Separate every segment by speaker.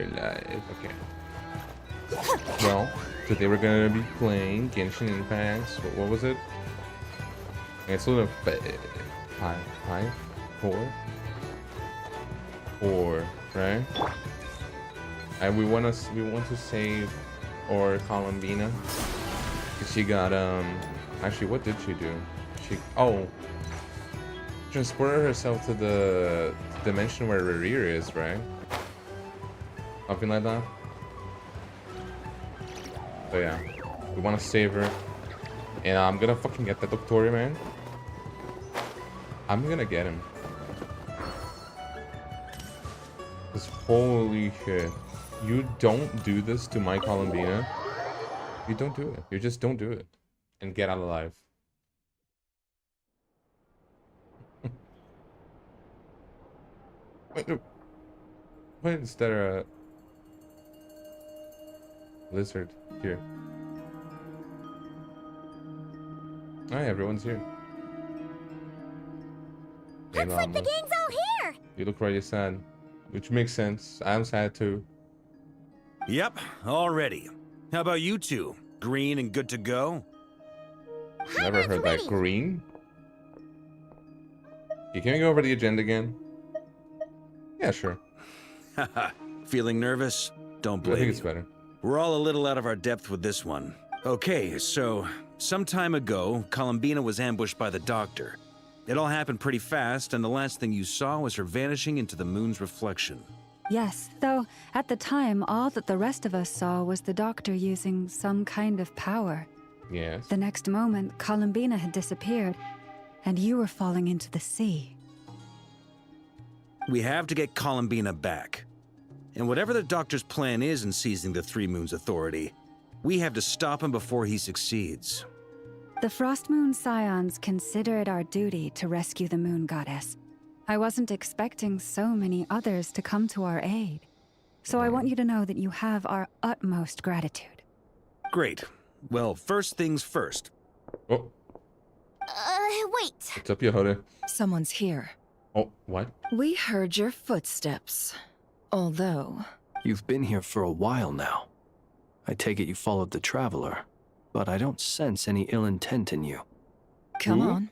Speaker 1: You're live. Okay. Well, today we're gonna be playing Genshin Impact. What was it? It's sort of four, right? And we want to save our Columbina. She got actually, what did she do? She transported herself to the dimension where Rerir is, right? Something like that. So yeah, we want to save her, and I'm gonna fucking get that DOTTORE, man. I'm gonna get him. Cause holy shit, you don't do this to my Columbina. You don't do it. You just don't do it, and get out alive. Wait, no. Why is there a lizard here? Hi, everyone's here. Hey,
Speaker 2: Looks like the gang's all here.
Speaker 1: You look really sad, which makes sense. I'm sad too.
Speaker 3: Yep, all ready. How about you two? Green and good to go?
Speaker 1: Never heard that. Green? Can we go over the agenda again? Yeah, sure.
Speaker 3: Haha. Feeling nervous? Don't blame
Speaker 1: I think it's
Speaker 3: you.
Speaker 1: better.
Speaker 3: We're all a little out of our depth with this one. Okay, so some time ago, Columbina was ambushed by the Doctor. It all happened pretty fast, and the last thing you saw was her vanishing into the moon's reflection.
Speaker 4: Yes, though at the time, all that the rest of us saw was the Doctor using some kind of power.
Speaker 1: Yes.
Speaker 4: The next moment, Columbina had disappeared, and you were falling into the sea.
Speaker 3: We have to get Columbina back. And whatever the Doctor's plan is in seizing the Three Moons Authority, we have to stop him before he succeeds.
Speaker 4: The Frost Moon Scions consider it our duty to rescue the Moon Goddess. I wasn't expecting so many others to come to our aid. So I want you to know that you have our utmost gratitude.
Speaker 3: Great. Well, first things first.
Speaker 1: Oh,
Speaker 2: Wait.
Speaker 1: what's up, Yehuda?
Speaker 5: Someone's here.
Speaker 1: Oh, what?
Speaker 5: We heard your footsteps. Although...
Speaker 6: You've been here for a while now. I take it you followed the Traveler, but I don't sense any ill intent in you.
Speaker 5: Come
Speaker 1: Who?
Speaker 5: on.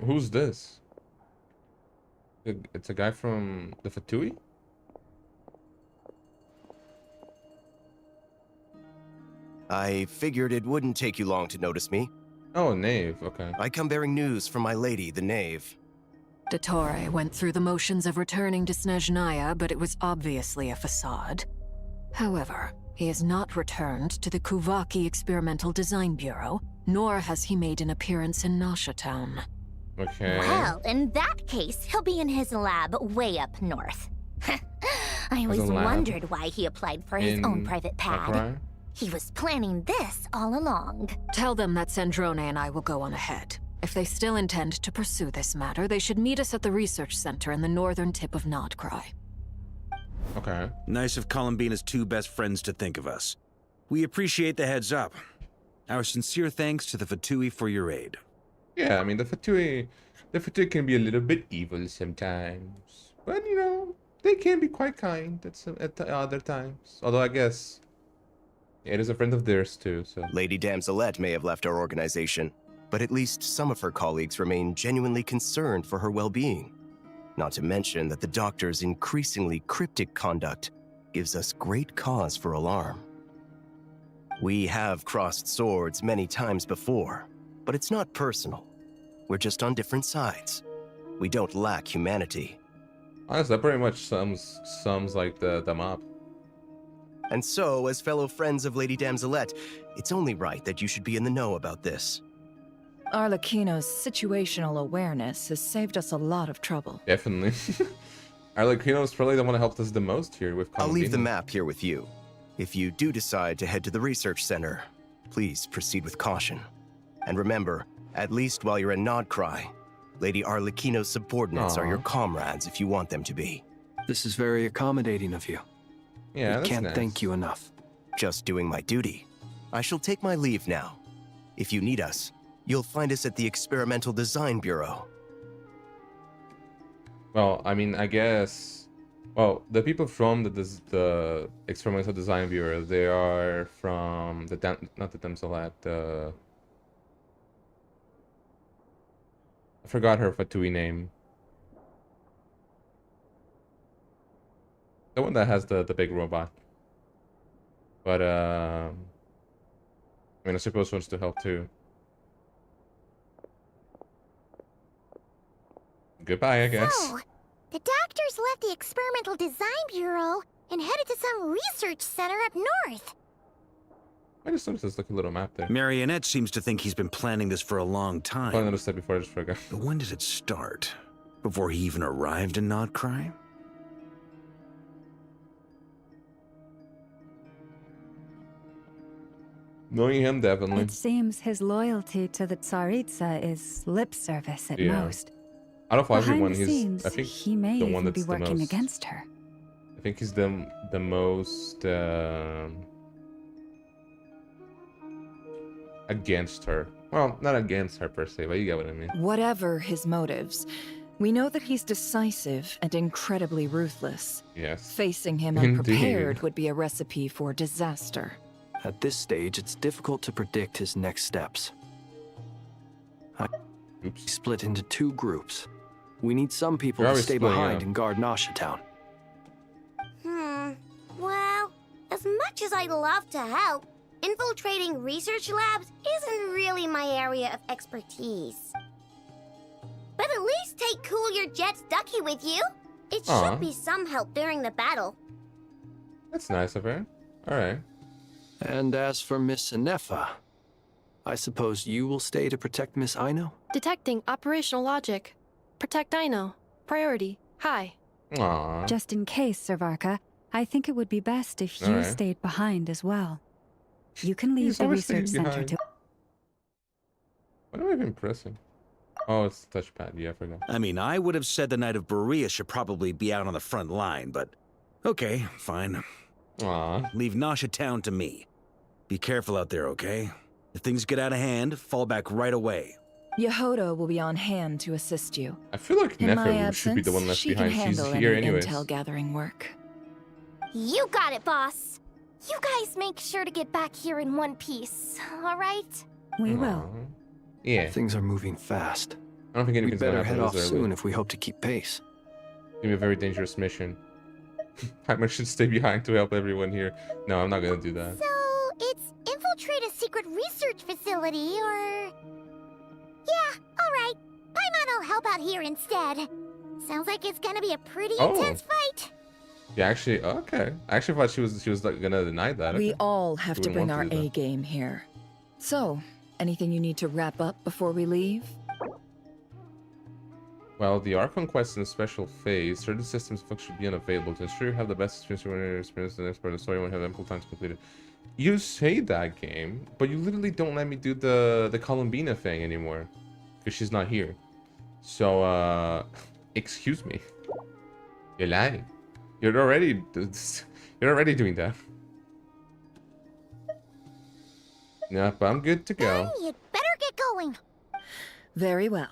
Speaker 1: Who's this? It's a guy from the Fatui?
Speaker 7: I figured it wouldn't take you long to notice me.
Speaker 1: Oh, Knave. Okay.
Speaker 7: I come bearing news from my lady, the Knave.
Speaker 8: DOTTORE went through the motions of returning to Snezhnaya, but it was obviously a facade. However, he has not returned to the Kuvaki Experimental Design Bureau, nor has he made an appearance in Nasha Town.
Speaker 1: Okay.
Speaker 2: Well, in that case, he'll be in his lab way up north. I always
Speaker 1: lab
Speaker 2: wondered why he applied for his own private pad.
Speaker 1: Nod-Krai?
Speaker 2: He was planning this all along.
Speaker 8: Tell them that Sandrone and I will go on ahead. If they still intend to pursue this matter, they should meet us at the research center in the northern tip of Nod-Krai.
Speaker 1: Okay.
Speaker 3: Nice of Columbina's two best friends to think of us. We appreciate the heads up. Our sincere thanks to the Fatui for your aid.
Speaker 1: Yeah, I mean, the Fatui can be a little bit evil sometimes. But, you know, they can be quite kind at the other times. Although, I guess it is a friend of theirs, too, so...
Speaker 7: Lady Damselette may have left our organization, but at least some of her colleagues remain genuinely concerned for her well-being. Not to mention that the Doctor's increasingly cryptic conduct gives us great cause for alarm. We have crossed swords many times before, but it's not personal. We're just on different sides. We don't lack humanity.
Speaker 1: Honestly, that pretty much sums like the map.
Speaker 7: And so, as fellow friends of Lady Damselette, it's only right that you should be in the know about this.
Speaker 5: Arlecchino's situational awareness has saved us a lot of trouble.
Speaker 1: Definitely. Arlecchino is probably the one that helped us the most here with
Speaker 7: I'll leave the
Speaker 1: Columbina.
Speaker 7: map here with you. If you do decide to head to the research center, please proceed with caution. And remember, at least while you're in Nod-Krai, Lady Arlecchino's subordinates are your comrades if you want them to be.
Speaker 6: This is very accommodating of you.
Speaker 1: Yeah,
Speaker 6: I
Speaker 1: that's
Speaker 6: can't
Speaker 1: nice.
Speaker 6: thank you enough.
Speaker 7: Just doing my duty. I shall take my leave now. If you need us, you'll find us at the Experimental Design Bureau.
Speaker 1: Well, I mean, I guess Well, the people from the Experimental Design Bureau, they are from the not the Damsel Lab, the I forgot her Fatui name. The one that has the big robot. But I mean, I suppose wants to help too. Goodbye, I guess.
Speaker 2: So, the doctors left the Experimental Design Bureau and headed to some research center up north.
Speaker 1: I just noticed there's like a little map there.
Speaker 3: Marionette seems to think he's been planning this for a long
Speaker 1: I
Speaker 3: time.
Speaker 1: noticed that before, I just forgot.
Speaker 3: But when did it start? Before he even arrived in Nod-Krai?
Speaker 1: Knowing him, definitely.
Speaker 4: It seems his loyalty to the Tsaritsa is lip service at
Speaker 1: Yeah.
Speaker 4: most.
Speaker 1: Out of
Speaker 4: Behind
Speaker 1: everyone,
Speaker 4: the
Speaker 1: he's
Speaker 4: scenes,
Speaker 1: I think
Speaker 4: he may
Speaker 1: the one
Speaker 4: even be
Speaker 1: that's the
Speaker 4: working
Speaker 1: most.
Speaker 4: against her.
Speaker 1: I think he's the most against her. Well, not against her per se, but you get what I mean.
Speaker 5: Whatever his motives, we know that he's decisive and incredibly ruthless.
Speaker 1: Yes.
Speaker 5: Facing him
Speaker 1: Indeed.
Speaker 5: unprepared would be a recipe for disaster.
Speaker 6: At this stage, it's difficult to predict his next steps.
Speaker 1: Oops.
Speaker 6: Split into two groups. We need some people
Speaker 1: You're
Speaker 6: to
Speaker 1: always
Speaker 6: stay
Speaker 1: splitting
Speaker 6: behind
Speaker 1: up.
Speaker 6: and guard Nasha Town.
Speaker 2: Well, as much as I'd love to help, infiltrating research labs isn't really my area of expertise. But at least take Cool Your Jet's Ducky with you. It
Speaker 1: Aw.
Speaker 2: should be some help during the battle.
Speaker 1: That's nice of her. Alright.
Speaker 6: And as for Miss Inefa, I suppose you will stay to protect Miss Aino?
Speaker 9: Detecting operational logic. Protect Dino. Priority. High.
Speaker 1: Aww.
Speaker 4: Just in case, Servarka, I think it would be best if you
Speaker 1: Alright.
Speaker 4: stayed behind as well. You can leave
Speaker 1: He's
Speaker 4: the
Speaker 1: always
Speaker 4: research
Speaker 1: staying
Speaker 4: center
Speaker 1: behind.
Speaker 4: to...
Speaker 1: What am I even pressing? Oh, it's the touchpad. Yeah, I forgot.
Speaker 3: I mean, I would have said the Knight of Berea should probably be out on the front line, but okay, fine.
Speaker 1: Aw.
Speaker 3: Leave Nasha Town to me. Be careful out there, okay? If things get out of hand, fall back right away.
Speaker 5: Yehoda will be on hand to assist you.
Speaker 1: I feel like
Speaker 5: In my
Speaker 1: Nefer should be
Speaker 5: absence,
Speaker 1: the one left
Speaker 5: she
Speaker 1: behind.
Speaker 5: can
Speaker 1: She's
Speaker 5: handle
Speaker 1: here
Speaker 5: any
Speaker 1: anyways.
Speaker 5: intel gathering work.
Speaker 2: You got it, boss. You guys make sure to get back here in one piece, all right?
Speaker 4: We will.
Speaker 1: Aw. Yeah.
Speaker 6: Things are moving fast.
Speaker 1: I don't think
Speaker 6: We
Speaker 1: anything's gonna
Speaker 6: better
Speaker 1: happen
Speaker 6: head off
Speaker 1: this early.
Speaker 6: soon if we hope to keep pace.
Speaker 1: It's gonna be a very dangerous mission. I should stay behind to help everyone here. No, I'm not gonna do that.
Speaker 2: So, it's infiltrate a secret research facility, or... Yeah, alright. Paimon will help out here instead. Sounds like it's gonna be a pretty
Speaker 1: Oh.
Speaker 2: intense fight.
Speaker 1: Yeah, actually, okay. I actually thought she was like gonna deny that.
Speaker 5: We
Speaker 1: Okay.
Speaker 5: all have
Speaker 1: We
Speaker 5: to
Speaker 1: wouldn't
Speaker 5: bring our
Speaker 1: want to do that.
Speaker 5: A game here. So, anything you need to wrap up before we leave?
Speaker 1: Well, the Archon quest in a special phase, certain systems should be unavailable. To ensure you have the best experience and expert, the story won't have ample time to complete it. You say that game, but you literally don't let me do the Columbina thing anymore. Because she's not here. So, excuse me. You're lying. You're already doing that. Nope, I'm good to go.
Speaker 2: Then you'd better get going.
Speaker 5: Very well.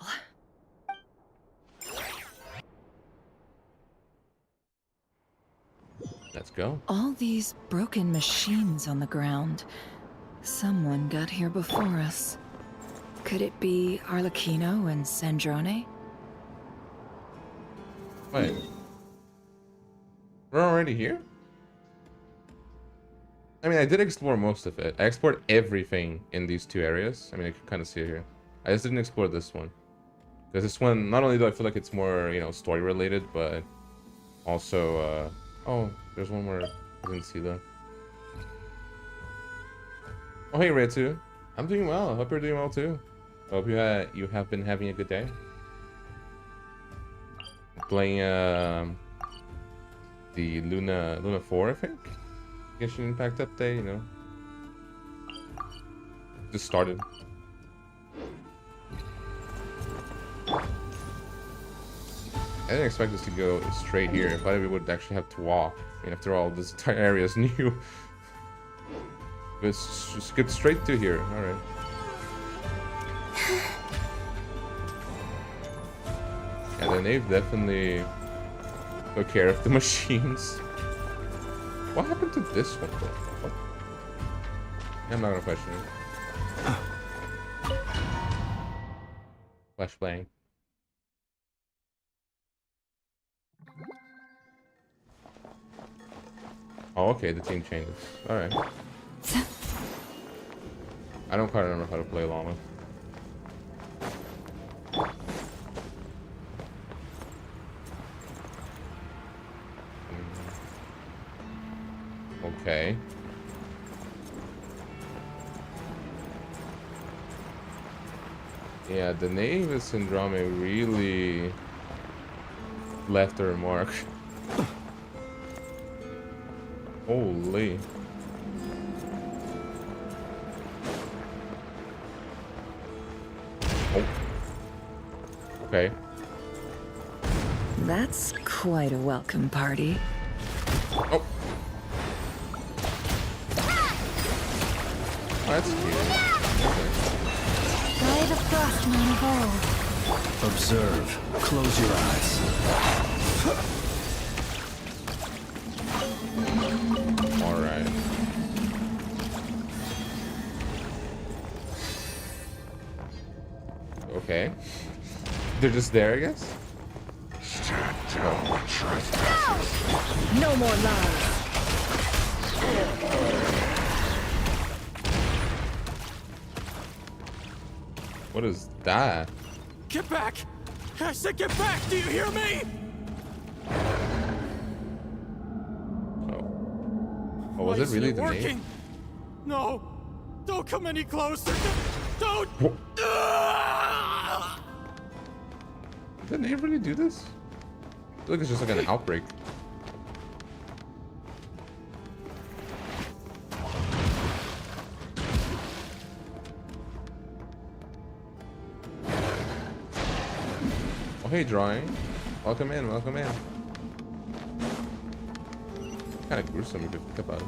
Speaker 1: Let's go.
Speaker 5: All these broken machines on the ground. Someone got here before us. Could it be Arlecchino and Sandrone?
Speaker 1: Wait. We're already here? I mean, I did explore most of it. I explored everything in these two areas. I mean, I can kind of see it here. I just didn't explore this one. Because this one, not only do I feel like it's more, you know, story related, but also, oh, there's one more. I didn't see that. Oh, hey, Retsu. I'm doing well. Hope you're doing well, too. Hope you have been having a good day. Playing, the Luna 4, I think? Genshin Impact update, you know. Just started. I didn't expect us to go straight here. I thought we would actually have to walk. I mean, after all, this entire area is new. Let's just skip straight to here. Alright. And then they've definitely took care of the machines. What happened to this one though? What? I'm not gonna question it. Flashbang. Oh, okay, the team changes. Alright. I don't quite remember how to play Llama. Okay. Yeah, the Naval Syndrome really left a remark. Holy. Oh. Okay.
Speaker 5: That's quite a welcome party.
Speaker 1: Oh. That's cute. Okay.
Speaker 4: Guy the Frostmoon evolved.
Speaker 6: Observe. Close your eyes.
Speaker 1: Alright. Okay. They're just there, I guess?
Speaker 5: No more lies.
Speaker 1: What is that?
Speaker 10: Get back! I said get back! Do you hear me?
Speaker 1: Oh, was it really the
Speaker 10: working?
Speaker 1: name?
Speaker 10: No! Don't come any closer! Don't!
Speaker 1: Did they really do this? I feel like it's just like an outbreak. Oh, hey, drawing. Welcome in, welcome in. Kind of gruesome if you think about it.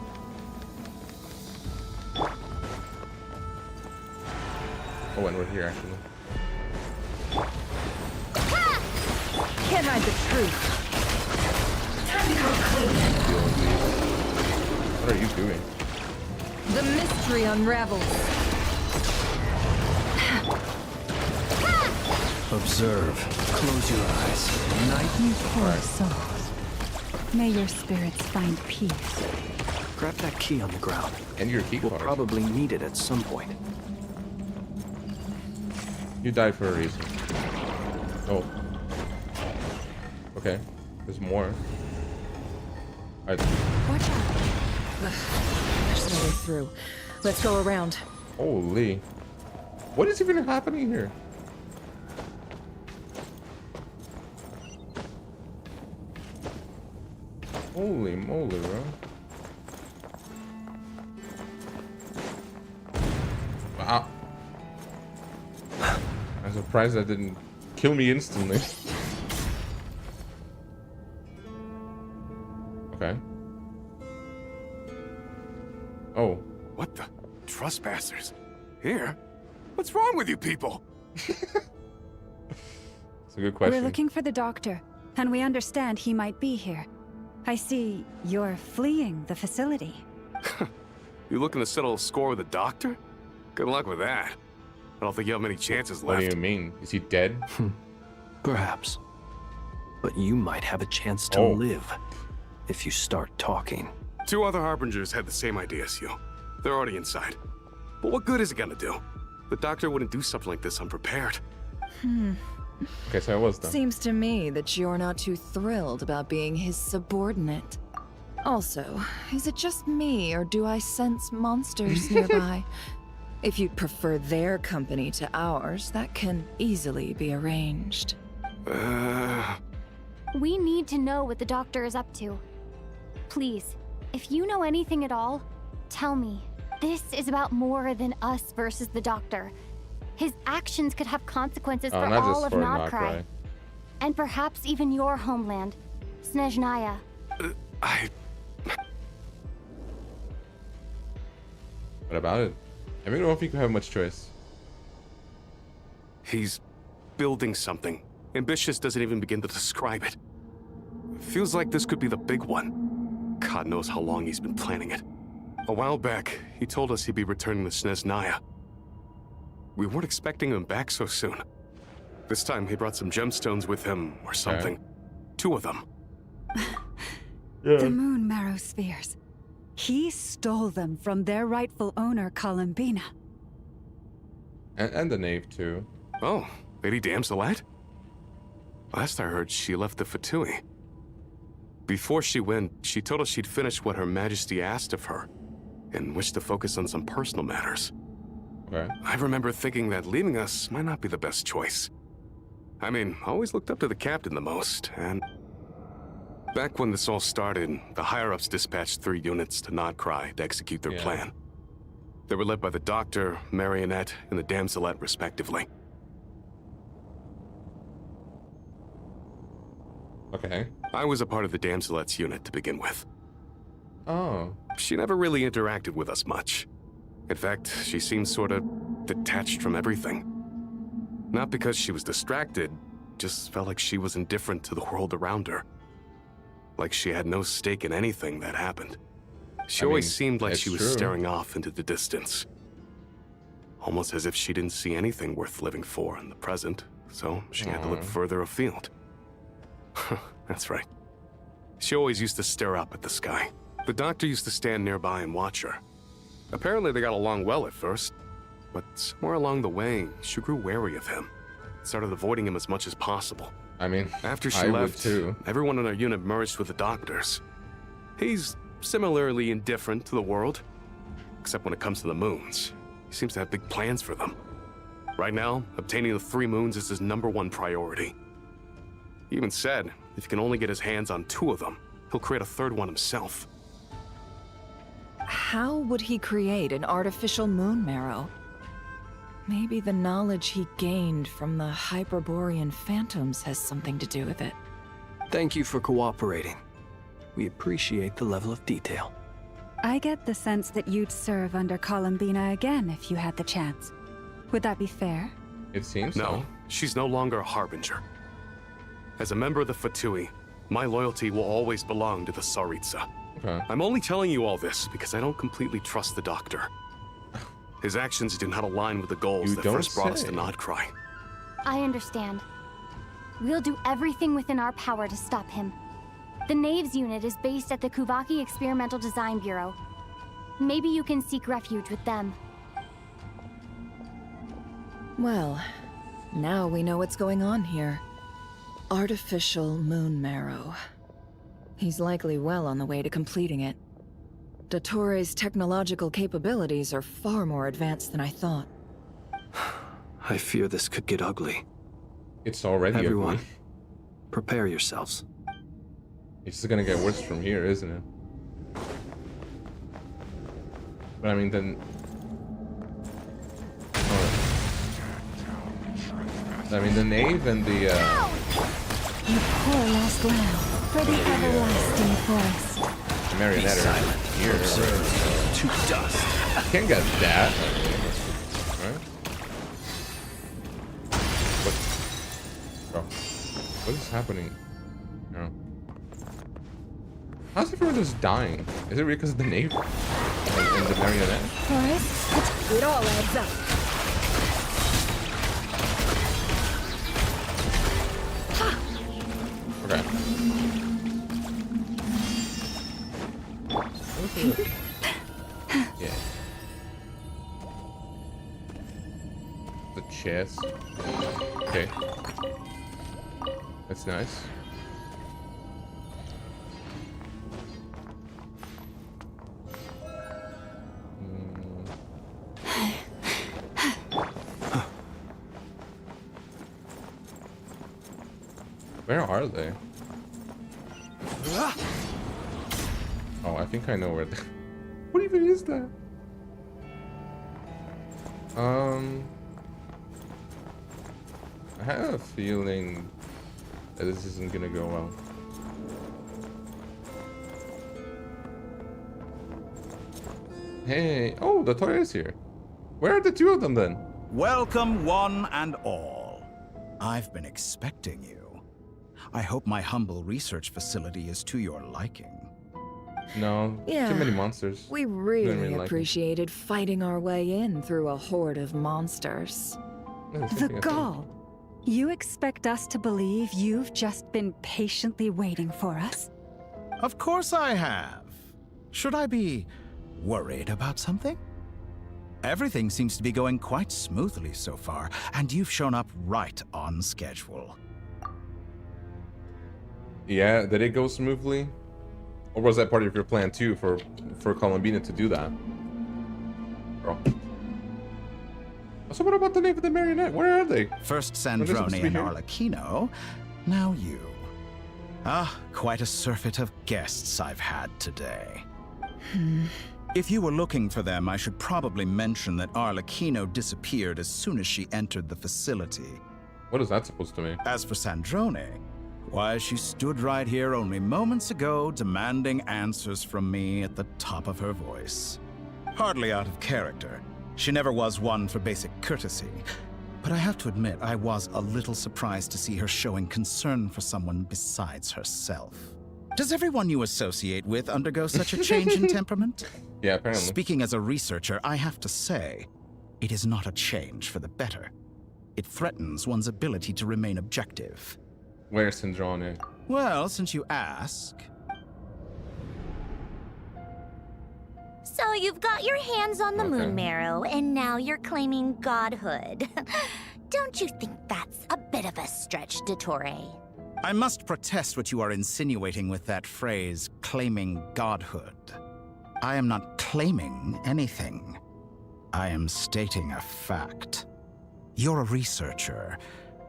Speaker 1: Oh, and we're here actually.
Speaker 5: Can't hide the truth.
Speaker 1: What are you doing?
Speaker 5: The mystery unravels.
Speaker 6: Observe. Close your eyes.
Speaker 4: You poor souls. May your spirits find peace.
Speaker 6: Grab that key on the ground.
Speaker 1: And your key
Speaker 6: We'll
Speaker 1: card.
Speaker 6: probably need it at some point.
Speaker 1: You died for a reason. Oh. Okay. There's more.
Speaker 5: Watch out. There's no way through. Let's go around.
Speaker 1: Holy. What is even happening here? Holy moly, bro. Wow. I'm surprised that didn't kill me instantly. Okay. Oh.
Speaker 10: What the? Trespassers? Here? What's wrong with you people?
Speaker 1: It's a good question.
Speaker 4: We're looking for the doctor, and we understand he might be here. I see you're fleeing the facility.
Speaker 10: You looking to settle a score with the doctor? Good luck with that. I don't think you have many chances
Speaker 1: What do
Speaker 10: left.
Speaker 1: you mean? Is he dead?
Speaker 6: Perhaps. But you might have a chance to
Speaker 1: Oh.
Speaker 6: live if you start talking.
Speaker 10: Two other harbingers had the same idea as you. They're already inside. But what good is it gonna do? The doctor wouldn't do something like this unprepared.
Speaker 1: Okay, so I was done.
Speaker 5: Seems to me that you're not too thrilled about being his subordinate. Also, is it just me, or do I sense monsters nearby? If you'd prefer their company to ours, that can easily be arranged.
Speaker 11: We need to know what the doctor is up to. Please, if you know anything at all, tell me. This is about more than us versus the doctor. His actions could have consequences for
Speaker 1: not
Speaker 11: all
Speaker 1: just
Speaker 11: of
Speaker 1: for
Speaker 11: Nod-Krai.
Speaker 1: Nod-Krai.
Speaker 11: And perhaps even your homeland, Snezhnaya.
Speaker 1: What about it? I don't know if you could have much choice.
Speaker 10: He's building something. Ambitious doesn't even begin to describe it. Feels like this could be the big one. God knows how long he's been planning it. A while back, he told us he'd be returning to Snezhnaya. We weren't expecting him back so soon. This time, he brought some gemstones with him, or something.
Speaker 1: Okay.
Speaker 10: 2 of them.
Speaker 4: The moon marrow spheres. He stole them from their rightful owner, Columbina.
Speaker 1: And the knave, too.
Speaker 10: Oh, Lady Damselette? Last I heard, she left the Fatui. Before she went, she told us she'd finished what Her Majesty asked of her, and wished to focus on some personal matters.
Speaker 1: Okay.
Speaker 10: I remember thinking that leaving us might not be the best choice. I mean, I always looked up to the captain the most, and... Back when this all started, the higher-ups dispatched 3 units to Nod-Krai to execute their plan. They were led by the Doctor, Marionette, and the Damselette, respectively.
Speaker 1: Okay.
Speaker 10: I was a part of the Damselette's unit to begin with.
Speaker 1: Oh.
Speaker 10: She never really interacted with us much. In fact, she seemed sort of detached from everything. Not because she was distracted, just felt like she was indifferent to the world around her. Like she had no stake in anything that happened. She always seemed like she was staring off into the distance. Almost as if she didn't see anything worth living for in the present, so she had to look further afield. That's right. She always used to stare up at the sky. The Doctor used to stand nearby and watch her. Apparently they got along well at first, but somewhere along the way, she grew wary of him. Started avoiding him as much as possible.
Speaker 1: I mean,
Speaker 10: after she left, everyone in our unit merged with the Doctor's. He's similarly indifferent to the world, except when it comes to the moons. He seems to have big plans for them. Right now, obtaining the 3 moons is his #1 priority. He even said, if he can only get his hands on 2 of them, he'll create a 3rd one himself.
Speaker 5: How would he create an artificial moon marrow? Maybe the knowledge he gained from the Hyperborean phantoms has something to do with it.
Speaker 6: Thank you for cooperating. We appreciate the level of detail.
Speaker 4: I get the sense that you'd serve under Columbina again if you had the chance. Would that be fair?
Speaker 1: It seems
Speaker 10: No, she's no longer a Harbinger. As a member of the Fatui, my loyalty will always belong to the Tsaritsa.
Speaker 1: Okay.
Speaker 10: I'm only telling you all this because I don't completely trust the Doctor. His actions do not align with the goals that first brought us to Nod-Krai.
Speaker 11: I understand. We'll do everything within our power to stop him. The Knaves unit is based at the Kuvaki Experimental Design Bureau. Maybe you can seek refuge with them.
Speaker 5: Well, now we know what's going on here. Artificial moon marrow. He's likely well on the way to completing it. DOTTORE's technological capabilities are far more advanced than I thought.
Speaker 6: I fear this could get ugly.
Speaker 1: It's already
Speaker 6: Everyone,
Speaker 1: ugly.
Speaker 6: prepare yourselves.
Speaker 1: It's just gonna get worse from here, isn't it? But I mean, then... I mean, the knave and the,
Speaker 4: You poor lost lamb, for the everlasting forest.
Speaker 1: marionette
Speaker 6: silent.
Speaker 1: here.
Speaker 6: To dust.
Speaker 1: Can't get that. Right? What? Oh. What is happening? No. How's everyone just dying? Is it because of the knave? And the marionette?
Speaker 4: Forest, it all adds up.
Speaker 1: Okay. Yeah. The chest. Okay. That's nice. Where are they? Oh, I think I know where they... What even is that? I have a feeling that this isn't gonna go well. Hey, oh, DOTTORE is here. Where are the 2 of them then?
Speaker 12: Welcome, one and all. I've been expecting you. I hope my humble research facility is to your liking.
Speaker 1: No,
Speaker 5: Yeah,
Speaker 1: too many monsters.
Speaker 5: We
Speaker 1: Didn't
Speaker 5: really
Speaker 1: like it.
Speaker 5: appreciated fighting our way in through a horde of monsters.
Speaker 1: Yeah, same
Speaker 4: The
Speaker 1: thing, I think.
Speaker 4: gall. You expect us to believe you've just been patiently waiting for us?
Speaker 12: Of course I have. Should I be worried about something? Everything seems to be going quite smoothly so far, and you've shown up right on schedule.
Speaker 1: Yeah, did it go smoothly? Or was that part of your plan too for Columbina to do that? Girl. So what about the name of the marionette? Where are they?
Speaker 12: First
Speaker 1: Were they supposed to
Speaker 12: Sandrone
Speaker 1: be
Speaker 12: and
Speaker 1: here?
Speaker 12: Arlecchino, now you. Ah, quite a surfeit of guests I've had today. If you were looking for them, I should probably mention that Arlecchino disappeared as soon as she entered the facility.
Speaker 1: What is that supposed to mean?
Speaker 12: As for Sandrone, why, she stood right here only moments ago demanding answers from me at the top of her voice. Hardly out of character. She never was one for basic courtesy. But I have to admit, I was a little surprised to see her showing concern for someone besides herself. Does everyone you associate with undergo such a change in temperament?
Speaker 1: Yeah, apparently.
Speaker 12: Speaking as a researcher, I have to say, it is not a change for the better. It threatens one's ability to remain objective.
Speaker 1: Where's Sandrone?
Speaker 12: Well, since you ask,
Speaker 2: So you've got your hands on the moon marrow, and now you're claiming godhood. Don't you think that's a bit of a stretch, DOTTORE?
Speaker 12: I must protest what you are insinuating with that phrase, claiming godhood. I am not claiming anything. I am stating a fact. You're a researcher.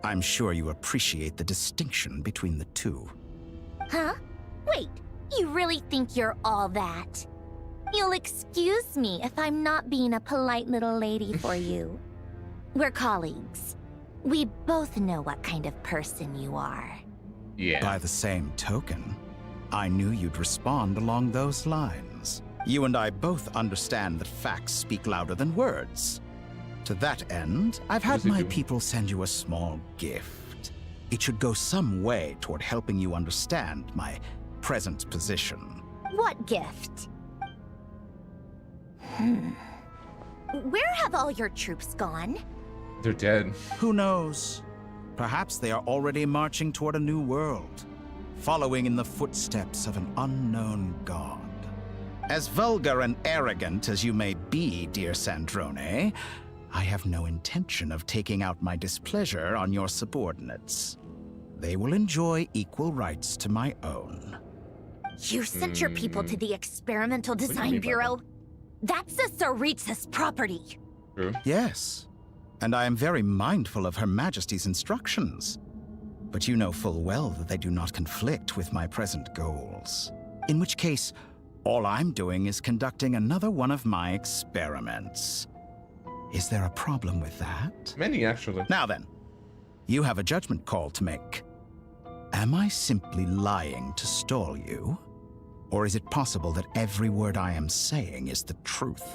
Speaker 12: I'm sure you appreciate the distinction between the two.
Speaker 2: Huh? Wait, you really think you're all that? You'll excuse me if I'm not being a polite little lady for you. We're colleagues. We both know what kind of person you are.
Speaker 1: Yeah.
Speaker 12: By the same token, I knew you'd respond along those lines. You and I both understand that facts speak louder than words. To that end, I've had my people send you a small gift. It should go some way toward helping you understand my present position.
Speaker 2: What gift? Where have all your troops gone?
Speaker 1: They're dead.
Speaker 12: Who knows? Perhaps they are already marching toward a new world, following in the footsteps of an unknown god. As vulgar and arrogant as you may be, dear Sandrone, I have no intention of taking out my displeasure on your subordinates. They will enjoy equal rights to my own.
Speaker 2: You sent your people to the Experimental
Speaker 1: do you
Speaker 2: Design
Speaker 1: mean by
Speaker 2: Bureau? That's the Tsaritsa's property.
Speaker 1: True.
Speaker 12: Yes, and I am very mindful of Her Majesty's instructions. But you know full well that they do not conflict with my present goals. In which case, all I'm doing is conducting another one of my experiments. Is there a problem with that?
Speaker 1: Many, actually.
Speaker 12: Now then, you have a judgment call to make. Am I simply lying to stall you? Or is it possible that every word I am saying is the truth?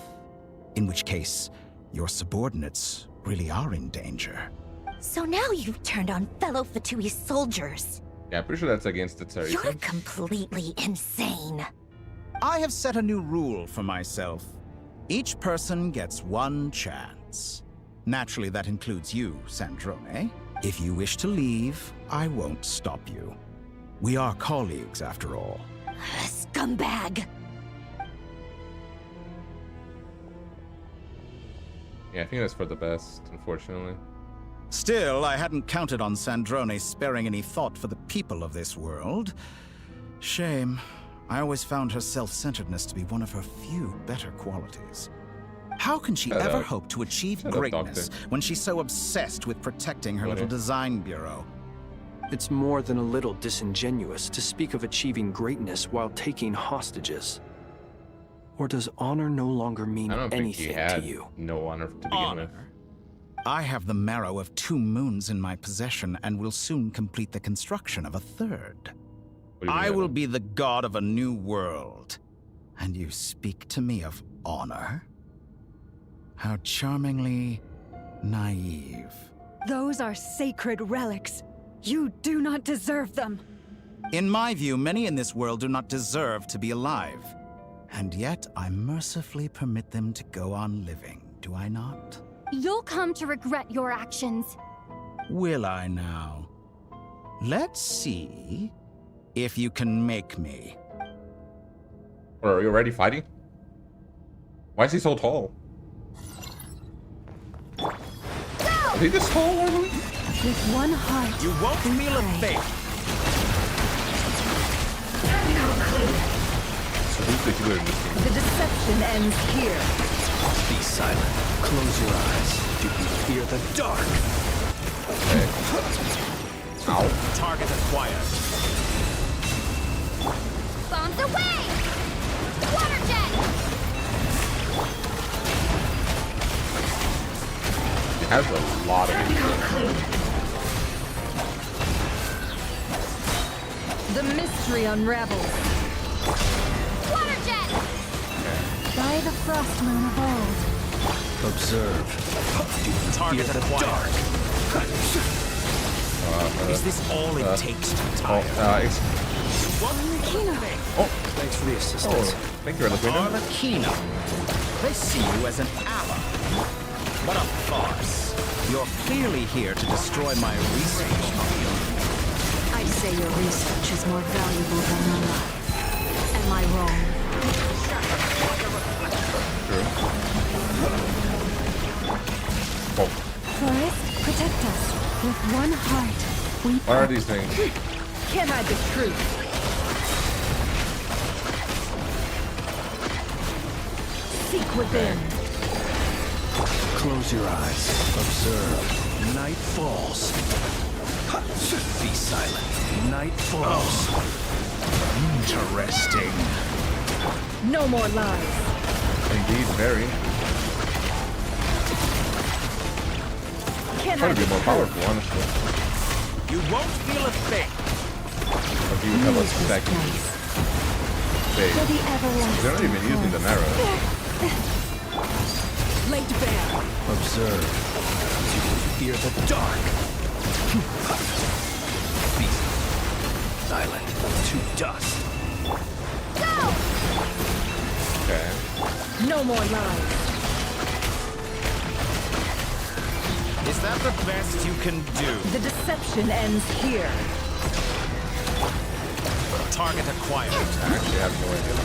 Speaker 12: In which case, your subordinates really are in danger.
Speaker 2: So now you've turned on fellow Fatui soldiers.
Speaker 1: Yeah, I'm pretty sure that's against the Tsarita.
Speaker 2: You're completely insane.
Speaker 12: I have set a new rule for myself. Each person gets one chance. Naturally, that includes you, Sandrone. If you wish to leave, I won't stop you. We are colleagues, after all.
Speaker 2: Scumbag!
Speaker 1: Yeah, I think that's for the best, unfortunately.
Speaker 12: Still, I hadn't counted on Sandrone sparing any thought for the people of this world. Shame. I always found her self-centeredness to be one of her few better qualities. How can she ever hope to achieve greatness when she's so obsessed with protecting her little design bureau?
Speaker 6: It's more than a little disingenuous to speak of achieving greatness while taking hostages. Or does honor no longer mean
Speaker 1: I don't think he
Speaker 6: anything
Speaker 1: had
Speaker 6: to you?
Speaker 1: no honor to begin with.
Speaker 12: I have the marrow of 2 moons in my possession and will soon complete the construction of a 3rd. I will be the god of a new world. And you speak to me of honor? How charmingly naive.
Speaker 4: Those are sacred relics. You do not deserve them.
Speaker 12: In my view, many in this world do not deserve to be alive. And yet, I mercifully permit them to go on living, do I not?
Speaker 11: You'll come to regret your actions.
Speaker 12: Will I now? Let's see if you can make me.
Speaker 1: Are you already fighting? Why is he so tall? Is he this tall, Arnold?
Speaker 4: With one heart.
Speaker 12: You won't feel a thing.
Speaker 1: So who's the healer in this game?
Speaker 5: The deception ends here.
Speaker 6: Be silent. Close your eyes. Do you fear the dark?
Speaker 1: Okay. Ow.
Speaker 12: Target acquired.
Speaker 2: Bombs away! Water jet!
Speaker 1: It has a lot of it.
Speaker 5: The mystery unravels.
Speaker 2: Water jet!
Speaker 11: By the frost moon of old.
Speaker 6: Observe. Do you
Speaker 12: Target
Speaker 6: fear the
Speaker 12: acquired.
Speaker 6: dark?
Speaker 12: Is this all it takes to
Speaker 1: Oh,
Speaker 12: tire?
Speaker 6: Thanks for the assistance.
Speaker 1: Thank you, Elevator.
Speaker 12: Arlecchino. They see you as an ally. What a farce. You're clearly here to destroy my research.
Speaker 8: I'd say your research is more valuable than your life. Am I wrong?
Speaker 1: True. Oh,
Speaker 4: Forest, protect us. With one heart, we
Speaker 1: what are these things?
Speaker 5: Can't hide the truth. Seek within.
Speaker 6: Close your eyes. Observe. Night falls. Be silent. Night falls.
Speaker 12: Interesting.
Speaker 5: No more lies.
Speaker 1: Indeed, very.
Speaker 5: Can't
Speaker 1: Trying
Speaker 5: hide
Speaker 1: to be
Speaker 5: the
Speaker 1: more
Speaker 5: truth.
Speaker 1: powerful, honestly.
Speaker 12: You won't feel a thing.
Speaker 1: Or do you have a second phase?
Speaker 11: For the everlasting.
Speaker 1: They're not even using the marrow.
Speaker 5: Laid bare.
Speaker 6: Observe. Do you fear the dark? Be silent. To dust.
Speaker 1: Okay.
Speaker 5: No more lies.
Speaker 12: Is that the best you can do?
Speaker 5: The deception ends here.
Speaker 12: Target acquired.
Speaker 1: I actually have no idea.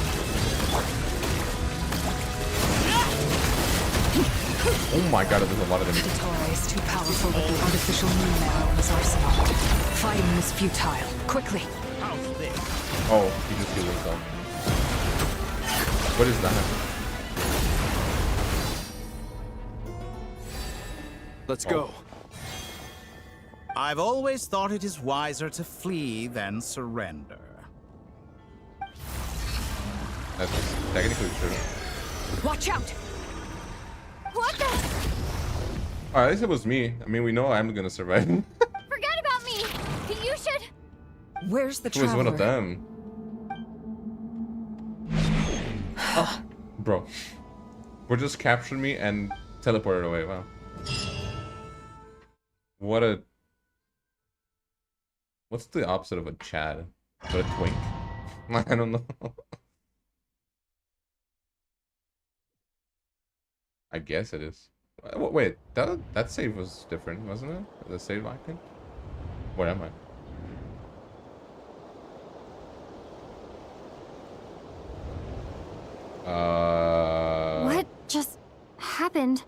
Speaker 1: Oh my god, there's a lot of them.
Speaker 8: DOTTORE is too powerful with the artificial moon marrow in his arsenal. Fighting is futile. Quickly.
Speaker 12: How's this?
Speaker 1: Oh, he just healed himself. What is that?
Speaker 6: Let's go.
Speaker 12: I've always thought it is wiser to flee than surrender.
Speaker 1: That's technically true.
Speaker 8: Watch out!
Speaker 11: What the?
Speaker 1: Alright, at least it was me. I mean, we know I'm gonna survive.
Speaker 11: Forget about me! You should.
Speaker 5: Where's the
Speaker 1: It was
Speaker 5: traveler?
Speaker 1: one of them. Oh, bro. We're just captured me and teleported away. Wow. What a... What's the opposite of a Chad? What a twink? I don't know. I guess it is. Wait, that save was different, wasn't it? The save icon? Where am I?
Speaker 11: What just happened?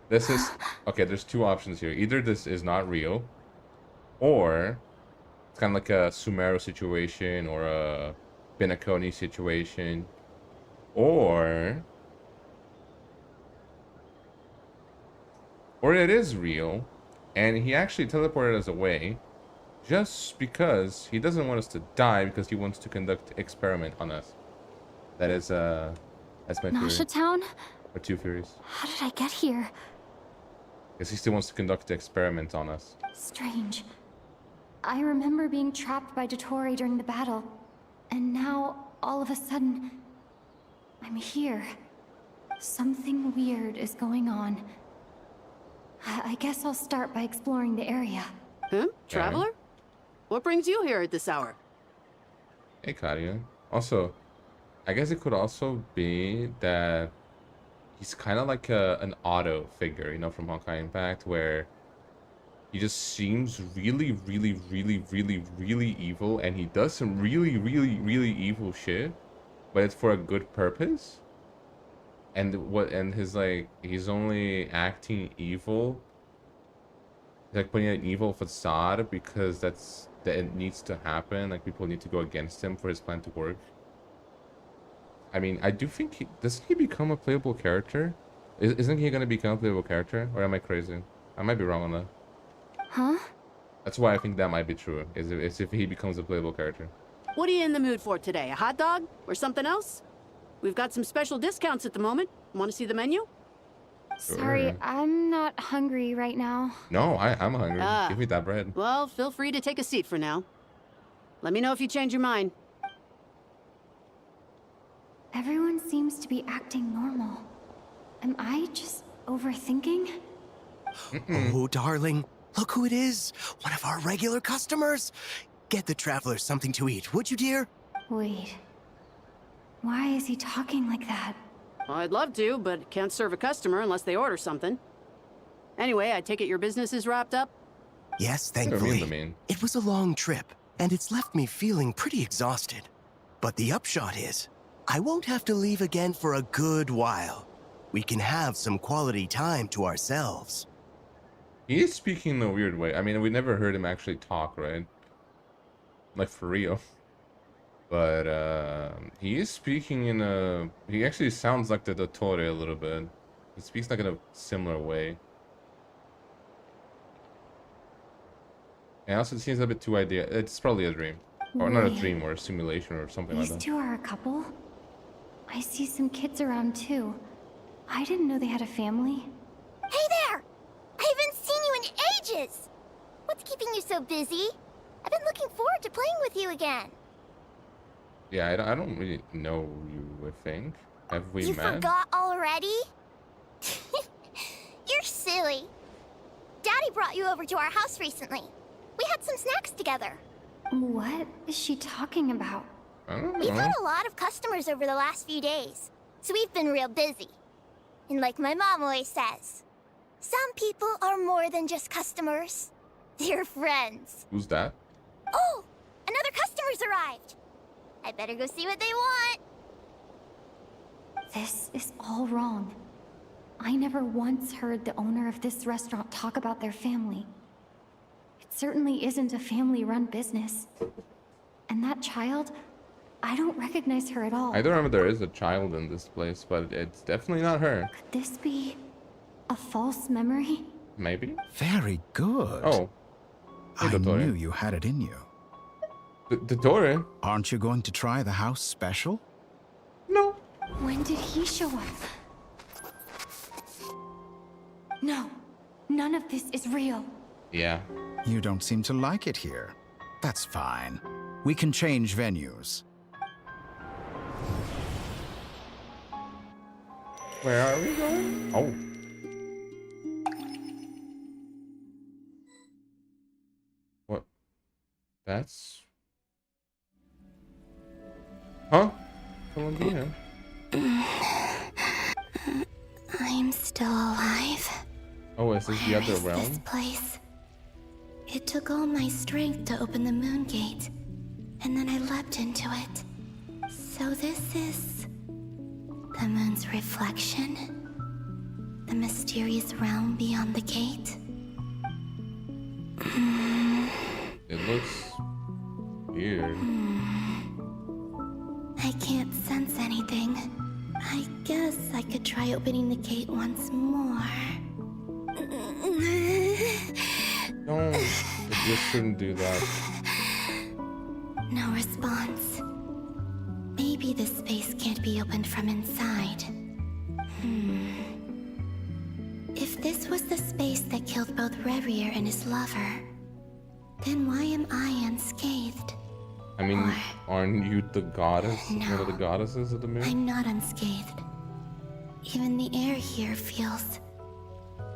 Speaker 1: This is... Okay, there's two options here. Either this is not real, or it's kind of like a Sumeru situation, or a Binaconi situation, or it is real, and he actually teleported us away just because he doesn't want us to die, because he wants to conduct experiment on us. That's my theory.
Speaker 11: Nasha Town?
Speaker 1: Or two theories.
Speaker 11: How did I get here?
Speaker 1: Because he still wants to conduct the experiment on us.
Speaker 11: Strange. I remember being trapped by DOTTORE during the battle, and now, all of a sudden, I'm here. Something weird is going on. I guess I'll start by exploring the area.
Speaker 13: Huh? Traveler? What brings you here at this hour?
Speaker 1: Hey, Karia. Also, I guess it could also be that he's kind of like an auto figure, you know, from Honkai Impact, where he just seems really, really, really, really, really evil, and he does some really, really, really evil shit, but it's for a good purpose. And his like, he's only acting evil, like putting an evil facade because that it needs to happen. Like people need to go against him for his plan to work. I mean, I do think doesn't he become a playable character? Isn't he gonna become a playable character, or am I crazy? I might be wrong on that.
Speaker 11: Huh?
Speaker 1: That's why I think that might be true. Is if he becomes a playable character.
Speaker 13: What are you in the mood for today? A hot dog? Or something else? We've got some special discounts at the moment. Want to see the menu?
Speaker 11: Sorry, I'm not hungry right now.
Speaker 1: No, I'm hungry. Give me that bread.
Speaker 13: Well, feel free to take a seat for now. Let me know if you change your mind.
Speaker 11: Everyone seems to be acting normal. Am I just overthinking?
Speaker 7: Oh, darling. Look who it is. One of our regular customers. Get the traveler something to eat, would you, dear?
Speaker 11: Wait. Why is he talking like that?
Speaker 13: Well, I'd love to, but can't serve a customer unless they order something. Anyway, I take it your business is wrapped up?
Speaker 7: Yes, thankfully. It was a long trip, and it's left me feeling pretty exhausted. But the upshot is, I won't have to leave again for a good while. We can have some quality time to ourselves.
Speaker 1: He is speaking in a weird way. I mean, we never heard him actually talk, right? Like, for real. But, he is speaking in a... He actually sounds like the DOTTORE a little bit. He speaks like in a similar way. And also, it seems a bit too ideal. It's probably a dream. Or not a dream, or a simulation, or something like that.
Speaker 11: These two are a couple? I see some kids around, too. I didn't know they had a family.
Speaker 2: Hey there! I haven't seen you in ages! What's keeping you so busy? I've been looking forward to playing with you again.
Speaker 1: Yeah, I don't really know you, I think. Have we
Speaker 2: You
Speaker 1: met?
Speaker 2: forgot already? You're silly. Daddy brought you over to our house recently. We had some snacks together.
Speaker 11: What is she talking about?
Speaker 1: I don't know.
Speaker 2: We've had a lot of customers over the last few days, so we've been real busy. And like my mom always says, some people are more than just customers. They're friends.
Speaker 1: Who's that?
Speaker 2: Oh, another customer's arrived. I better go see what they want.
Speaker 11: This is all wrong. I never once heard the owner of this restaurant talk about their family. It certainly isn't a family-run business. And that child, I don't recognize her at all.
Speaker 1: I don't remember there is a child in this place, but it's definitely not her.
Speaker 11: Could this be a false memory?
Speaker 1: Maybe?
Speaker 12: Very good.
Speaker 1: Oh. Hey,
Speaker 12: I
Speaker 1: DOTTORE.
Speaker 12: knew you had it in you.
Speaker 1: DOTTORE?
Speaker 12: Aren't you going to try the house special?
Speaker 1: No.
Speaker 11: When did he show up? No, none of this is real.
Speaker 1: Yeah.
Speaker 12: You don't seem to like it here. That's fine. We can change venues.
Speaker 1: Where are we going? Oh. What? That's... Huh? Columbina.
Speaker 2: I'm still alive.
Speaker 1: Oh, is this the other
Speaker 2: This
Speaker 1: realm?
Speaker 2: place. It took all my strength to open the moon gate, and then I leapt into it. So this is the moon's reflection? The mysterious realm beyond the gate?
Speaker 1: It looks weird.
Speaker 2: I can't sense anything. I guess I could try opening the gate once more.
Speaker 1: No, you shouldn't do that.
Speaker 2: No response. Maybe this space can't be opened from inside. If this was the space that killed both Revier and his lover, then why am I unscathed?
Speaker 1: I mean, aren't you the goddess?
Speaker 2: No.
Speaker 1: One of the goddesses of the moon?
Speaker 2: I'm not unscathed. Even the air here feels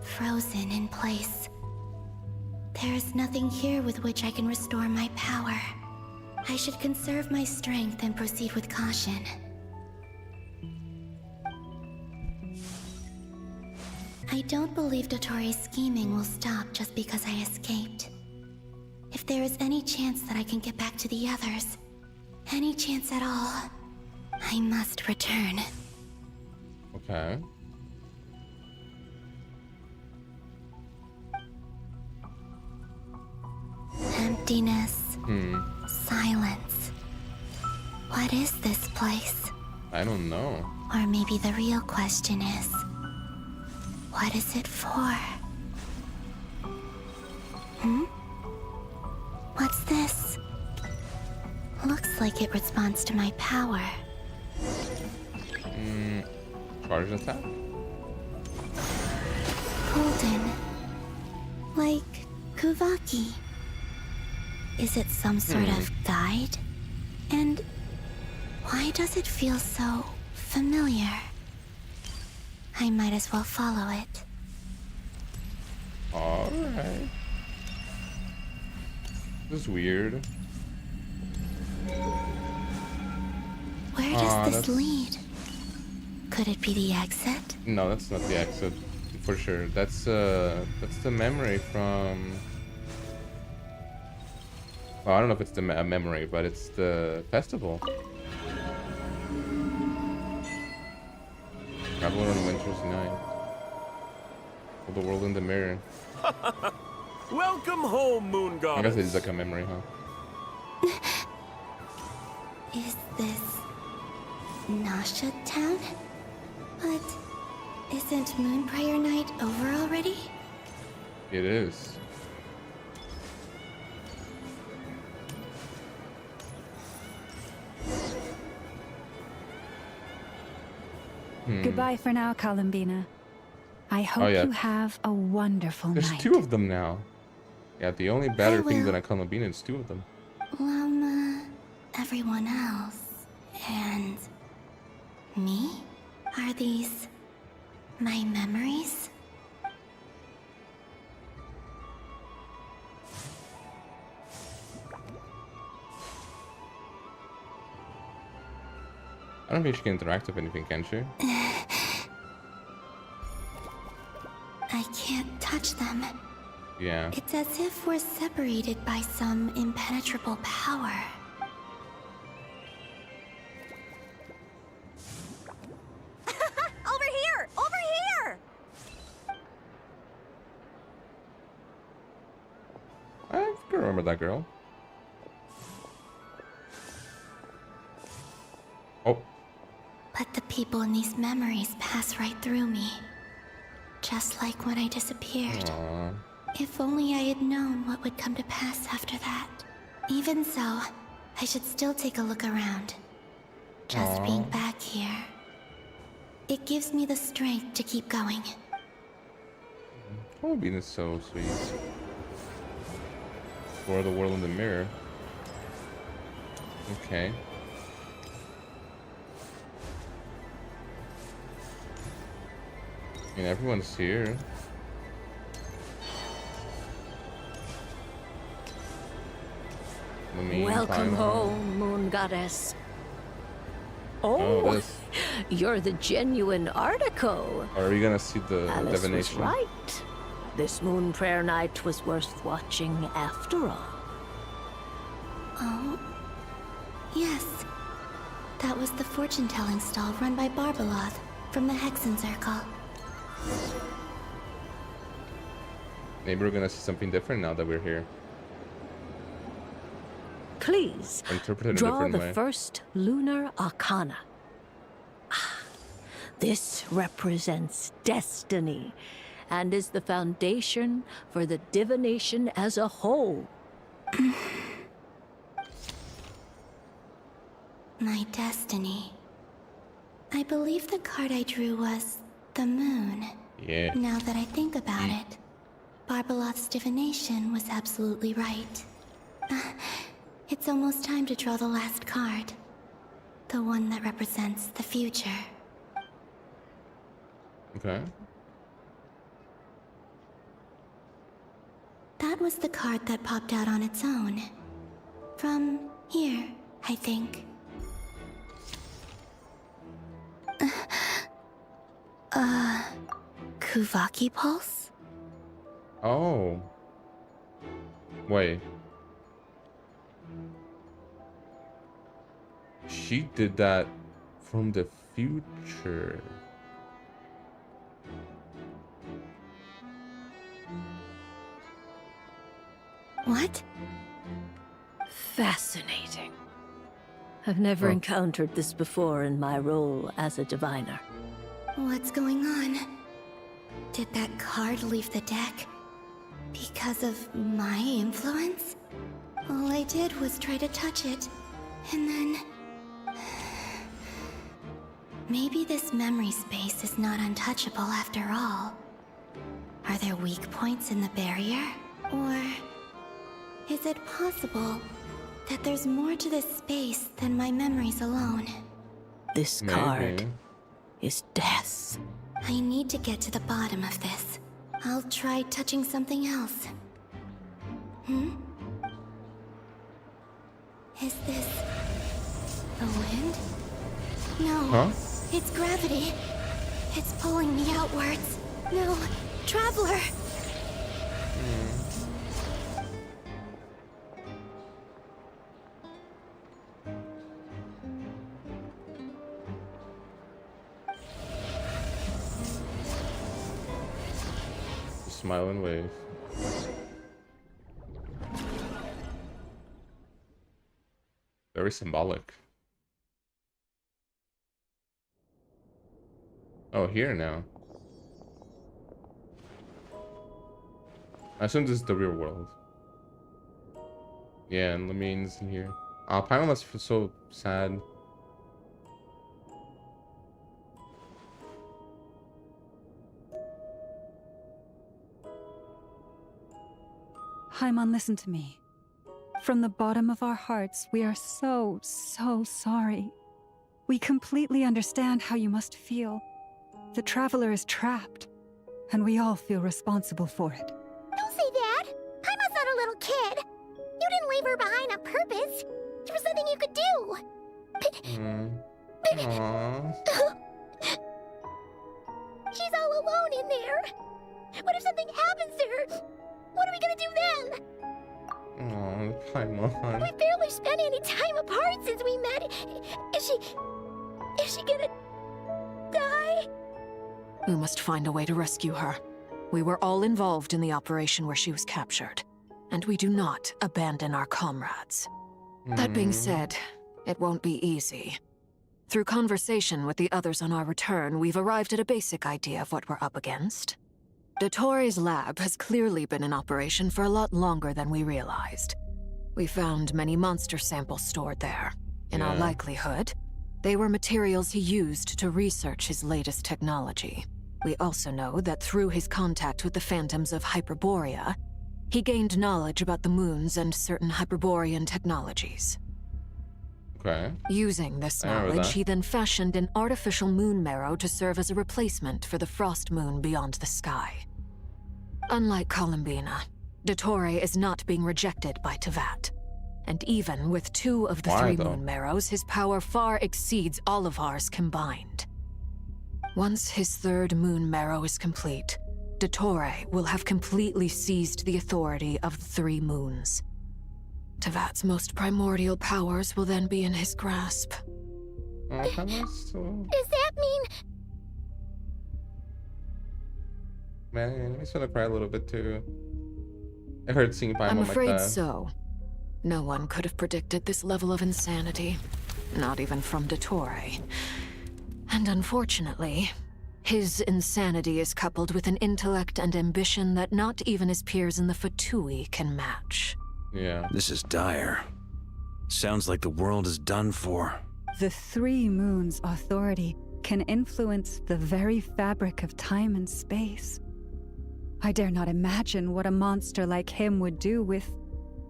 Speaker 2: frozen in place. There is nothing here with which I can restore my power. I should conserve my strength and proceed with caution. I don't believe DOTTORE's scheming will stop just because I escaped. If there is any chance that I can get back to the others, any chance at all, I must return.
Speaker 1: Okay.
Speaker 2: Emptiness. Silence. What is this place?
Speaker 1: I don't know.
Speaker 2: Or maybe the real question is, what is it for? What's this? Looks like it responds to my power.
Speaker 1: Charge attack?
Speaker 2: Golden. Like Kuvaki. Is it some sort of guide? And why does it feel so familiar? I might as well follow it.
Speaker 1: Alright. This is weird.
Speaker 2: Where does this lead? Could it be the exit?
Speaker 1: No, that's not the exit, for sure. That's the memory from... Well, I don't know if it's the memory, but it's the festival. Traveler on Winter's Night. Of the world in the mirror.
Speaker 14: Welcome home, Moon
Speaker 1: I
Speaker 14: Goddess.
Speaker 1: guess it's like a memory, huh?
Speaker 2: Is this Nasha Town? But isn't Moon Prayer Night over already?
Speaker 1: It is.
Speaker 4: Goodbye for now, Columbina. I hope
Speaker 1: yeah.
Speaker 4: you have a wonderful
Speaker 1: There's
Speaker 4: night.
Speaker 1: 2 of them now. Yeah, the only better thing than a Columbina is 2 of them.
Speaker 2: Everyone else. And me? Are these my memories?
Speaker 1: I don't think she can interact with anything, can she?
Speaker 2: I can't touch them.
Speaker 1: Yeah.
Speaker 2: It's as if we're separated by some impenetrable power.
Speaker 15: Over here! Over here!
Speaker 1: I can remember that girl. Oh.
Speaker 2: But the people in these memories pass right through me. Just like when I disappeared.
Speaker 1: Aww.
Speaker 2: If only I had known what would come to pass after that. Even so, I should still take a look around. Just being back here. It gives me the strength to keep going.
Speaker 1: Columbina is so sweet. For the world in the mirror. Okay. I mean, everyone's here.
Speaker 15: Welcome home, Moon Goddess.
Speaker 1: Oh, this.
Speaker 15: You're the genuine article.
Speaker 1: Are we gonna see the
Speaker 15: Alice was
Speaker 1: divination?
Speaker 15: right. This Moon Prayer Night was worth watching after all.
Speaker 2: Oh, yes. That was the fortune-telling stall run by Barbeloth from the Hexen Circle.
Speaker 1: Maybe we're gonna see something different now that we're here.
Speaker 15: Please,
Speaker 1: Interpret it in a
Speaker 15: draw
Speaker 1: different
Speaker 15: the
Speaker 1: way.
Speaker 15: first lunar arcana. This represents destiny and is the foundation for the divination as a whole.
Speaker 2: My destiny. I believe the card I drew was the moon.
Speaker 1: Yeah.
Speaker 2: Now that I think about it, Barbeloth's divination was absolutely right. It's almost time to draw the last card. The one that represents the future.
Speaker 1: Okay.
Speaker 2: That That was the card that popped out on its own. From here, I think. Kuvaki Pulse?
Speaker 1: Oh. Wait. She did that from the future.
Speaker 2: What?
Speaker 15: Fascinating. I've never encountered this before in my role as a diviner.
Speaker 2: What's going on? Did that card leave the deck because of my influence? All I did was try to touch it, and then... Maybe this memory space is not untouchable after all. Are there weak points in the barrier? Or is it possible that there's more to this space than my memories alone?
Speaker 15: This card is death.
Speaker 2: I need to get to the bottom of this. I'll try touching something else. Is this the wind? No. It's gravity. It's pulling me outwards. No, Traveler!
Speaker 1: Smile and wave. Very symbolic. Oh, here now. I assume this is the real world. Yeah, and Lamine's in here. Paimon must feel so sad.
Speaker 4: Paimon, listen to me. From the bottom of our hearts, we are so sorry. We completely understand how you must feel. The Traveler is trapped, and we all feel responsible for it.
Speaker 2: Don't say that! Paimon's not a little kid! You didn't leave her behind on purpose! There was nothing you could do! She's all alone in there! What if something happens to her? What are we gonna do then?
Speaker 1: Aww, Paimon.
Speaker 2: We've barely spent any time apart since we met. Is she gonna die?
Speaker 8: We must find a way to rescue her. We were all involved in the operation where she was captured, and we do not abandon our comrades. That being said, it won't be easy. Through conversation with the others on our return, we've arrived at a basic idea of what we're up against. DOTTORE's lab has clearly been in operation for a lot longer than we realized. We found many monster samples stored there. In all likelihood, they were materials he used to research his latest technology. We also know that through his contact with the phantoms of Hyperborea, he gained knowledge about the moons and certain Hyperborean technologies.
Speaker 1: Okay.
Speaker 8: Using this knowledge, he then fashioned an artificial moon marrow to serve as a replacement for the frost moon beyond the sky. Unlike Columbina, DOTTORE is not being rejected by Teyvat. And even with 2 of the 3 moon marrows, his power far exceeds all of ours combined. Once his 3rd moon marrow is complete, DOTTORE will have completely seized the authority of the 3 moons. Teyvat's most primordial powers will then be in his grasp.
Speaker 2: Does that mean...
Speaker 1: Man, I just want to cry a little bit too. I heard seeing Paimon
Speaker 8: I'm
Speaker 1: like
Speaker 8: afraid
Speaker 1: that.
Speaker 8: so. No one could have predicted this level of insanity. Not even from DOTTORE. And unfortunately, his insanity is coupled with an intellect and ambition that not even his peers in the Fatui can match.
Speaker 1: Yeah.
Speaker 3: This is dire. Sounds like the world is done for.
Speaker 4: The 3 moons' authority can influence the very fabric of time and space. I dare not imagine what a monster like him would do with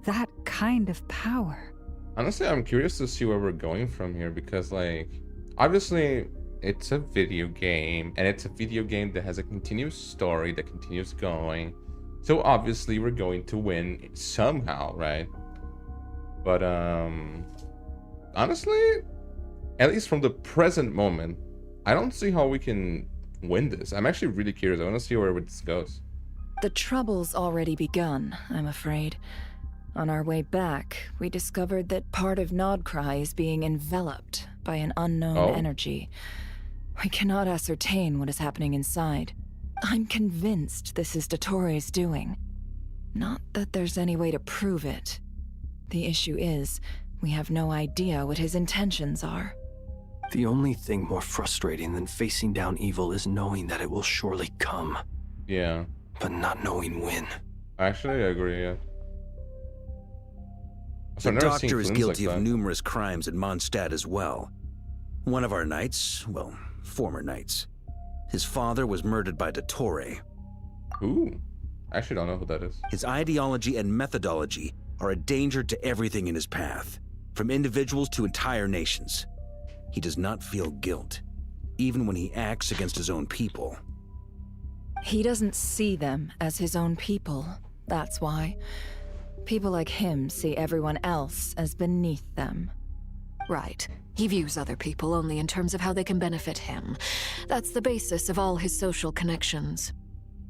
Speaker 4: that kind of power.
Speaker 1: Honestly, I'm curious to see where we're going from here because, like, obviously, it's a video game, and it's a video game that has a continuous story that continues going. So obviously we're going to win somehow, right? But honestly, at least from the present moment, I don't see how we can win this. I'm actually really curious. I want to see where this goes.
Speaker 5: The trouble's already begun, I'm afraid. On our way back, we discovered that part of Nod-Krai is being enveloped by an unknown energy. We cannot ascertain what is happening inside. I'm convinced this is DOTTORE's doing. Not that there's any way to prove it. The issue is, we have no idea what his intentions are.
Speaker 6: The only thing more frustrating than facing down evil is knowing that it will surely come.
Speaker 1: Yeah.
Speaker 6: But not knowing when.
Speaker 1: Actually, I agree, yeah.
Speaker 3: The Doctor is guilty of numerous crimes in Mondstadt as well. One of our knights, well, former knights, his father was murdered by DOTTORE.
Speaker 1: Ooh, I actually don't know who that is.
Speaker 3: His ideology and methodology are a danger to everything in his path, from individuals to entire nations. He does not feel guilt, even when he acts against his own people.
Speaker 5: He doesn't see them as his own people, that's why. People like him see everyone else as beneath them.
Speaker 8: Right. He views other people only in terms of how they can benefit him. That's the basis of all his social connections.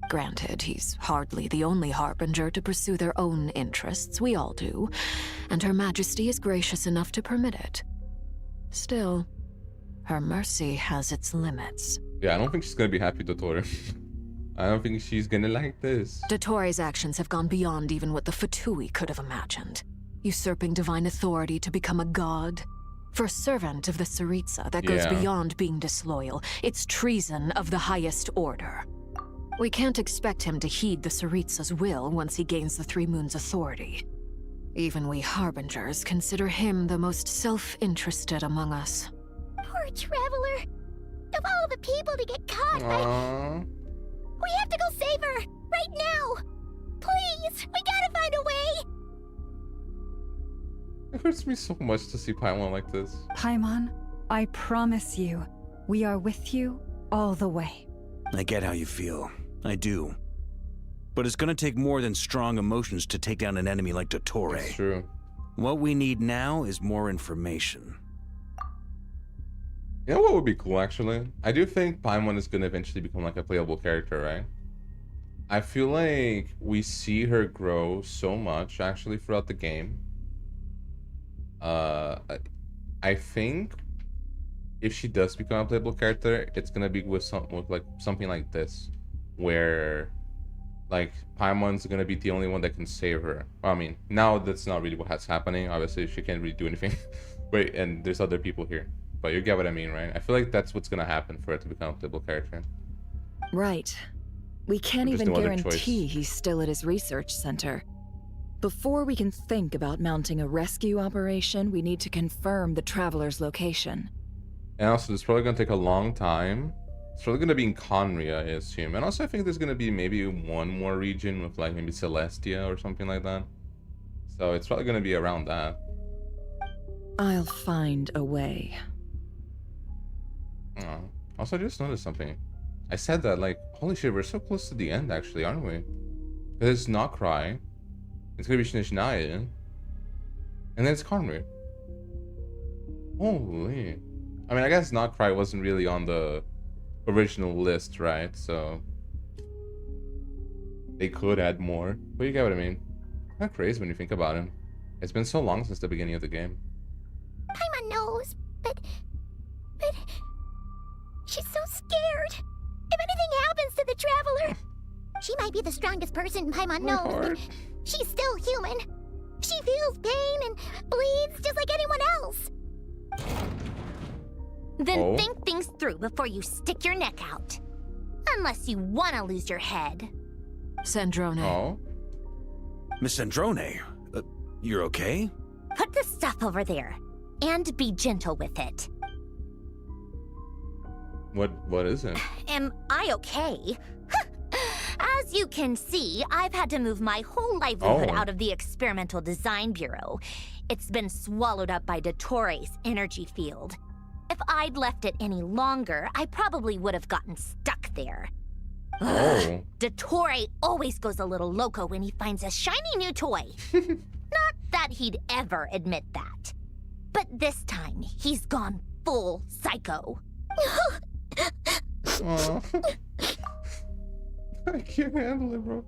Speaker 8: Granted, he's hardly the only harbinger to pursue their own interests. We all do. And Her Majesty is gracious enough to permit it. Still, her mercy has its limits.
Speaker 1: Yeah, I don't think she's gonna be happy, DOTTORE. I don't think she's gonna like this.
Speaker 8: DOTTORE's actions have gone beyond even what the Fatui could have imagined. Usurping divine authority to become a god. For a servant of the Tsaritsa, that goes beyond being disloyal. It's treason of the highest order. We can't expect him to heed the Tsaritsa's will once he gains the Three Moons' authority. Even we Harbingers consider him the most self-interested among us.
Speaker 2: Poor Traveler. Of all the people to get caught, we have to go save her! Right now! Please! We gotta find a way!
Speaker 1: It hurts me so much to see Paimon like this.
Speaker 4: Paimon, I promise you, we are with you all the way.
Speaker 3: I get how you feel. I do. But it's gonna take more than strong emotions to take down an enemy like DOTTORE.
Speaker 1: That's true.
Speaker 3: What we need now is more information.
Speaker 1: You know what would be cool, actually? I do think Paimon is gonna eventually become like a playable character, right? I feel like we see her grow so much, actually, throughout the game. I think if she does become a playable character, it's gonna be with something like this, where like Paimon's gonna be the only one that can save her. I mean, now that's not really what's happening. Obviously, she can't really do anything. Wait, and there's other people here, but you get what I mean, right? I feel like that's what's gonna happen for her to become a playable character.
Speaker 5: Right. We can't even guarantee he's still at his research center. Before we can think about mounting a rescue operation, we need to confirm the Traveler's location.
Speaker 1: And also, it's probably gonna take a long time. It's probably gonna be in Conria, I assume. And also, I think there's gonna be maybe one more region with like maybe Celestia or something like that. So it's probably gonna be around that.
Speaker 5: I'll find a way.
Speaker 1: Oh. Also, I just noticed something. I said that, like, holy shit, we're so close to the end, actually, aren't we? Because it's Nod-Krai. It's gonna be Snezhnaya. And then it's Conria. Holy. I mean, I guess Nod-Krai wasn't really on the original list, right? So they could add more. But you get what I mean. Kind of crazy when you think about it. It's been so long since the beginning of the game.
Speaker 2: Paimon knows, but she's so scared. If anything happens to the Traveler, she might be the strongest person Paimon knows, but she's still human. She feels pain and bleeds just like anyone else. Then think things through before you stick your neck out. Unless you want to lose your head.
Speaker 8: Sandrone.
Speaker 1: Oh?
Speaker 3: Miss Sandrone, you're okay?
Speaker 2: Put the stuff over there, and be gentle with it.
Speaker 1: What is it?
Speaker 2: Am I okay? As you can see, I've had to move my whole livelihood out of the Experimental Design Bureau. It's been swallowed up by DOTTORE's energy field. If I'd left it any longer, I probably would have gotten stuck there.
Speaker 1: Oh.
Speaker 16: DOTTORE always goes a little loco when he finds a shiny new toy. Not that he'd ever admit that. But this time, he's gone full psycho.
Speaker 1: Aw. I can't handle it, bro.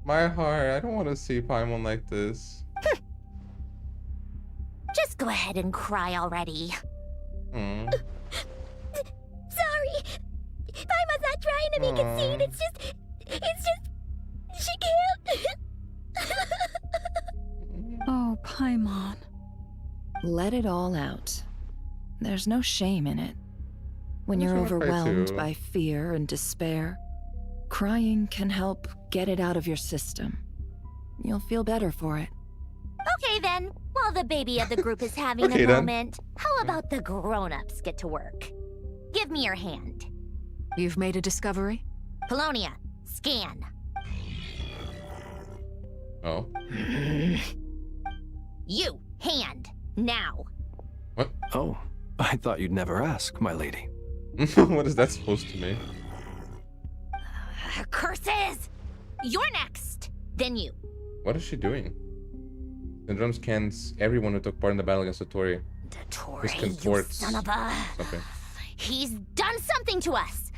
Speaker 1: My heart, I don't want to see Paimon like this.
Speaker 16: Just go ahead and cry already.
Speaker 2: Sorry. Paimon's not trying to make it seem. It's just, she can't.
Speaker 4: Oh, Paimon.
Speaker 5: Let it all out. There's no shame in it. When
Speaker 1: I just
Speaker 5: you're
Speaker 1: wanna cry
Speaker 5: overwhelmed
Speaker 1: too.
Speaker 5: by fear and despair, crying can help get it out of your system. You'll feel better for it.
Speaker 16: Okay then, while the baby of the group is having
Speaker 1: Okay,
Speaker 16: a
Speaker 1: then.
Speaker 16: moment, how about the grown-ups get to work? Give me your hand.
Speaker 8: You've made a discovery?
Speaker 16: Polonia, scan.
Speaker 1: Oh.
Speaker 16: You, hand, now.
Speaker 1: What?
Speaker 6: Oh, I thought you'd never ask, my lady.
Speaker 1: What is that supposed to mean?
Speaker 16: Curses! You're next, then you.
Speaker 1: What is she doing? Syndrome scans everyone who took part in the battle against DOTTORE.
Speaker 16: DOTTORE,
Speaker 1: This
Speaker 16: you
Speaker 1: conforts
Speaker 16: son of a...
Speaker 1: something.
Speaker 16: He's done something to us!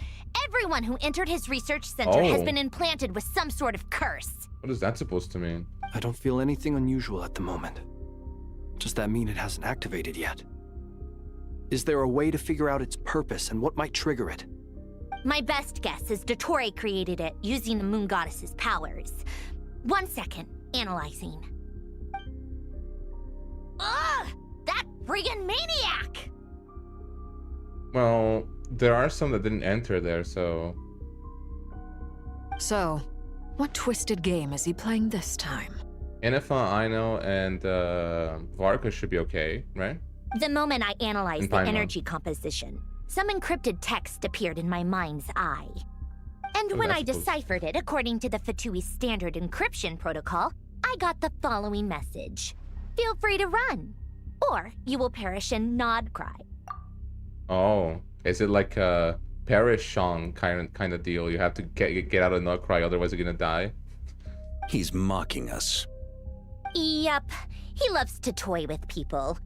Speaker 16: Everyone who entered his research center has
Speaker 1: Oh.
Speaker 16: been implanted with some sort of curse.
Speaker 1: What is that supposed to mean?
Speaker 6: I don't feel anything unusual at the moment. Does that mean it hasn't activated yet? Is there a way to figure out its purpose and what might trigger it?
Speaker 16: My best guess is DOTTORE created it using the moon goddess's powers. 1 second, analyzing. Ugh! That friggin' maniac!
Speaker 1: Well, there are some that didn't enter there, so...
Speaker 8: So, what twisted game is he playing this time?
Speaker 1: Enifa, Aino, and Varka should be okay, right?
Speaker 16: The moment I analyzed
Speaker 1: And
Speaker 16: the
Speaker 1: Paimon.
Speaker 16: energy composition, some encrypted text appeared in my mind's eye. And
Speaker 1: Oh,
Speaker 16: when
Speaker 1: that's
Speaker 16: I
Speaker 1: supposed-
Speaker 16: deciphered it according to the Fatui standard encryption protocol, I got the following message. Feel free to run, or you will perish in Nod-Krai.
Speaker 1: Oh, is it like a perish song kind of deal? You have to get out of Nod-Krai, otherwise you're gonna die.
Speaker 3: He's mocking us.
Speaker 16: Yup, he loves to toy with people.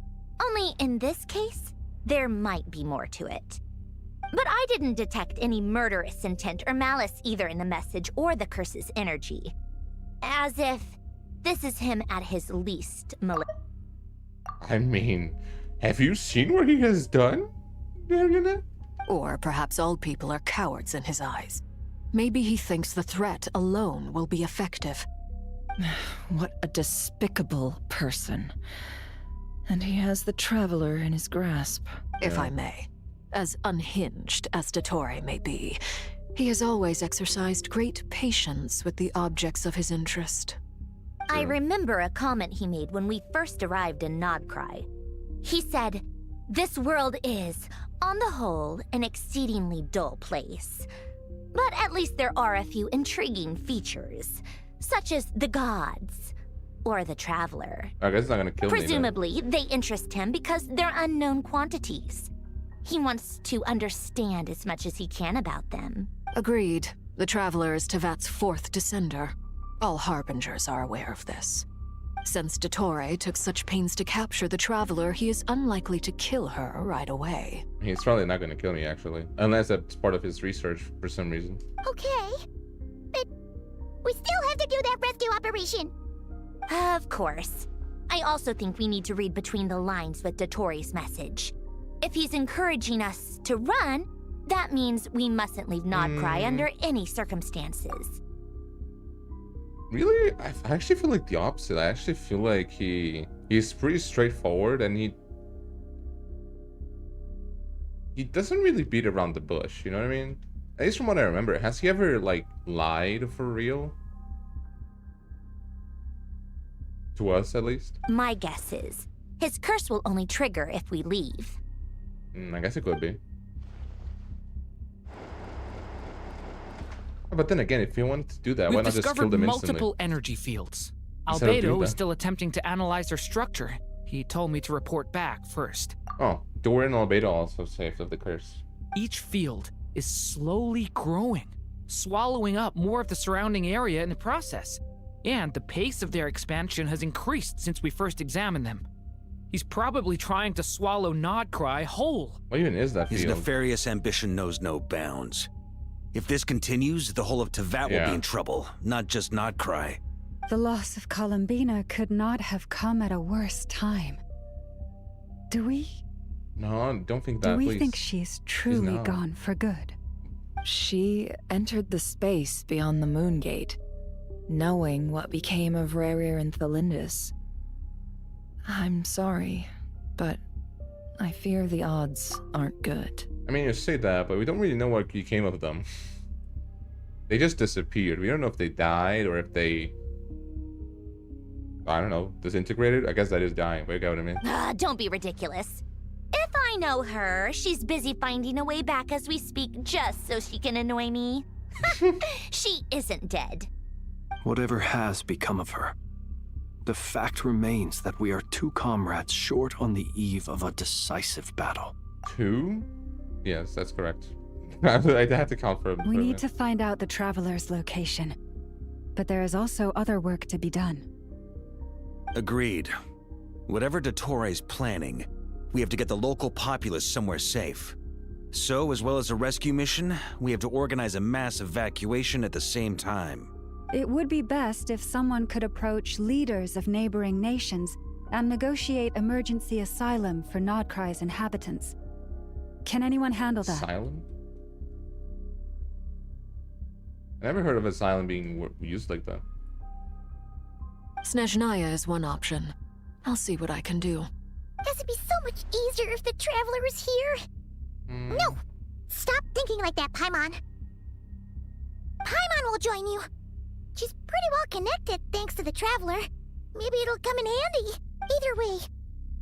Speaker 16: Only in this case, there might be more to it. But I didn't detect any murderous intent or malice either in the message or the curse's energy. As if this is him at his least malicious.
Speaker 1: I mean, have you seen what he has done? Marionette?
Speaker 8: Or perhaps all people are cowards in his eyes. Maybe he thinks the threat alone will be effective.
Speaker 5: What a despicable person. And he has the Traveler in his grasp.
Speaker 8: If I may. As unhinged as DOTTORE may be, he has always exercised great patience with the objects of his interest.
Speaker 16: I remember a comment he made when we first arrived in Nod-Krai. He said, "This world is, on the whole, an exceedingly dull place. But at least there are a few intriguing features, such as the gods, or the Traveler.
Speaker 1: I guess it's not gonna kill me.
Speaker 16: Presumably, they interest him because they're unknown quantities. He wants to understand as much as he can about them."
Speaker 8: Agreed. The Traveler is Tevat's fourth descender. All Harbingers are aware of this. Since DOTTORE took such pains to capture the Traveler, he is unlikely to kill her right away.
Speaker 1: He's probably not gonna kill me, actually. Unless that's part of his research for some reason.
Speaker 2: Okay. But we still have to do that rescue operation.
Speaker 16: Of course. I also think we need to read between the lines with DOTTORE's message. If he's encouraging us to run, that means we mustn't leave Nod-Krai under any circumstances.
Speaker 1: Really? I actually feel like the opposite. I actually feel like he's pretty straightforward and he doesn't really beat around the bush, you know what I mean? At least from what I remember. Has he ever, like, lied for real? To us, at least?
Speaker 16: My guess is, his curse will only trigger if we leave.
Speaker 1: I guess it could be. But then again, if he wanted to do that, why
Speaker 17: We've
Speaker 1: not just kill
Speaker 17: discovered
Speaker 1: them
Speaker 17: multiple
Speaker 1: instantly?
Speaker 17: energy fields.
Speaker 1: Instead of doing
Speaker 17: Albedo is
Speaker 1: that.
Speaker 17: still attempting to analyze their structure. He told me to report back first.
Speaker 1: Oh, Dora and Albedo also saved of the curse.
Speaker 17: Each field is slowly growing. swallowing up more of the surrounding area in the process. And the pace of their expansion has increased since we first examined them. He's probably trying to swallow Nod-Krai whole.
Speaker 1: What even is that
Speaker 3: His
Speaker 1: field?
Speaker 3: nefarious ambition knows no bounds. If this continues, the whole of Teyvat will be in trouble, not just Nod-Krai.
Speaker 4: The loss of Columbina could not have come at a worse time. Do we?
Speaker 1: No, I don't think that.
Speaker 4: Do we
Speaker 1: please.
Speaker 4: think she's truly
Speaker 1: not.
Speaker 4: gone for good?
Speaker 5: She entered the space beyond the Moon Gate, knowing what became of Rerir and Thelindis. I'm sorry, but I fear the odds aren't good.
Speaker 1: I mean, you say that, but we don't really know what became of them. They just disappeared. We don't know if they died or if they, I don't know, disintegrated. I guess that is dying, but you get what I mean.
Speaker 16: Don't be ridiculous. If I know her, she's busy finding a way back as we speak just so she can annoy me. She isn't dead.
Speaker 6: Whatever has become of her, the fact remains that we are two comrades short on the eve of a decisive battle.
Speaker 1: Two? Yes, that's correct. I have to count for him.
Speaker 4: We need to find out the Traveler's location. But there is also other work to be done.
Speaker 3: Agreed. Whatever DOTTORE is planning, we have to get the local populace somewhere safe. So, as well as a rescue mission, we have to organize a mass evacuation at the same time.
Speaker 4: It would be best if someone could approach leaders of neighboring nations and negotiate emergency asylum for Nod-Krai's inhabitants. Can anyone handle that?
Speaker 1: Asylum? I never heard of asylum being used like that.
Speaker 8: Snezhnaya is one option. I'll see what I can do.
Speaker 2: This would be so much easier if the Traveler was here. No! Stop thinking like that, Paimon. Paimon will join you. She's pretty well connected thanks to the Traveler. Maybe it'll come in handy. Either way,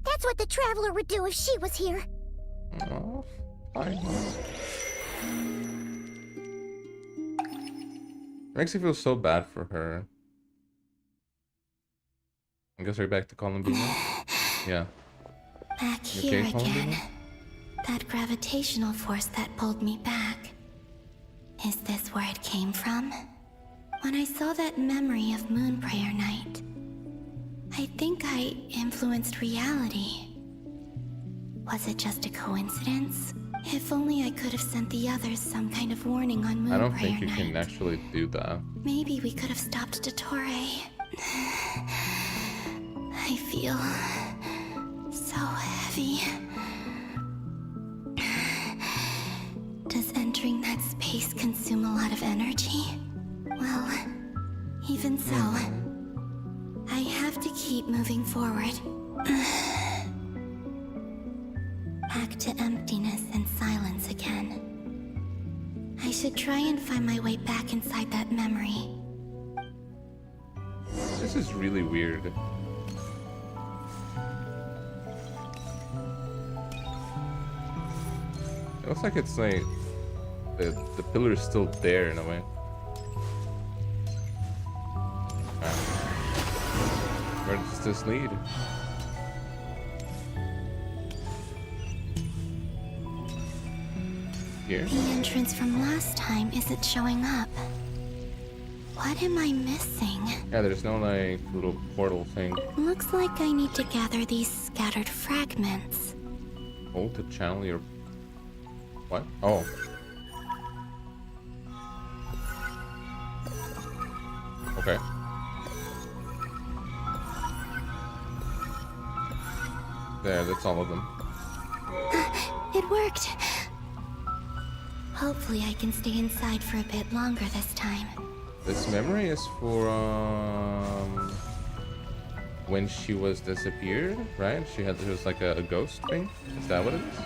Speaker 2: that's what the Traveler would do if she was here.
Speaker 1: Oh, Paimon. It makes me feel so bad for her. I guess we're back to Columbina. Yeah.
Speaker 18: Back
Speaker 1: You
Speaker 18: here
Speaker 1: okay,
Speaker 18: again.
Speaker 1: Columbina?
Speaker 18: That gravitational force that pulled me back. Is this where it came from? When I saw that memory of Moon Prayer Night, I think I influenced reality. Was it just a coincidence? If only I could have sent the others some kind of warning on Moon
Speaker 1: I don't
Speaker 18: Prayer
Speaker 1: think you
Speaker 18: Night.
Speaker 1: can actually do that.
Speaker 18: Maybe we could have stopped DOTTORE. I feel so heavy. Does entering that space consume a lot of energy? Well, even so, I have to keep moving forward. Back to emptiness and silence again. I should try and find my way back inside that memory.
Speaker 1: This is really weird. It looks like it's like the pillar is still there in a way. Where does this lead? Here?
Speaker 18: The entrance from last time isn't showing up. What am I missing?
Speaker 1: Yeah, there's no like little portal thing.
Speaker 18: Looks like I need to gather these scattered fragments.
Speaker 1: Hold to channel your... What? Oh. Okay. There, that's all of them.
Speaker 18: It worked. Hopefully I can stay inside for a bit longer this time.
Speaker 1: This memory is for when she was disappeared, right? She was like a ghost thing. Is that what it is?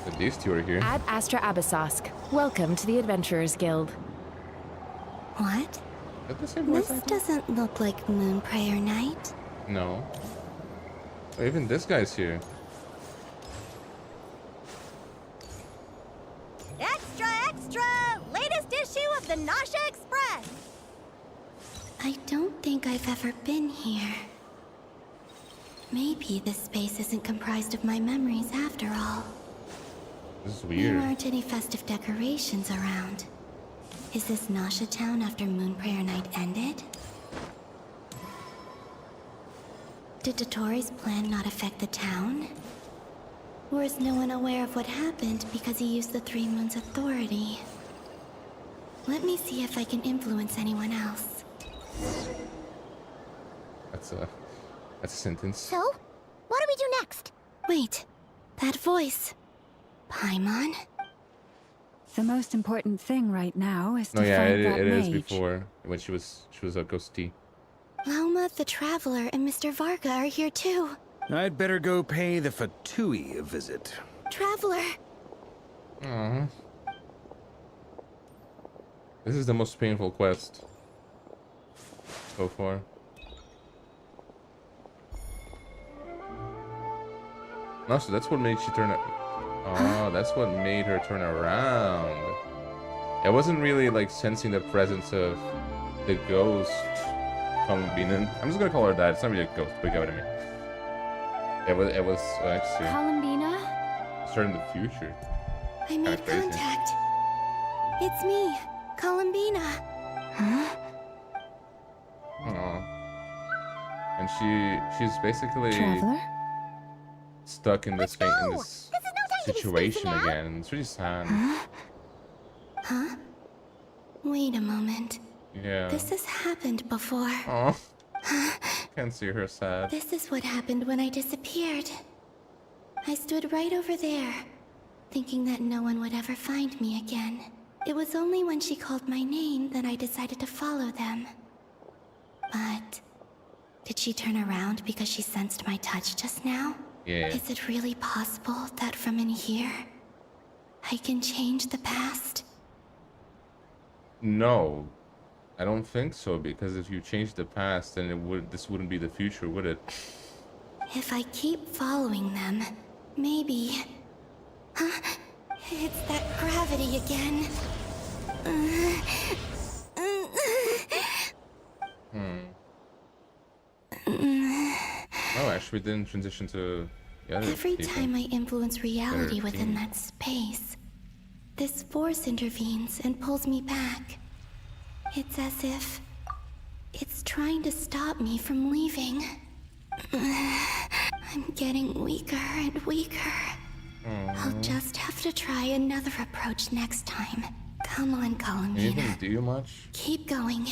Speaker 1: But these two are here.
Speaker 19: Ad Astra Abyssosque. Welcome to the Adventurers Guild.
Speaker 18: What?
Speaker 1: Is that the same voice
Speaker 18: This
Speaker 1: actor?
Speaker 18: doesn't look like Moon Prayer Night.
Speaker 1: No. Oh, even this guy's here.
Speaker 2: Extra, extra! Latest issue of the Nasha Express!
Speaker 18: I don't think I've ever been here. Maybe this space isn't comprised of my memories after all.
Speaker 1: This is
Speaker 18: There
Speaker 1: weird.
Speaker 18: aren't any festive decorations around. Is this Nasha Town after Moon Prayer Night ended? Did DOTTORE's plan not affect the town? Or is no one aware of what happened because he used the Three Moons' authority? Let me see if I can influence anyone else.
Speaker 1: That's a sentence.
Speaker 2: So, what do we do next?
Speaker 18: Wait, that voice. Paimon?
Speaker 4: The most important thing right now is to
Speaker 1: No, yeah,
Speaker 4: find that
Speaker 1: it is
Speaker 4: mage.
Speaker 1: before when she was a ghosty.
Speaker 18: Lauma the Traveler and Mr. Varga are here too.
Speaker 3: I'd better go pay the Fatui a visit.
Speaker 18: Traveler!
Speaker 1: Aww. This is the most painful quest so far. No, so that's what made she turn. Oh, that's what made her turn around. I wasn't really like sensing the presence of the ghost. Columbina. I'm just gonna call her that. It's not really a ghost, but get what I mean. It was actually
Speaker 11: Columbina?
Speaker 1: starting the future.
Speaker 18: I made
Speaker 1: crazy.
Speaker 18: contact. It's me, Columbina. Huh?
Speaker 1: Aww. And she's basically
Speaker 4: Traveler?
Speaker 1: stuck in this thing, in this situation again, and it's really sad.
Speaker 18: Huh? Wait a moment.
Speaker 1: Yeah.
Speaker 18: This has happened before.
Speaker 1: Aw. Can't see her sad.
Speaker 18: This is what happened when I disappeared. I stood right over there, thinking that no one would ever find me again. It was only when she called my name that I decided to follow them. But did she turn around because she sensed my touch just now?
Speaker 1: Yeah.
Speaker 18: Is it really possible that from in here, I can change the past?
Speaker 1: No, I don't think so, because if you change the past, then this wouldn't be the future, would it?
Speaker 18: If I keep following them, maybe... Huh? It's that gravity again.
Speaker 1: Oh, actually, we didn't transition to the other
Speaker 18: Every
Speaker 1: people.
Speaker 18: time I influence reality
Speaker 1: Better
Speaker 18: within
Speaker 1: team.
Speaker 18: that space, this force intervenes and pulls me back. It's as if it's trying to stop me from leaving. I'm getting weaker and weaker. I'll just have to try another approach next time. Come on,
Speaker 1: You
Speaker 18: Columbina.
Speaker 1: didn't do much?
Speaker 18: Keep going.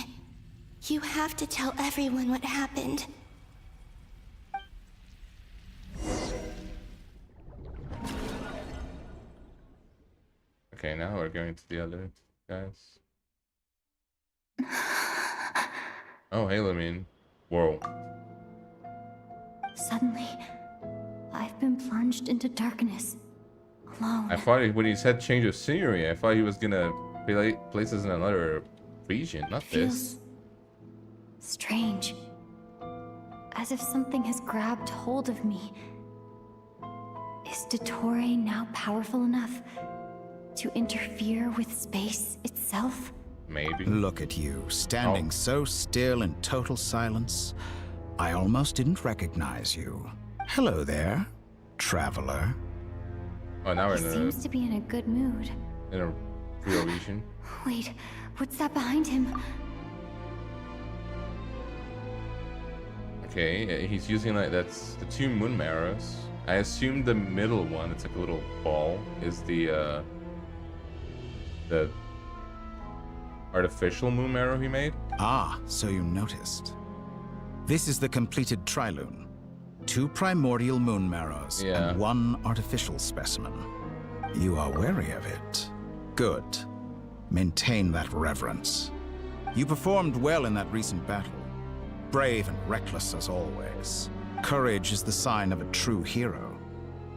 Speaker 18: You have to tell everyone what happened.
Speaker 1: Okay, now we're going to the other guys. Oh, hey, Lamine. Whoa.
Speaker 11: Suddenly, I've been plunged into darkness. Alone.
Speaker 1: I thought when he said change of scenery, I thought he was gonna place us in another region, not this.
Speaker 11: Feels strange. As if something has grabbed hold of me. Is DOTTORE now powerful enough to interfere with space itself?
Speaker 1: Maybe.
Speaker 12: Look at you, standing so still in total silence. I almost didn't recognize you. Hello there, traveler.
Speaker 1: Oh, now we're
Speaker 11: He
Speaker 1: in
Speaker 11: seems to be in a good mood.
Speaker 1: a real region.
Speaker 11: Wait, what's that behind him?
Speaker 1: Okay, he's using like that's the two moon marrows. I assume the middle one, it's like a little ball, is the artificial moon marrow he made.
Speaker 12: Ah, so you noticed. This is the completed trilune. 2 primordial moon marrows
Speaker 1: Yeah.
Speaker 12: and 1 artificial specimen. You are wary of it. Good. Maintain that reverence. You performed well in that recent battle. Brave and reckless as always. Courage is the sign of a true hero.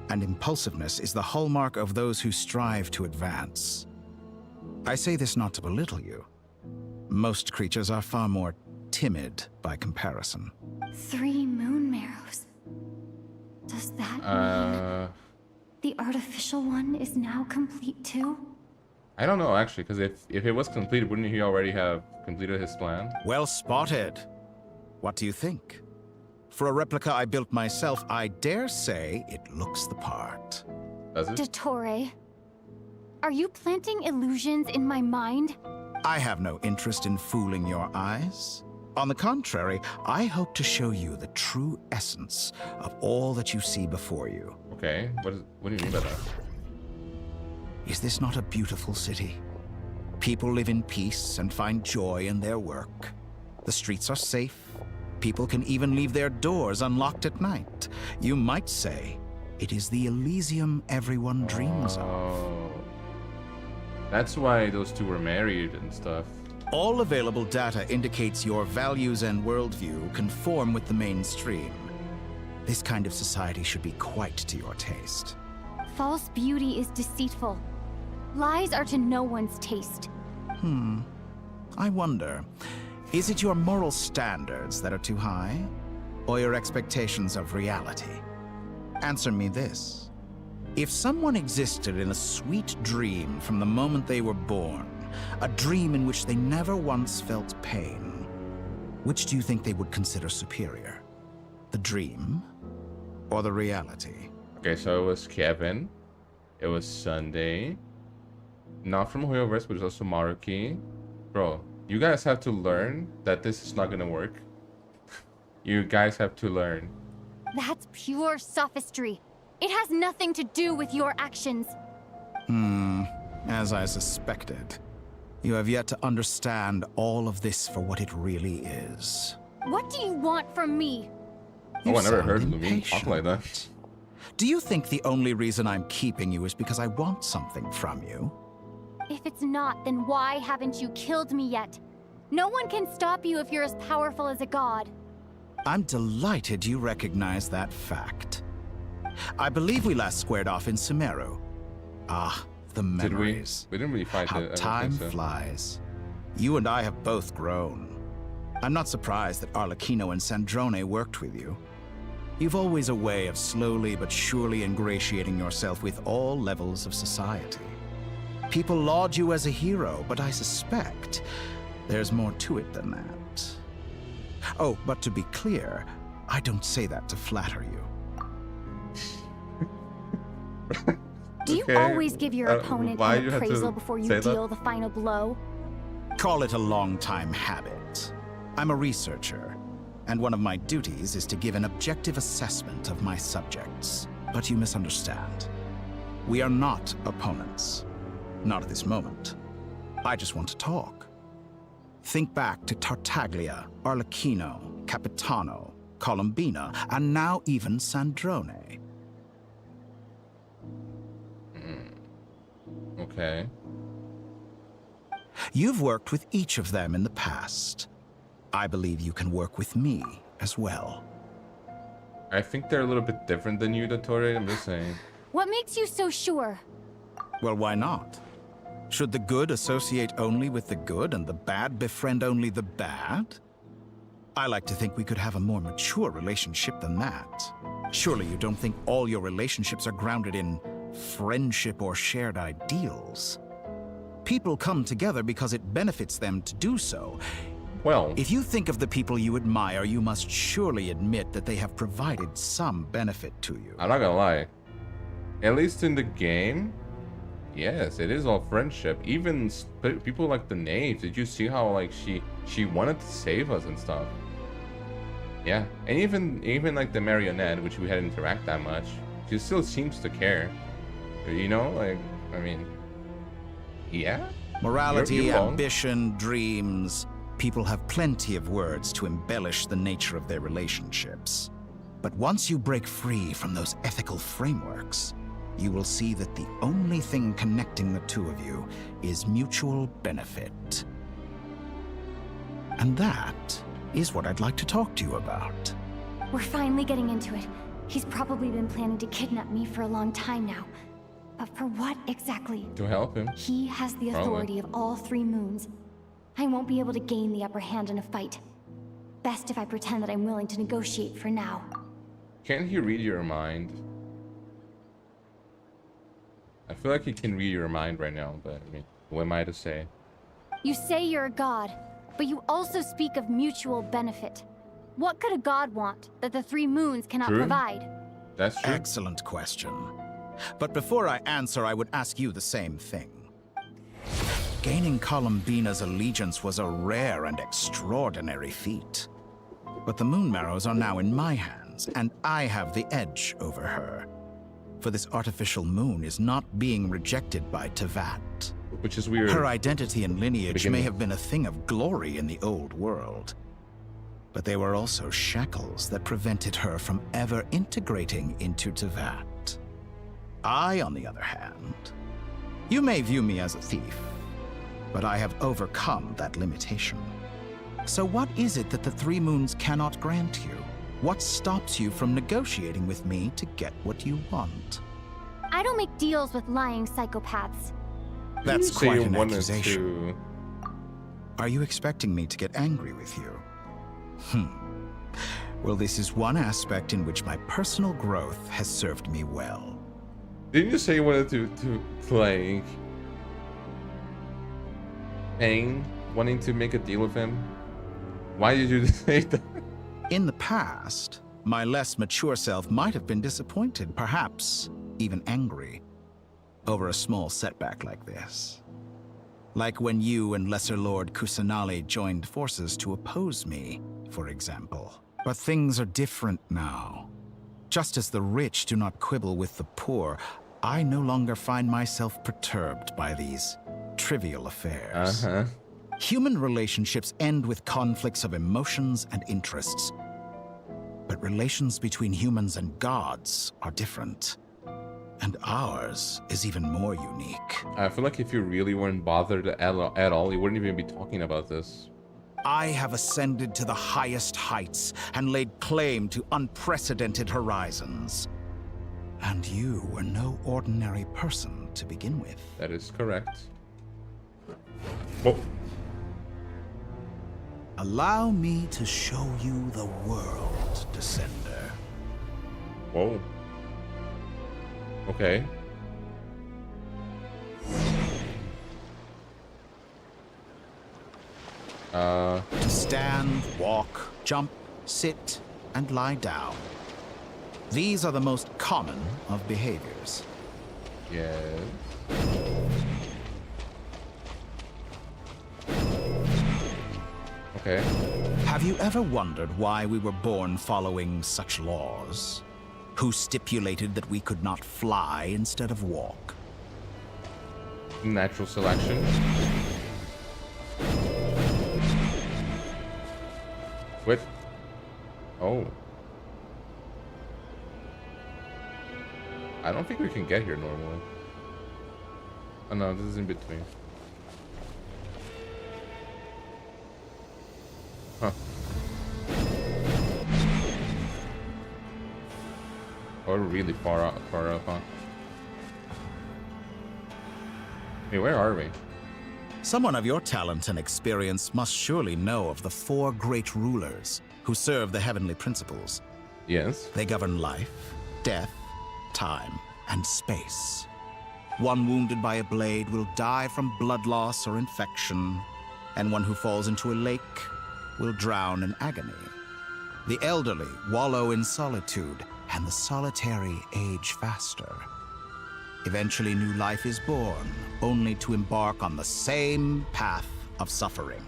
Speaker 12: And impulsiveness is the hallmark of those who strive to advance. I say this not to belittle you. Most creatures are far more timid by comparison.
Speaker 11: 3 moon marrows. Does that mean the artificial one is now complete too?
Speaker 1: I don't know actually, because if it was completed, wouldn't he already have completed his plan?
Speaker 12: Well spotted. What do you think? For a replica I built myself, I dare say it looks the part.
Speaker 1: Does it?
Speaker 11: DOTTORE, are you planting illusions in my mind?
Speaker 12: I have no interest in fooling your eyes. On the contrary, I hope to show you the true essence of all that you see before you.
Speaker 1: Okay, what do you mean by that?
Speaker 12: Is this not a beautiful city? People live in peace and find joy in their work. The streets are safe. People can even leave their doors unlocked at night. You might say it is the Elysium everyone dreams of.
Speaker 1: That's why those two were married and stuff.
Speaker 12: All available data indicates your values and worldview conform with the mainstream. This kind of society should be quite to your taste.
Speaker 11: False beauty is deceitful. Lies are to no one's taste.
Speaker 12: I wonder, is it your moral standards that are too high? Or your expectations of reality? Answer me this. If someone existed in a sweet dream from the moment they were born, a dream in which they never once felt pain, which do you think they would consider superior? The dream or the reality?
Speaker 1: Okay, so it was Kevin. It was Sunday. Not from Hoyoverse, but it's also Maruki. Bro, you guys have to learn that this is not gonna work. You guys have to learn.
Speaker 11: That's pure sophistry. It has nothing to do with your actions.
Speaker 12: As I suspected. You have yet to understand all of this for what it really is.
Speaker 11: What do you want from me?
Speaker 1: Oh, I never heard Lumine talk like that.
Speaker 12: Do you think the only reason I'm keeping you is because I want something from you?
Speaker 11: If it's not, then why haven't you killed me yet? No one can stop you if you're as powerful as a god.
Speaker 12: I'm delighted you recognize that fact. I believe we last squared off in Sumeru. Ah, the memories.
Speaker 1: We didn't really fight
Speaker 12: How
Speaker 1: it.
Speaker 12: time flies. You and I have both grown. I'm not surprised that Arlecchino and Sandrone worked with you. You've always a way of slowly but surely ingratiating yourself with all levels of society. People laud you as a hero, but I suspect there's more to it than that. Oh, but to be clear, I don't say that to flatter you.
Speaker 11: Do you always give your opponent an appraisal before you deal the final blow?
Speaker 12: Call it a long-time habit. I'm a researcher, and one of my duties is to give an objective assessment of my subjects. But you misunderstand. We are not opponents. Not at this moment. I just want to talk. Think back to Tartaglia, Arlecchino, Capitano, Columbina, and now even Sandrone.
Speaker 1: Okay.
Speaker 12: You've worked with each of them in the past. I believe you can work with me as well.
Speaker 1: I think they're a little bit different than you, DOTTORE. I'm just saying.
Speaker 11: What makes you so sure?
Speaker 12: Well, why not? Should the good associate only with the good and the bad befriend only the bad? I like to think we could have a more mature relationship than that. Surely you don't think all your relationships are grounded in friendship or shared ideals? People come together because it benefits them to do so.
Speaker 1: Well,
Speaker 12: if you think of the people you admire, you must surely admit that they have provided some benefit to you.
Speaker 1: I'm not gonna lie. At least in the game, yes, it is all friendship. Even people like the Knave. Did you see how like she wanted to save us and stuff? Yeah, and even like the Marionette, which we hadn't interact that much, she still seems to care. You know, like, I mean, yeah.
Speaker 12: Morality,
Speaker 1: You're wrong.
Speaker 12: ambition, dreams. People have plenty of words to embellish the nature of their relationships. But once you break free from those ethical frameworks, you will see that the only thing connecting the two of you is mutual benefit. And that is what I'd like to talk to you about.
Speaker 11: We're finally getting into it. He's probably been planning to kidnap me for a long time now. But for what exactly?
Speaker 1: To help him.
Speaker 11: He has the authority of all 3 moons. I won't be able to gain the upper hand in a fight. Best if I pretend that I'm willing to negotiate for now.
Speaker 1: Can't he read your mind? I feel like he can read your mind right now, but I mean, what am I to say?
Speaker 11: You say you're a god, but you also speak of mutual benefit. What could a god want that the three moons cannot
Speaker 1: True.
Speaker 11: provide?
Speaker 1: That's true.
Speaker 12: Excellent question. But before I answer, I would ask you the same thing. Gaining Columbina's allegiance was a rare and extraordinary feat. But the Moon Marrows are now in my hands, and I have the edge over her. For this artificial moon is not being rejected by Teyvat.
Speaker 1: Which is weird.
Speaker 12: Her identity and lineage may have been a thing of glory in the old world. But they were also shackles that prevented her from ever integrating into Teyvat. I, on the other hand, you may view me as a thief, but I have overcome that limitation. So what is it that the Three Moons cannot grant you? What stops you from negotiating with me to get what you want?
Speaker 11: I don't make deals with lying psychopaths.
Speaker 12: That's
Speaker 1: You say
Speaker 12: quite
Speaker 1: you
Speaker 12: an
Speaker 1: wanted
Speaker 12: accusation. Are you expecting me to get angry with you? Well, this is one aspect in which my personal growth has served me well.
Speaker 1: Didn't you say you wanted to like Pain wanting to make a deal with him? Why did you say that?
Speaker 12: In the past, my less mature self might have been disappointed, perhaps even angry, over a small setback like this. Like when you and Lesser Lord Kusanali joined forces to oppose me, for example. But things are different now. Just as the rich do not quibble with the poor, I no longer find myself perturbed by these trivial affairs. Human relationships end with conflicts of emotions and interests. But relations between humans and gods are different. And ours is even more unique.
Speaker 1: I feel like if you really weren't bothered at all, you wouldn't even be talking about this.
Speaker 12: I have ascended to the highest heights and laid claim to unprecedented horizons. And you were no ordinary person to begin with.
Speaker 1: That is correct. Oh.
Speaker 12: Allow me to show you the world, Descender.
Speaker 1: Whoa. Okay.
Speaker 12: To stand, walk, jump, sit, and lie down. These are the most common of behaviors.
Speaker 1: Yes. Okay.
Speaker 12: Have you ever wondered why we were born following such laws? Who stipulated that we could not fly instead of walk?
Speaker 1: Natural selection. What? Oh. I don't think we can get here normally. Oh no, this is in between. Huh. Oh, we're really far up, huh? Hey, where are we?
Speaker 12: Someone of your talent and experience must surely know of the four great rulers who serve the heavenly principles.
Speaker 1: Yes.
Speaker 12: They govern life, death, time, and space. One wounded by a blade will die from blood loss or infection, and one who falls into a lake will drown in agony. The elderly wallow in solitude, and the solitary age faster. Eventually, new life is born, only to embark on the same path of suffering.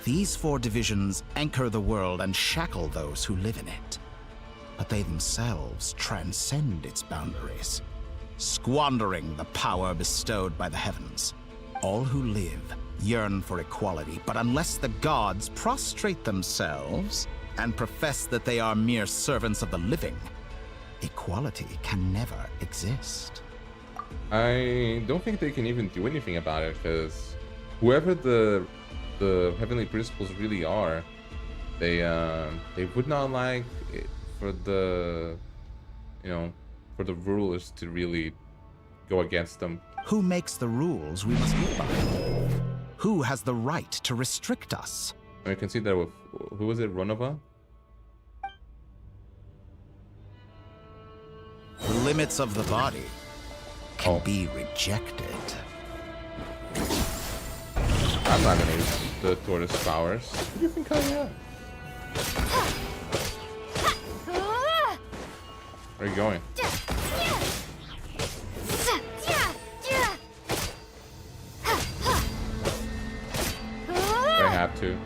Speaker 12: These four divisions anchor the world and shackle those who live in it. But they themselves transcend its boundaries, squandering the power bestowed by the heavens. All who live yearn for equality, but unless the gods prostrate themselves and profess that they are mere servants of the living, equality can never exist.
Speaker 1: I don't think they can even do anything about it, because whoever the heavenly principles really are, they would not like it for the, for the rulers to really go against them.
Speaker 12: Who makes the rules we must live by? Who has the right to restrict us?
Speaker 1: I can see that with, who was it, Ronova?
Speaker 12: The limits of the body can be rejected.
Speaker 1: I'm not gonna use the tortoise powers. What do you think I am? Where are you going? I have to.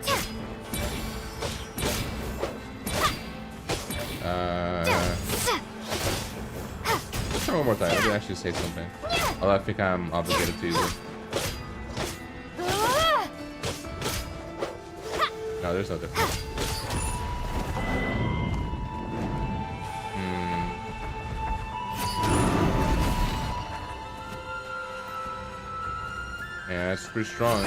Speaker 1: Let's try one more time. I did actually say something. Oh, I think I'm obligated to use it. No, there's no difference. Yeah, it's pretty strong.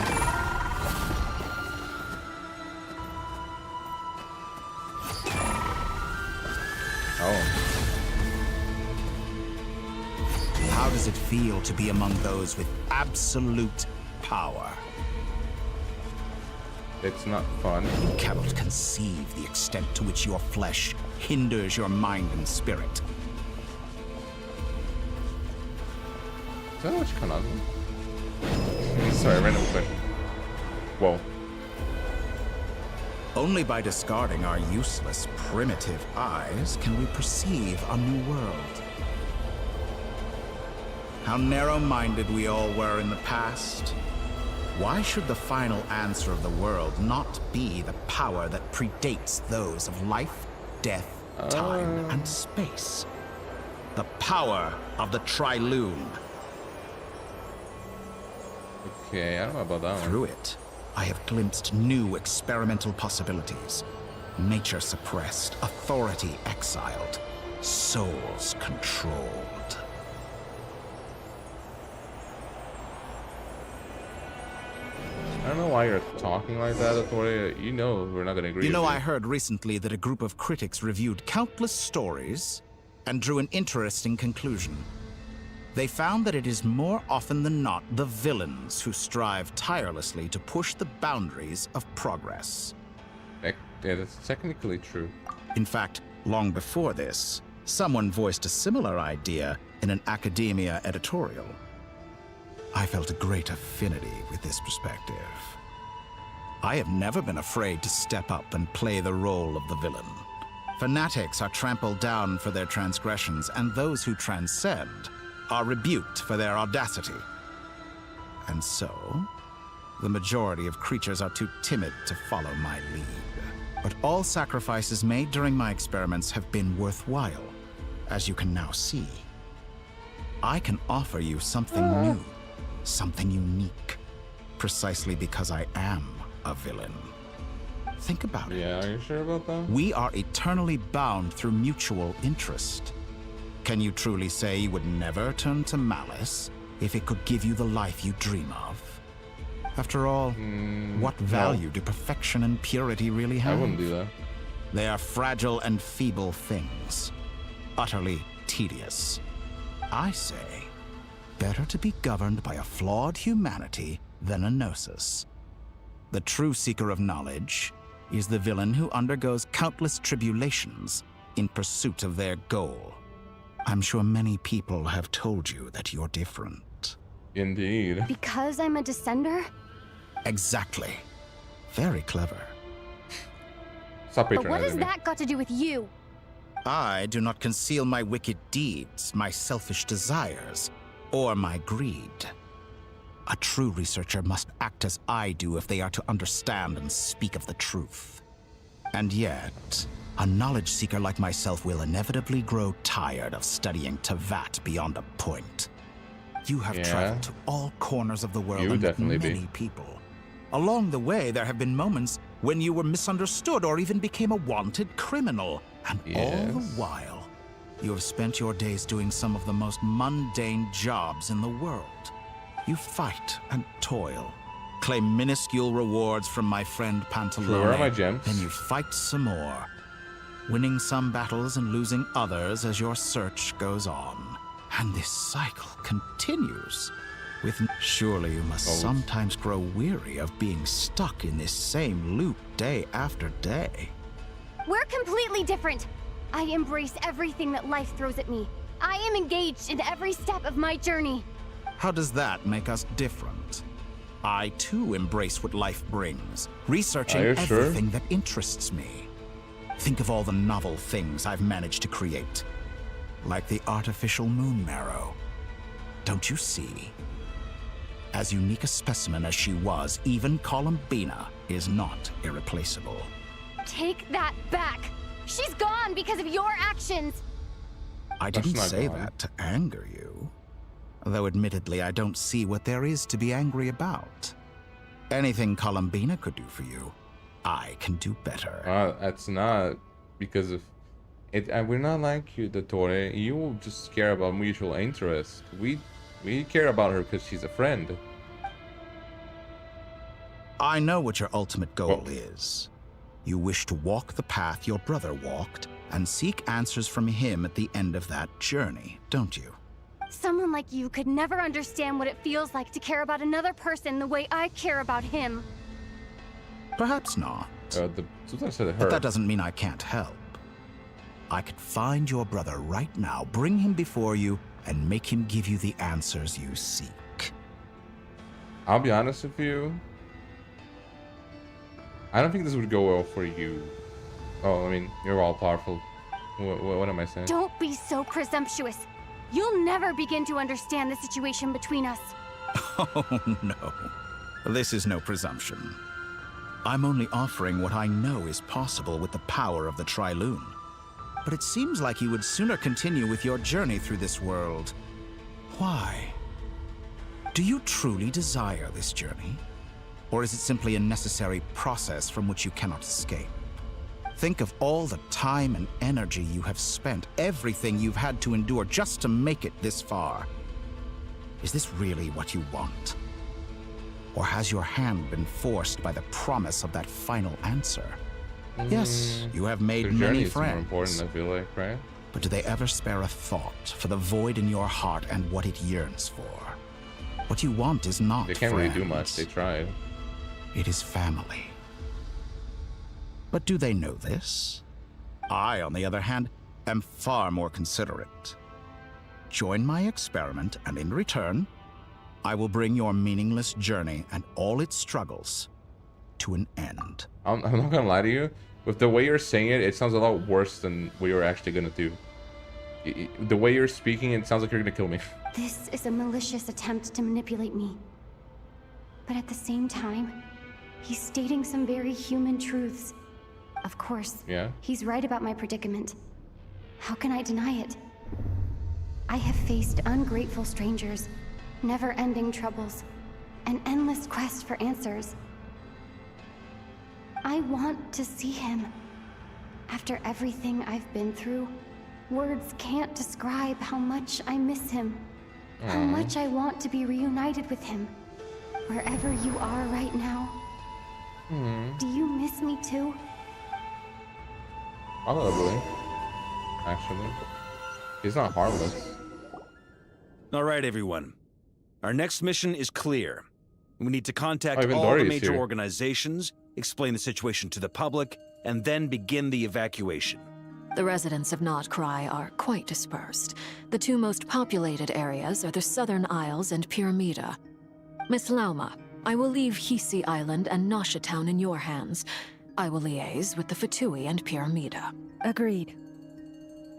Speaker 1: Oh.
Speaker 12: How does it feel to be among those with absolute power?
Speaker 1: It's not fun.
Speaker 12: You cannot conceive the extent to which your flesh hinders your mind and spirit.
Speaker 1: Is that what you call it? Sorry, random question. Whoa.
Speaker 12: Only by discarding our useless, primitive eyes can we perceive a new world. How narrow-minded we all were in the past. Why should the final answer of the world not be the power that predates those of life, death, time, and space? The power of the Trilune.
Speaker 1: Okay, I don't know about that one.
Speaker 12: Through it, I have glimpsed new experimental possibilities. Nature suppressed, authority exiled, souls controlled.
Speaker 1: I don't know why you're talking like that, DOTTORE. You know we're not gonna agree.
Speaker 12: You know,
Speaker 1: with
Speaker 12: I heard recently that a group of critics reviewed countless stories and drew an interesting conclusion. They found that it is more often than not the villains who strive tirelessly to push the boundaries of progress.
Speaker 1: Yeah, that's technically true.
Speaker 12: In fact, long before this, someone voiced a similar idea in an academia editorial. I felt a great affinity with this perspective. I have never been afraid to step up and play the role of the villain. Fanatics are trampled down for their transgressions, and those who transcend are rebuked for their audacity. And so, the majority of creatures are too timid to follow my lead. But all sacrifices made during my experiments have been worthwhile, as you can now see. I can offer you something new, something unique, precisely because I am a villain. Think about it.
Speaker 1: Yeah, are you sure about that?
Speaker 12: We are eternally bound through mutual interest. Can you truly say you would never turn to malice if it could give you the life you dream of? After all, what value do perfection and purity really have?
Speaker 1: I wouldn't do that.
Speaker 12: They are fragile and feeble things, utterly tedious. I say, better to be governed by a flawed humanity than a gnosis. The true seeker of knowledge is the villain who undergoes countless tribulations in pursuit of their goal. I'm sure many people have told you that you're different.
Speaker 1: Indeed.
Speaker 11: Because I'm a descender?
Speaker 12: Exactly. Very clever.
Speaker 1: Stop
Speaker 11: But what has
Speaker 1: patronizing me.
Speaker 11: that got to do with you?
Speaker 12: I do not conceal my wicked deeds, my selfish desires, or my greed. A true researcher must act as I do if they are to understand and speak of the truth. And yet, a knowledge seeker like myself will inevitably grow tired of studying Tevat beyond a point. You have traveled to all corners of the world and met many people. Along the way, there have been moments when you were misunderstood or even became a wanted criminal. And all the while, you have spent your days doing some of the most mundane jobs in the world. You fight and toil, claim minuscule rewards from my friend Pantalone.
Speaker 1: Where are my gems?
Speaker 12: Then you fight some more, winning some battles and losing others as your search goes on. And this cycle continues. Surely you must sometimes grow weary of being stuck in this same loop day after day.
Speaker 11: We're completely different. I embrace everything that life throws at me. I am engaged in every step of my journey.
Speaker 12: How does that make us different? I too embrace what life brings, researching everything that interests me. Think of all the novel things I've managed to create. like the artificial moon marrow. Don't you see? As unique a specimen as she was, even Columbina is not irreplaceable.
Speaker 11: Take that back! She's gone because of your actions!
Speaker 12: I didn't say that to anger you. Though admittedly, I don't see what there is to be angry about. Anything Columbina could do for you, I can do better.
Speaker 1: That's not because of it. We're not like you, DOTTORE. You just care about mutual interest. We care about her because she's a friend.
Speaker 12: I know what your ultimate goal is. You wish to walk the path your brother walked and seek answers from him at the end of that journey, don't you?
Speaker 11: Someone like you could never understand what it feels like to care about another person the way I care about him.
Speaker 12: Perhaps not.
Speaker 1: But
Speaker 12: that doesn't mean I can't help. I could find your brother right now, bring him before you, and make him give you the answers you seek.
Speaker 1: I'll be honest with you. I don't think this would go well for you. Oh, I mean, you're all powerful. What am I saying?
Speaker 11: Don't be so presumptuous. You'll never begin to understand the situation between us.
Speaker 12: Oh, no. This is no presumption. I'm only offering what I know is possible with the power of the Trilune. But it seems like you would sooner continue with your journey through this world. Why? Do you truly desire this journey? Or is it simply a necessary process from which you cannot escape? Think of all the time and energy you have spent, everything you've had to endure just to make it this far. Is this really what you want? Or has your hand been forced by the promise of that final answer? Yes, you have made many friends.
Speaker 1: More important, I feel like, right?
Speaker 12: But do they ever spare a thought for the void in your heart and what it yearns for? What you want is not
Speaker 1: They can't really do much. They tried.
Speaker 12: It is family. But do they know this? I, on the other hand, am far more considerate. Join my experiment, and in return, I will bring your meaningless journey and all its struggles to an end.
Speaker 1: I'm not gonna lie to you. With the way you're saying it, it sounds a lot worse than what you're actually gonna do. The way you're speaking, it sounds like you're gonna kill me.
Speaker 11: This is a malicious attempt to manipulate me. But at the same time, he's stating some very human truths. Of course, he's right about my predicament. How can I deny it? I have faced ungrateful strangers, never-ending troubles, an endless quest for answers. I want to see him. After everything I've been through, words can't describe how much I miss him. How much I want to be reunited with him. Wherever you are right now. Do you miss me too?
Speaker 1: Probably. Actually. He's not harmless.
Speaker 3: All right, everyone. Our next mission is clear. We need to contact all
Speaker 1: Dory
Speaker 3: the
Speaker 1: is
Speaker 3: major
Speaker 1: here.
Speaker 3: organizations, explain the situation to the public, and then begin the evacuation.
Speaker 8: The residents of Nod-Krai are quite dispersed. The two most populated areas are the Southern Isles and Pyramida. Miss Lauma, I will leave Hisi Island and Nasha Town in your hands. I will liaise with the Fatui and Pyramida.
Speaker 4: Agreed.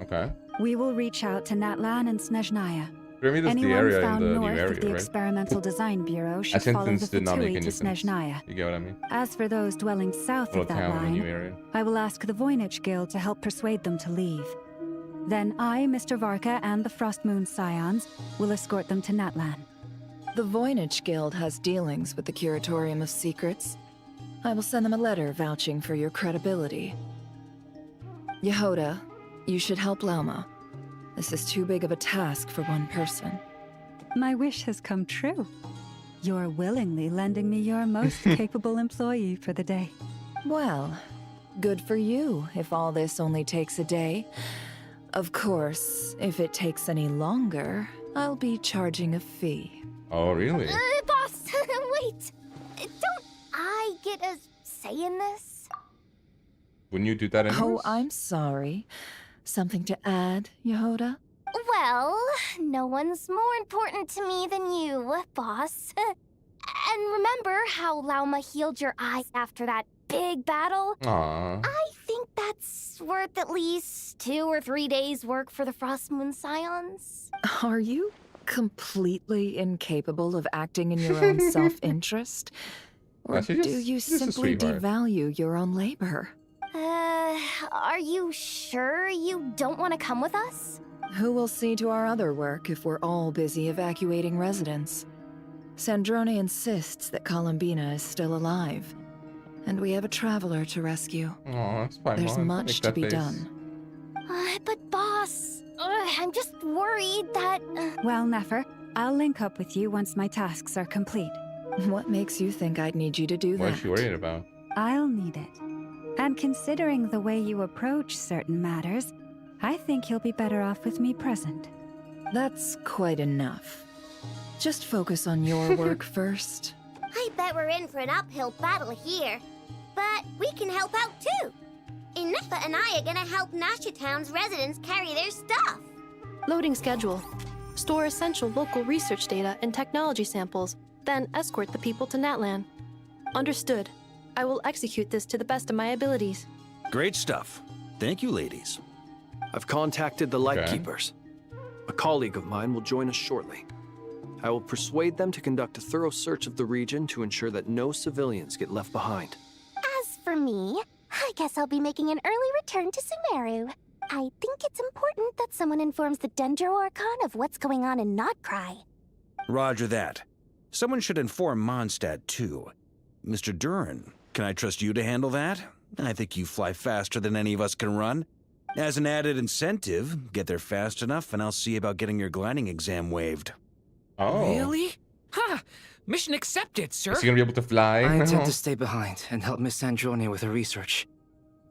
Speaker 1: Okay.
Speaker 4: We will reach out to Natlan and Snezhnaya.
Speaker 1: Pyramid is the
Speaker 4: Anyone
Speaker 1: area in
Speaker 4: found
Speaker 1: the new
Speaker 4: north
Speaker 1: area,
Speaker 4: of the
Speaker 1: right?
Speaker 4: Experimental Design Bureau
Speaker 1: A
Speaker 4: should follow the
Speaker 1: sentence did not make
Speaker 4: Fatui
Speaker 1: any
Speaker 4: to
Speaker 1: sense.
Speaker 4: Snezhnaya.
Speaker 1: You get what I mean?
Speaker 4: As for those dwelling south
Speaker 1: Little
Speaker 4: of that
Speaker 1: town in the new
Speaker 4: line,
Speaker 1: area.
Speaker 4: I will ask the Voynich Guild to help persuade them to leave. Then I, Mr. Varka, and the Frostmoon Scions will escort them to Natlan.
Speaker 5: The Voynich Guild has dealings with the Curatorium of Secrets. I will send them a letter vouching for your credibility. Yehoda, you should help Lauma. This is too big of a task for one person.
Speaker 4: My wish has come true. You're willingly lending me your most capable employee for the day.
Speaker 5: Well, good for you if all this only takes a day. Of course, if it takes any longer, I'll be charging a fee.
Speaker 1: Oh, really?
Speaker 2: Boss, wait. Don't I get a say in this?
Speaker 1: Wouldn't you do that anyways?
Speaker 5: Oh, I'm sorry. Something to add, Yehoda?
Speaker 2: Well, no one's more important to me than you, boss. And remember how Lauma healed your eyes after that big battle?
Speaker 1: Aww.
Speaker 2: I think
Speaker 11: that's worth at least 2 or 3 days' work for the Frost Moon Scions.
Speaker 5: Are you completely incapable of acting in your own self-interest? Or do you simply devalue your own labor?
Speaker 11: Are you sure you don't want to come with us?
Speaker 5: Who will see to our other work if we're all busy evacuating residents? Sandrone insists that Columbina is still alive, and we have a traveler to rescue.
Speaker 1: Oh, that's fine.
Speaker 5: There's much to be done.
Speaker 11: But boss, I'm just worried that...
Speaker 4: Well, Nefer, I'll link up with you once my tasks are complete.
Speaker 5: What makes you think I'd need you to do that?
Speaker 1: What is she worried about?
Speaker 4: I'll need it. And considering the way you approach certain matters, I think you'll be better off with me present.
Speaker 5: That's quite enough. Just focus on your work first.
Speaker 2: I bet we're in for an uphill battle here. But we can help out too. Inefa and I are gonna help Nasha Town's residents carry their stuff.
Speaker 9: Loading schedule. Store essential local research data and technology samples, then escort the people to Natlan. Understood. I will execute this to the best of my abilities.
Speaker 3: Great stuff. Thank you, ladies.
Speaker 6: I've contacted the Lightkeepers. A colleague of mine will join us shortly. I will persuade them to conduct a thorough search of the region to ensure that no civilians get left behind.
Speaker 11: As for me, I guess I'll be making an early return to Sumeru. I think it's important that someone informs the Dendro Archon of what's going on in Nod-Krai.
Speaker 3: Roger that. Someone should inform Mondstadt, too. Mr. Duran, can I trust you to handle that? I think you fly faster than any of us can run. As an added incentive, get there fast enough and I'll see about getting your gliding exam waived.
Speaker 1: Oh.
Speaker 17: Really? Ha! Mission accepted, sir.
Speaker 1: Is he gonna be able to fly?
Speaker 20: I intend to stay behind and help Miss Sandrone with her research.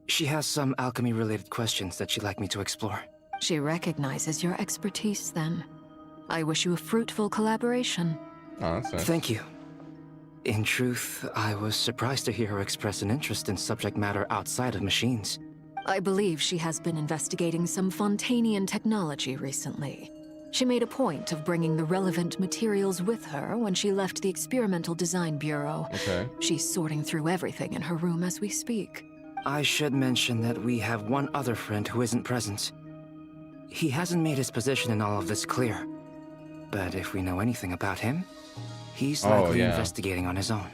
Speaker 20: She has some alchemy-related questions that she'd like me to explore.
Speaker 8: She recognizes your expertise, then. I wish you a fruitful collaboration.
Speaker 1: Oh, that's nice.
Speaker 20: Thank you. In truth, I was surprised to hear her express an interest in subject matter outside of machines.
Speaker 8: I believe she has been investigating some Fontanian technology recently. She made a point of bringing the relevant materials with her when she left the Experimental Design Bureau.
Speaker 1: Okay.
Speaker 8: She's sorting through everything in her room as we speak.
Speaker 20: I should mention that we have one other friend who isn't present. He hasn't made his position in all of this clear. But if we know anything about him, he's likely investigating on his own.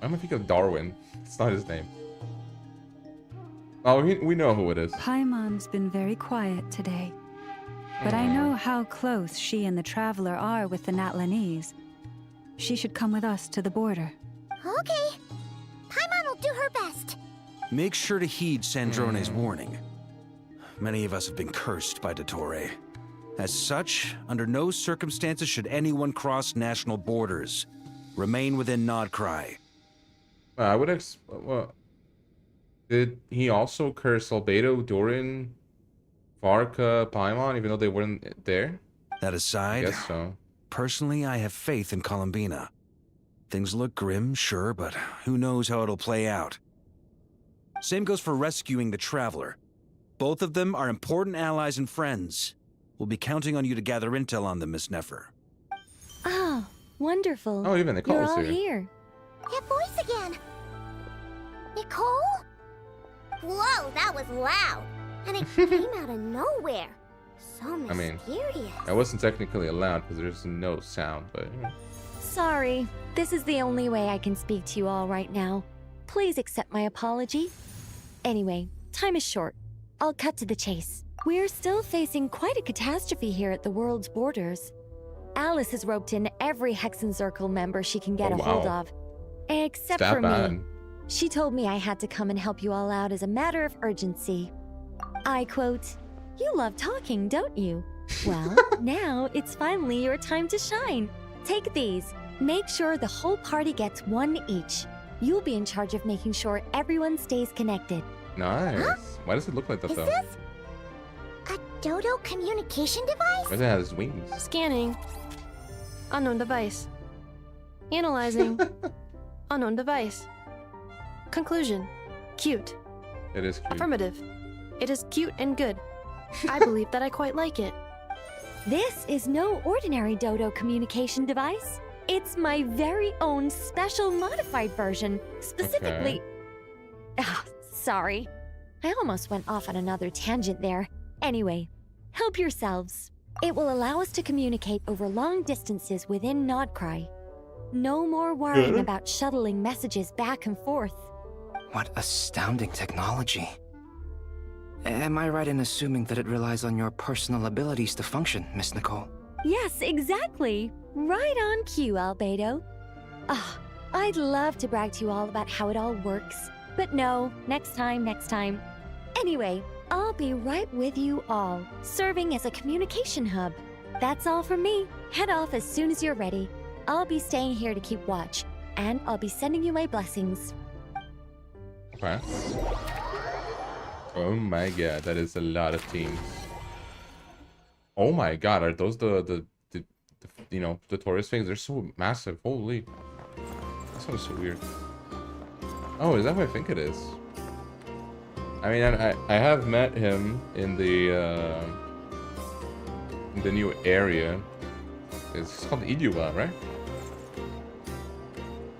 Speaker 1: I'm thinking of Darwin. It's not his name. Oh, we know who it is.
Speaker 4: Paimon's been very quiet today. But I know how close she and the Traveler are with the Natlanese. She should come with us to the border.
Speaker 2: Okay. Paimon will do her best.
Speaker 3: Make sure to heed Sandrone's warning. Many of us have been cursed by DOTTORE. As such, under no circumstances should anyone cross national borders. Remain within Nod-Krai.
Speaker 1: I would did he also curse Albedo, Doran, Varka, Paimon, even though they weren't there?
Speaker 3: That aside,
Speaker 1: I guess so.
Speaker 3: Personally, I have faith in Columbina. Things look grim, sure, but who knows how it'll play out. Same goes for rescuing the Traveler. Both of them are important allies and friends. We'll be counting on you to gather intel on them, Miss Nefer.
Speaker 11: Oh, wonderful.
Speaker 1: Oh, even Nicole's
Speaker 11: You're all
Speaker 1: here.
Speaker 11: here.
Speaker 2: That voice again. Nicole? Whoa, that was loud. And it came out of nowhere. So mysterious.
Speaker 1: That wasn't technically allowed because there's no sound, but...
Speaker 11: Sorry, this is the only way I can speak to you all right now. Please accept my apology. Anyway, time is short. I'll cut to the chase. We're still facing quite a catastrophe here at the world's borders. Alice has roped in every Hexen Circle member she can get a hold of. Except for me. She told me I had to come and help you all out as a matter of urgency. I quote, "You love talking, don't you? Well, now it's finally your time to shine. Take these. Make sure the whole party gets one each. You'll be in charge of making sure everyone stays connected."
Speaker 1: Nice. Huh? Why does it look like that, though?
Speaker 2: Is this a Dodo communication device?
Speaker 1: Why does it have his wings?
Speaker 9: Scanning. Unknown device. Analyzing. Unknown device. Conclusion. Cute.
Speaker 1: It is cute.
Speaker 9: Affirmative. It is cute and good. I believe that I quite like it.
Speaker 11: This is no ordinary Dodo communication device.
Speaker 21: It's my very own special modified version, specifically... Ah, sorry. I almost went off on another tangent there. Anyway, help yourselves. It will allow us to communicate over long distances within Nod-Krai. No more worrying about shuttling messages back and forth.
Speaker 20: What astounding technology. Am I right in assuming that it relies on your personal abilities to function, Miss Nicole?
Speaker 21: Yes, exactly. Right on cue, Albedo. Ah, I'd love to brag to you all about how it all works. But no, next time. Anyway, I'll be right with you all, serving as a communication hub. That's all from me. Head off as soon as you're ready. I'll be staying here to keep watch, and I'll be sending you my blessings.
Speaker 1: Okay. Oh my god, that is a lot of teams. Oh my god, are those the you know, the tourist things? They're so massive. Holy. That sounds so weird. Oh, is that what I think it is? I mean, I have met him in the new area. It's called Idyuba, right?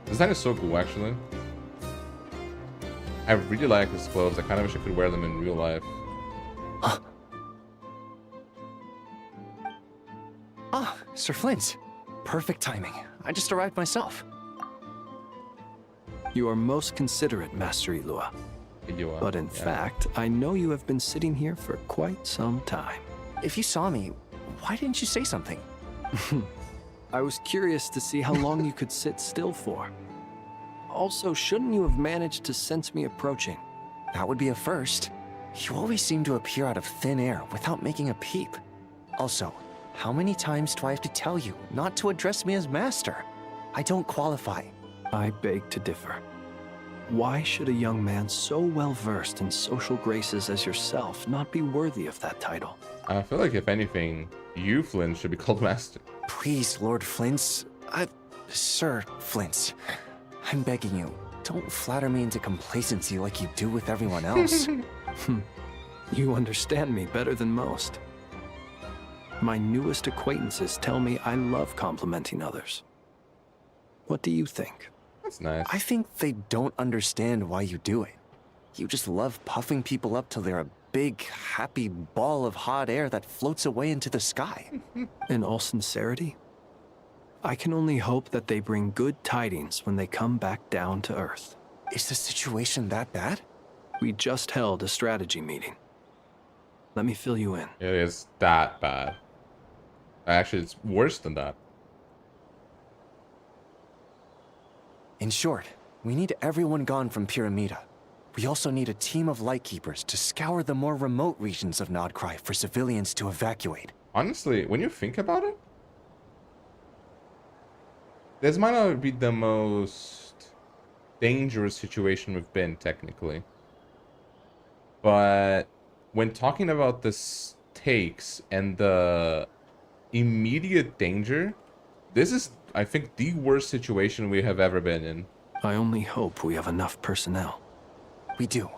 Speaker 1: This design is so cool, actually. I really like his clothes. I kind of wish I could wear them in real life.
Speaker 20: Ah, Sir Flint. Perfect timing. I just arrived myself.
Speaker 6: You are most considerate, Master Ilua. But in fact, I know you have been sitting here for quite some time.
Speaker 20: If you saw me, why didn't you say something?
Speaker 6: I was curious to see how long you could sit still for. Also, shouldn't you have managed to sense me approaching?
Speaker 20: That would be a first. You always seem to appear out of thin air without making a peep. Also, how many times do I have to tell you not to address me as master? I don't qualify.
Speaker 6: I beg to differ. Why should a young man so well versed in social graces as yourself not be worthy of that title?
Speaker 1: I feel like if anything, you, Flint, should be called master.
Speaker 20: Please, Lord Flint's... Sir Flint's. I'm begging you, don't flatter me into complacency like you do with everyone else.
Speaker 6: You understand me better than most. My newest acquaintances tell me I love complimenting others. What do you think?
Speaker 1: That's nice.
Speaker 20: I think they don't understand why you do it. You just love puffing people up till they're a big, happy ball of hot air that floats away into the sky.
Speaker 6: In all sincerity, I can only hope that they bring good tidings when they come back down to Earth.
Speaker 20: Is the situation that bad?
Speaker 6: We just held a strategy meeting. Let me fill you in.
Speaker 1: It is that bad. Actually, it's worse than that.
Speaker 20: In short, we need everyone gone from Pyramida. We also need a team of Lightkeepers to scour the more remote regions of Nod-Krai for civilians to evacuate.
Speaker 1: Honestly, when you think about it, this might not be the most dangerous situation we've been, technically. But when talking about the stakes and the immediate danger, this is, I think, the worst situation we have ever been in.
Speaker 6: I only hope we have enough personnel.
Speaker 20: We do.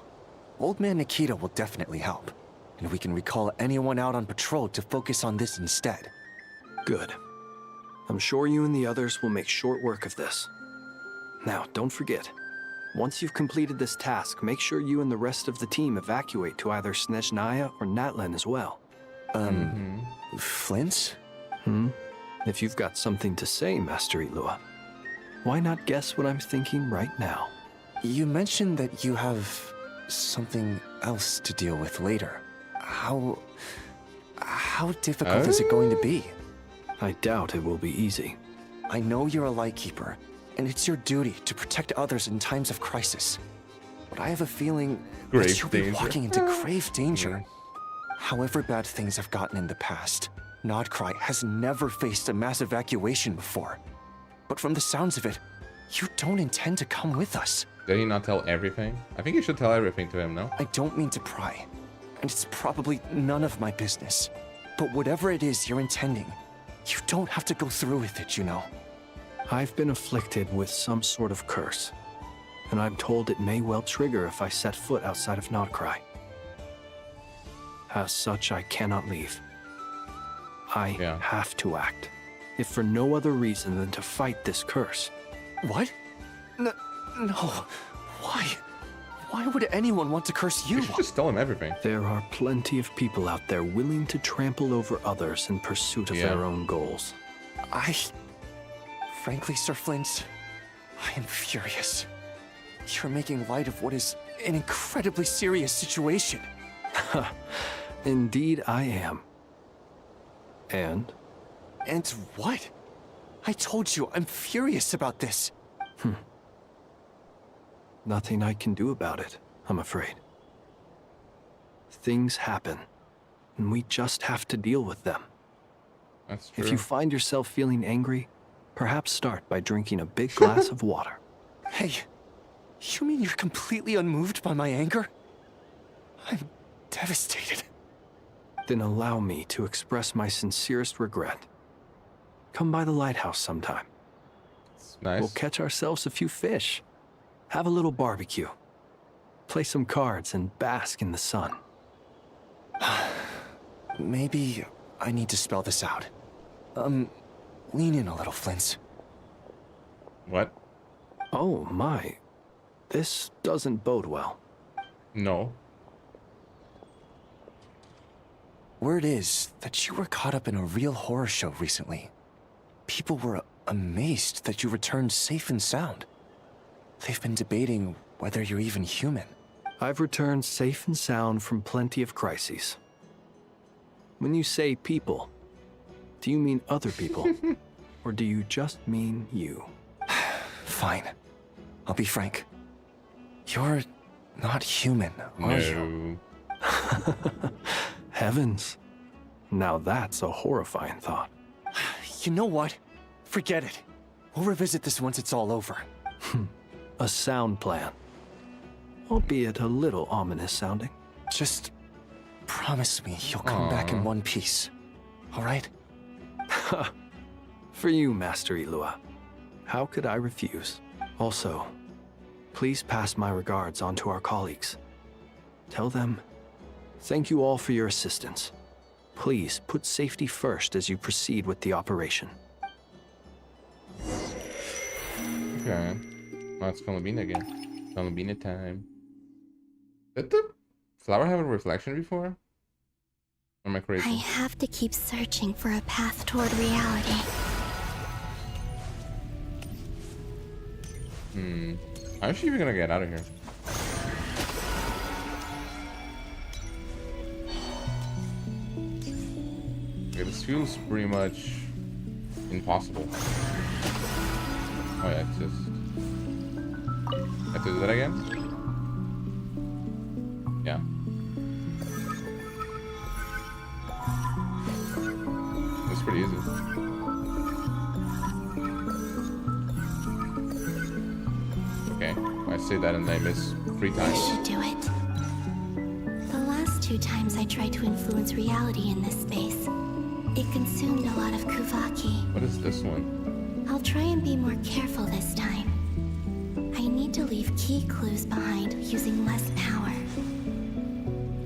Speaker 20: Old Man Nikita will definitely help. And we can recall anyone out on patrol to focus on this instead.
Speaker 6: Good. I'm sure you and the others will make short work of this. Now, don't forget. Once you've completed this task, make sure you and the rest of the team evacuate to either Snezhnaya or Natlan as well.
Speaker 20: Flint?
Speaker 6: If you've got something to say, Master Ilua, why not guess what I'm thinking right now?
Speaker 20: You mentioned that you have something else to deal with later. How difficult is it going to be?
Speaker 6: I doubt it will be easy.
Speaker 20: I know you're a Lightkeeper, and it's your duty to protect others in times of crisis. But I have a feeling that you'll be walking into grave danger. However bad things have gotten in the past, Nod-Krai has never faced a mass evacuation before. But from the sounds of it, you don't intend to come with us.
Speaker 1: Did he not tell everything? I think you should tell everything to him, no?
Speaker 20: I don't mean to pry, and it's probably none of my business. But whatever it is you're intending, you don't have to go through with it, you know.
Speaker 6: I've been afflicted with some sort of curse, and I'm told it may well trigger if I set foot outside of Nod-Krai. As such, I cannot leave. I have to act. if for no other reason than to fight this curse.
Speaker 10: What? No. Why? Why would anyone want to curse you?
Speaker 1: You should just tell him everything.
Speaker 6: There are plenty of people out there willing to trample over others in pursuit of their own goals.
Speaker 10: Frankly, Sir Flint, I am furious. You're making light of what is an incredibly serious situation.
Speaker 6: Indeed I am. And?
Speaker 10: And what? I told you, I'm furious about this.
Speaker 6: Nothing I can do about it, I'm afraid. Things happen, and we just have to deal with them.
Speaker 1: That's true.
Speaker 6: If you find yourself feeling angry, perhaps start by drinking a big glass of water.
Speaker 10: Hey, you mean you're completely unmoved by my anger? I'm devastated.
Speaker 6: Then allow me to express my sincerest regret. Come by the lighthouse sometime.
Speaker 1: It's nice.
Speaker 6: We'll catch ourselves a few fish. Have a little barbecue. Play some cards and bask in the sun.
Speaker 10: Maybe I need to spell this out. Lean in a little, Flint.
Speaker 1: What?
Speaker 6: Oh my. This doesn't bode well.
Speaker 1: No.
Speaker 10: Word is that you were caught up in a real horror show recently. People were amazed that you returned safe and sound. They've been debating whether you're even human.
Speaker 6: I've returned safe and sound from plenty of crises. When you say people, do you mean other people? Or do you just mean you?
Speaker 10: Fine. I'll be frank. You're not human, are you?
Speaker 6: Heavens. Now that's a horrifying thought.
Speaker 10: You know what? Forget it. We'll revisit this once it's all over.
Speaker 6: A sound plan. Albeit a little ominous sounding.
Speaker 10: Just promise me you'll come back in one piece. All right?
Speaker 6: For you, Master Ilua. How could I refuse? Also, please pass my regards on to our colleagues. Tell them, thank you all for your assistance. Please put safety first as you proceed with the operation.
Speaker 1: Okay. Now it's Columbina again. Columbina time. Did the flower have a reflection before? Or am I crazy?
Speaker 18: I have to keep searching for a path toward reality.
Speaker 1: How's she even gonna get out of here? Okay, this feels pretty much impossible. Oh yeah, it's just... I have to do that again? Yeah. That's pretty easy. Okay, I say that and I miss 3 times.
Speaker 18: I should do it. The last 2 times I tried to influence reality in this space, it consumed a lot of Kuvaki.
Speaker 1: What is this one?
Speaker 18: I'll try and be more careful this time. I need to leave key clues behind using less power.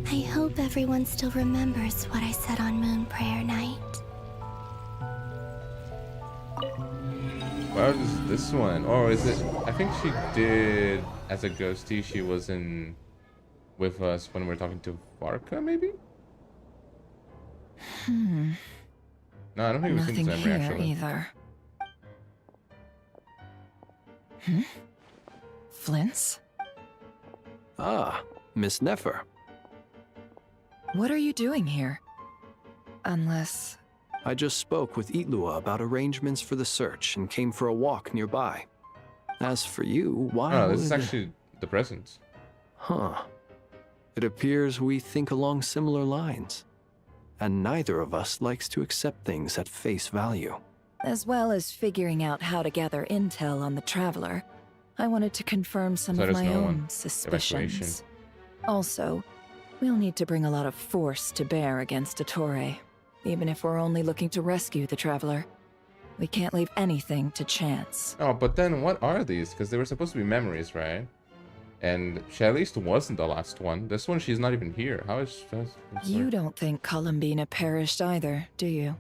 Speaker 18: I hope everyone still remembers what I said on Moon Prayer Night.
Speaker 1: What is this one? Or is it... I think she did... As a ghostie, she was in... with us when we were talking to Varka, maybe? No, I don't think it was
Speaker 5: Nothing
Speaker 1: in
Speaker 5: here
Speaker 1: December, actually.
Speaker 5: either. Flint's?
Speaker 6: Ah, Miss Nefer.
Speaker 5: What are you doing here? Unless...
Speaker 6: I just spoke with Ilua about arrangements for the search and came for a walk nearby. As for you, why
Speaker 1: Oh, this is
Speaker 6: would-
Speaker 1: actually the present.
Speaker 6: Huh. It appears we think along similar lines. And neither of us likes to accept things at face value.
Speaker 5: As well as figuring out how to gather intel on the Traveler, I wanted to confirm some
Speaker 1: So
Speaker 5: of
Speaker 1: there's
Speaker 5: my
Speaker 1: no
Speaker 5: own
Speaker 1: one.
Speaker 5: suspicions.
Speaker 1: Evacuation.
Speaker 5: Also, we'll need to bring a lot of force to bear against DOTTORE, even if we're only looking to rescue the Traveler. We can't leave anything to chance.
Speaker 1: Oh, but then what are these? Because they were supposed to be memories, right? And she at least wasn't the last one. This one, she's not even here. How is...
Speaker 5: You don't think Columbina perished either, do you?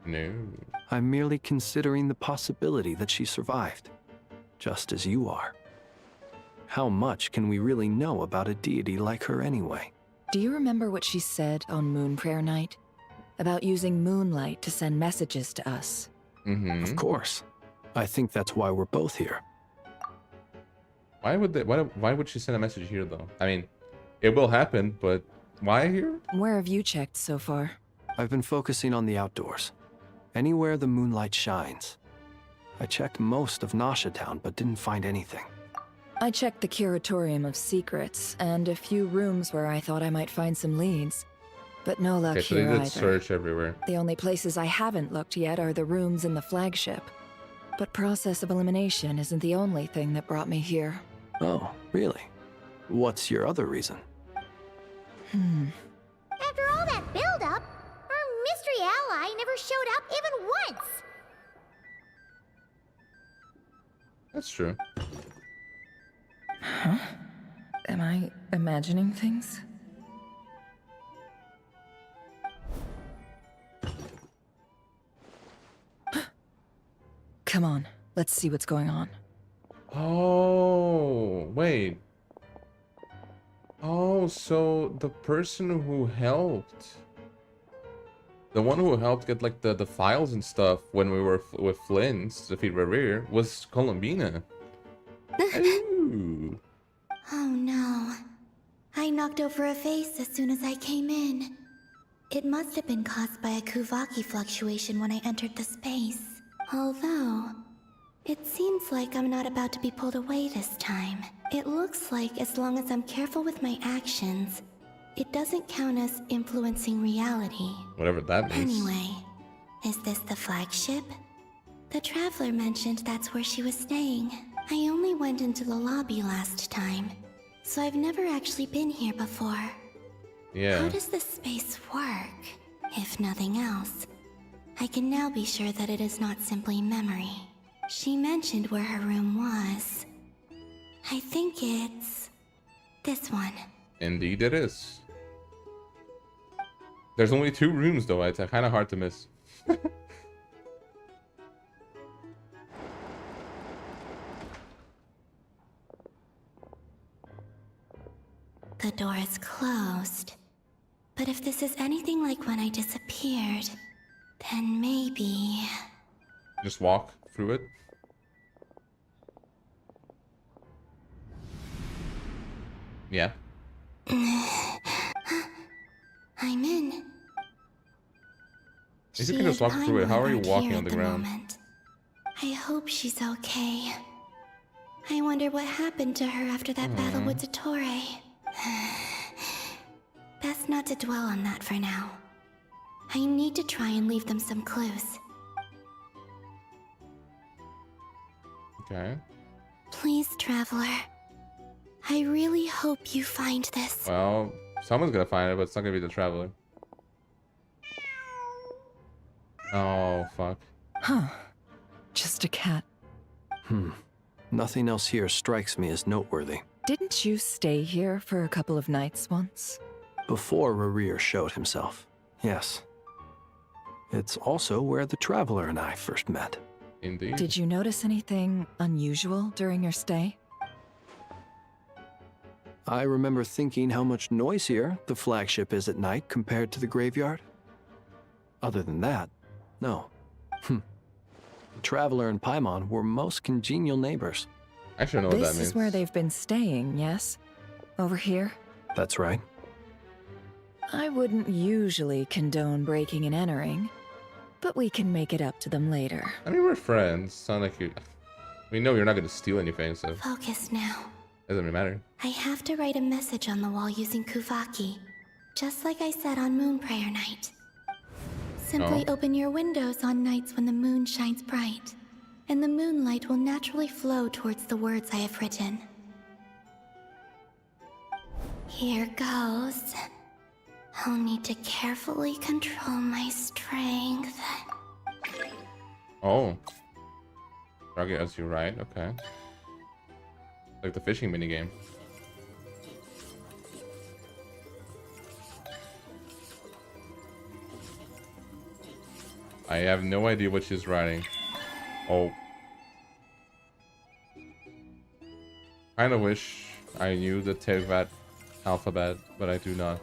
Speaker 1: No.
Speaker 6: I'm merely considering the possibility that she survived, just as you are. How much can we really know about a deity like her anyway?
Speaker 5: Do you remember what she said on Moon Prayer Night? About using moonlight to send messages to us?
Speaker 6: Of course. I think that's why we're both here.
Speaker 1: Why would she send a message here though? I mean, it will happen, but why here?
Speaker 5: Where have you checked so far?
Speaker 6: I've been focusing on the outdoors. Anywhere the moonlight shines. I checked most of Nasha Town, but didn't find anything.
Speaker 5: I checked the Curatorium of Secrets, and a few rooms where I thought I might find some leads. But no luck
Speaker 1: Okay, so they
Speaker 5: here
Speaker 1: did
Speaker 5: either.
Speaker 1: search everywhere.
Speaker 5: The only places I haven't looked yet are the rooms in the flagship. But process of elimination isn't the only thing that brought me here.
Speaker 6: Oh, really? What's your other reason?
Speaker 2: After all that build-up, our mystery ally never showed up even once.
Speaker 1: That's true.
Speaker 5: Huh? Am I imagining things? Come on, let's see what's going on.
Speaker 1: Oh, wait. Oh, so the person who helped, the one who helped get like the files and stuff when we were with Flynn's, defeat Revere, was Columbina. Ooh.
Speaker 18: Oh no. I knocked over a vase as soon as I came in. It must have been caused by a Kuvaki fluctuation when I entered the space. Although, it seems like I'm not about to be pulled away this time. It looks like as long as I'm careful with my actions, it doesn't count as influencing reality.
Speaker 1: Whatever that means.
Speaker 18: Anyway, is this the flagship? The Traveler mentioned that's where she was staying. I only went into the lobby last time, so I've never actually been here before.
Speaker 1: Yeah.
Speaker 18: How does this space work? If nothing else, I can now be sure that it is not simply memory. She mentioned where her room was. I think it's this one.
Speaker 1: Indeed it is. There's only 2 rooms though, it's kind of hard to miss.
Speaker 18: The door is closed. But if this is anything like when I disappeared, then maybe...
Speaker 1: Just walk through it. Yeah.
Speaker 18: I'm in.
Speaker 1: If you can just walk through it, how are you walking on the ground?
Speaker 18: I hope she's okay. I wonder what happened to her after that battle with DOTTORE. Best not to dwell on that for now. I need to try and leave them some clues.
Speaker 1: Okay.
Speaker 18: Please, Traveler. I really hope you find this.
Speaker 1: Well, someone's gonna find it, but it's not gonna be the Traveler. Oh, fuck.
Speaker 5: Huh. Just a cat.
Speaker 6: Nothing else here strikes me as noteworthy.
Speaker 5: Didn't you stay here for a couple of nights once?
Speaker 6: Before Revere showed himself, yes. It's also where the Traveler and I first met.
Speaker 1: Indeed.
Speaker 5: Did you notice anything unusual during your stay?
Speaker 6: I remember thinking how much noisier the flagship is at night compared to the graveyard. Other than that, no. The Traveler and Paimon were most congenial neighbors.
Speaker 1: I should know what that means.
Speaker 5: This is where they've been staying, yes? Over here?
Speaker 6: That's right.
Speaker 5: I wouldn't usually condone breaking and entering, but we can make it up to them later.
Speaker 1: I mean, we're friends. It's not like you... We know you're not gonna steal anything, so...
Speaker 18: Focus now.
Speaker 1: Doesn't really matter.
Speaker 18: I have to write a message on the wall using Kuvaki, just like I said on Moon Prayer Night. Simply open your windows on nights when the moon shines bright, and the moonlight will naturally flow towards the words I have written. Here goes. I'll need to carefully control my strength.
Speaker 1: Oh. Target as you right, okay. Like the fishing minigame. I have no idea what she's writing. Oh. Kinda wish I knew the Tevat alphabet, but I do not.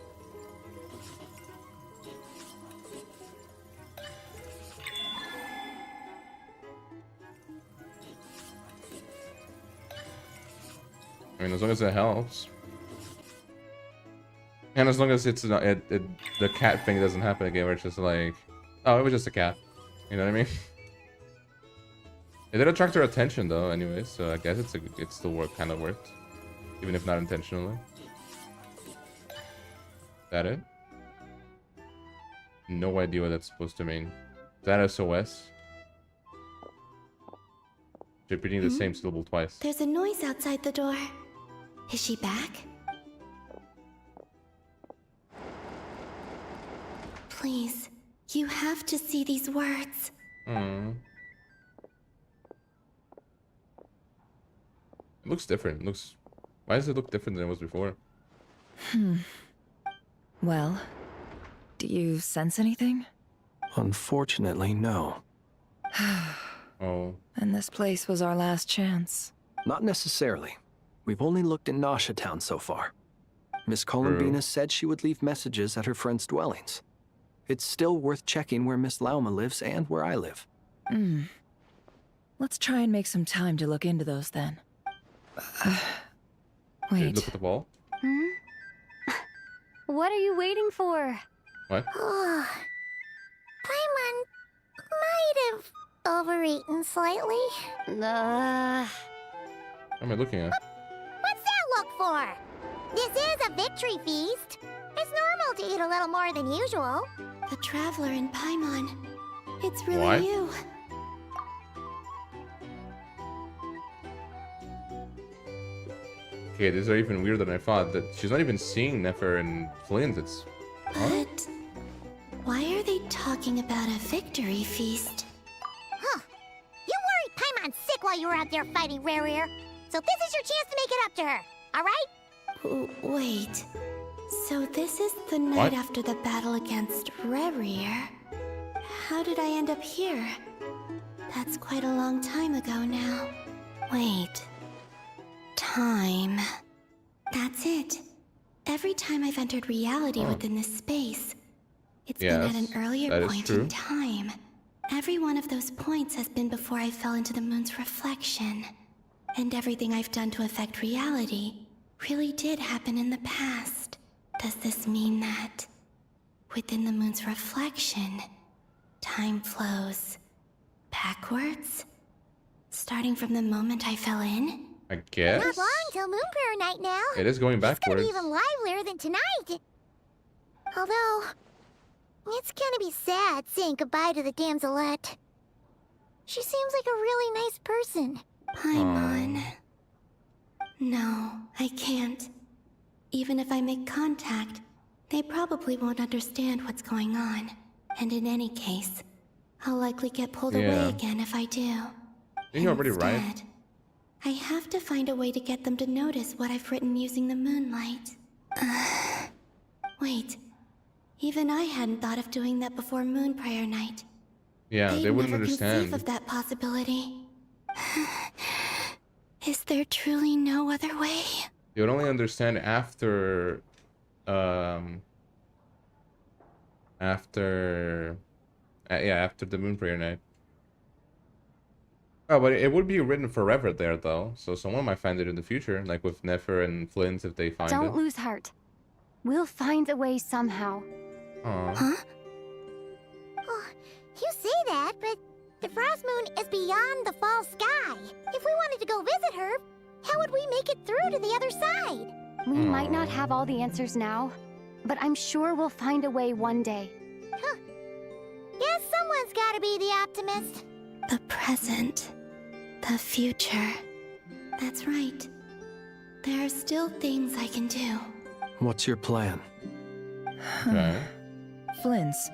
Speaker 1: I mean, as long as it helps. And as long as it's not, the cat thing doesn't happen again, where it's just like, oh, it was just a cat. You know what I mean? It did attract her attention though, anyway, so I guess it still kind of worked, even if not intentionally. Is that it? No idea what that's supposed to mean. Is that SOS? Repeating the same syllable twice.
Speaker 18: There's a noise outside the door. Is she back? Please, you have to see these words.
Speaker 1: It looks different. Why does it look different than it was before?
Speaker 5: Well, do you sense anything?
Speaker 6: Unfortunately, no.
Speaker 1: Oh.
Speaker 5: And this place was our last chance.
Speaker 6: Not necessarily. We've only looked in Nasha Town so far. Miss Columbina said she would leave messages at her friends' dwellings. It's still worth checking where Miss Lauma lives and where I live.
Speaker 5: Let's try and make some time to look into those then. Wait.
Speaker 1: Look at the ball.
Speaker 11: What are you waiting for?
Speaker 1: What?
Speaker 2: Paimon might have overeaten slightly.
Speaker 1: What am I looking at?
Speaker 2: What's that look for? This is a victory feast. It's normal to eat a little more than usual.
Speaker 18: The Traveler in Paimon. It's really
Speaker 1: What?
Speaker 18: you.
Speaker 1: Okay, these are even weirder than I thought. That she's not even seeing Nefer and Flint. It's.
Speaker 18: But why are they talking about a victory feast?
Speaker 2: Huh. You worried Paimon's sick while you were out there fighting Rare, so this is your chance to make it up to her, alright?
Speaker 18: Wait. So this is the night
Speaker 1: What?
Speaker 18: after the battle against Rare. How did I end up here? That's quite a long time ago now. Wait. Time. That's it. Every time I've entered reality within this space, it's been at an earlier point in time. Every one of those points has been before I fell into the moon's reflection. And everything I've done to affect reality really did happen in the past. Does this mean that within the moon's reflection, time flows backwards? Starting from the moment I fell in?
Speaker 1: I guess.
Speaker 2: Not long till Moon Prayer Night now.
Speaker 1: It is going
Speaker 2: It's
Speaker 1: backwards.
Speaker 2: gonna be even livelier than tonight. Although, it's gonna be sad saying goodbye to the damselette. She seems like a really nice person.
Speaker 18: Paimon. No, I can't. Even if I make contact, they probably won't understand what's going on. And in any case, I'll likely get pulled away again if I do.
Speaker 1: You're already right.
Speaker 18: Instead, I have to find a way to get them to notice what I've written using the moonlight. Wait. Even I hadn't thought of doing that before Moon Prayer Night.
Speaker 1: Yeah, they wouldn't
Speaker 18: never
Speaker 1: understand.
Speaker 18: conceive of that possibility. Is there truly no other way?
Speaker 1: They would only understand after, after the Moon Prayer Night. Oh, but it would be written forever there, though. So someone might find it in the future, like with Nefer and Flint, if they find it.
Speaker 11: Don't lose heart. We'll find a way somehow.
Speaker 1: Aww.
Speaker 18: Huh?
Speaker 2: Oh, you say that, but the Frost Moon is beyond the fall sky. If we wanted to go visit her, how would we make it through to the other side?
Speaker 11: We might not have all the answers now, but I'm sure we'll find a way one day.
Speaker 2: Huh. Guess someone's gotta be the optimist.
Speaker 18: The present. The future. That's right. There are still things I can do.
Speaker 6: What's your plan?
Speaker 1: Okay.
Speaker 5: Flint's,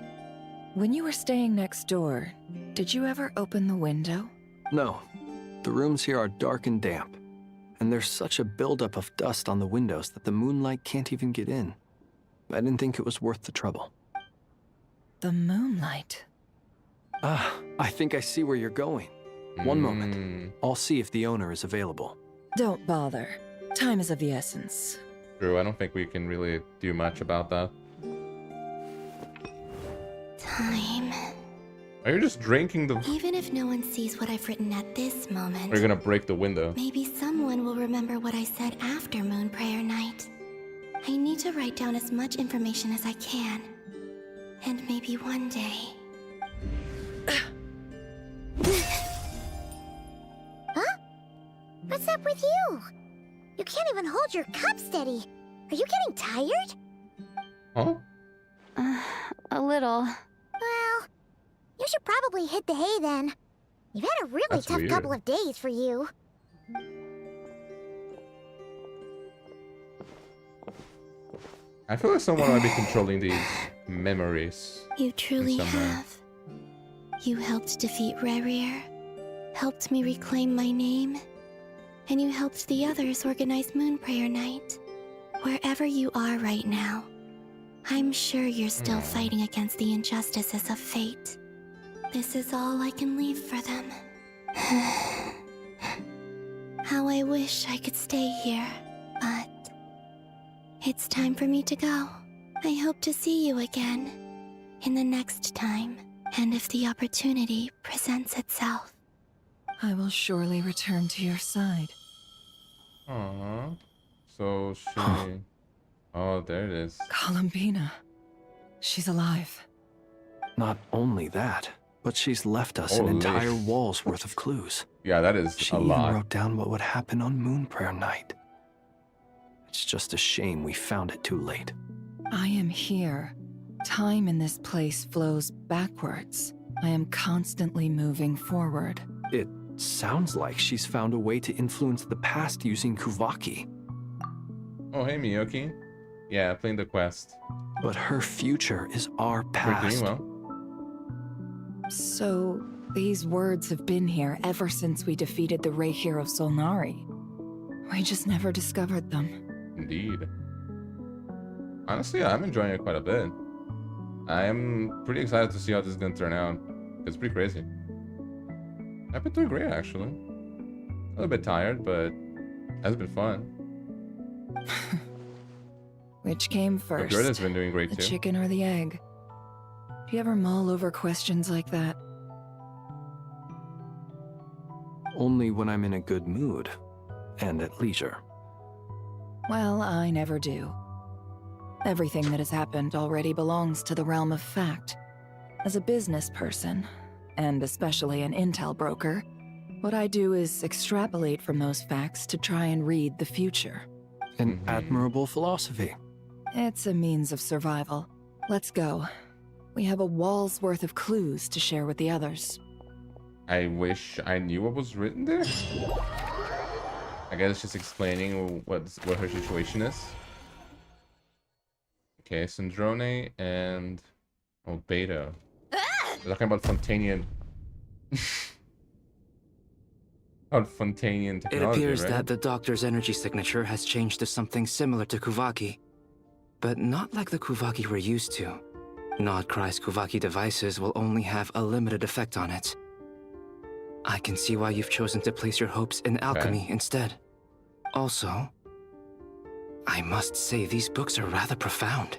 Speaker 5: when you were staying next door, did you ever open the window?
Speaker 6: No. The rooms here are dark and damp. And there's such a buildup of dust on the windows that the moonlight can't even get in. I didn't think it was worth the trouble.
Speaker 5: The moonlight.
Speaker 6: I think I see where you're going. One moment. I'll see if the owner is available.
Speaker 5: Don't bother. Time is of the essence.
Speaker 1: True, I don't think we can really do much about that.
Speaker 18: Time.
Speaker 1: Are you just drinking the...
Speaker 18: Even if no one sees what I've written at this moment,
Speaker 1: Or you're gonna break the window?
Speaker 18: maybe someone will remember what I said after Moon Prayer Night. I need to write down as much information as I can. And maybe one day...
Speaker 2: Huh? What's up with you? You can't even hold your cup steady. Are you getting tired?
Speaker 1: Huh?
Speaker 11: A little.
Speaker 2: Well, you should probably hit the hay then. You've had a really
Speaker 1: That's
Speaker 2: tough
Speaker 1: weird.
Speaker 2: couple of days for you.
Speaker 1: I feel like someone might be controlling these memories.
Speaker 18: You truly
Speaker 1: in some way.
Speaker 18: have. You helped defeat Rerir, helped me reclaim my name, and you helped the others organize Moon Prayer Night. Wherever you are right now, I'm sure you're still fighting against the injustices of fate. This is all I can leave for them. How I wish I could stay here, but it's time for me to go. I hope to see you again in the next time, and if the opportunity presents itself.
Speaker 5: I will surely return to your side.
Speaker 1: Aww. So she... Oh, there it is.
Speaker 5: Columbina. She's alive.
Speaker 6: Not only that, but she's left us an
Speaker 1: Holy
Speaker 6: entire wall's worth of clues.
Speaker 1: Yeah, that is
Speaker 6: She
Speaker 1: a
Speaker 6: even
Speaker 1: lot.
Speaker 6: wrote down what would happen on Moon Prayer Night. It's just a shame we found it too late.
Speaker 5: I am here. Time in this place flows backwards. I am constantly moving forward.
Speaker 6: It sounds like she's found a way to influence the past using Kuvaki.
Speaker 1: Oh, hey, Miyoki. Yeah, playing the quest.
Speaker 6: But her future is our
Speaker 1: We're doing
Speaker 6: past.
Speaker 1: well.
Speaker 5: So, these words have been here ever since we defeated the Ray Hero Solnari. We just never discovered them.
Speaker 1: Indeed. Honestly, I'm enjoying it quite a bit. I'm pretty excited to see how this is gonna turn out. It's pretty crazy. I've been doing great, actually. A little bit tired, but it's been fun.
Speaker 5: Which came first?
Speaker 1: Jordan's been doing great
Speaker 5: the
Speaker 1: too.
Speaker 5: chicken or the egg? Do you ever mull over questions like that?
Speaker 6: Only when I'm in a good mood and at leisure.
Speaker 5: Well, I never do. Everything that has happened already belongs to the realm of fact. As a business person, and especially an intel broker, what I do is extrapolate from those facts to try and read the future.
Speaker 6: An admirable philosophy.
Speaker 5: It's a means of survival. Let's go. We have a wall's worth of clues to share with the others.
Speaker 1: I wish I knew what was written there. I guess it's just explaining what her situation is. Okay, Syndrome and Albedo. They're talking about Fontanian. About Fontanian
Speaker 20: It
Speaker 1: technology,
Speaker 20: appears
Speaker 1: right?
Speaker 20: that the doctor's energy signature has changed to something similar to Kuvaki, but not like the Kuvaki we're used to. Nod-Krai's Kuvaki devices will only have a limited effect on it. I can see why you've chosen to place your hopes in alchemy instead. Also, I must say these books are rather profound.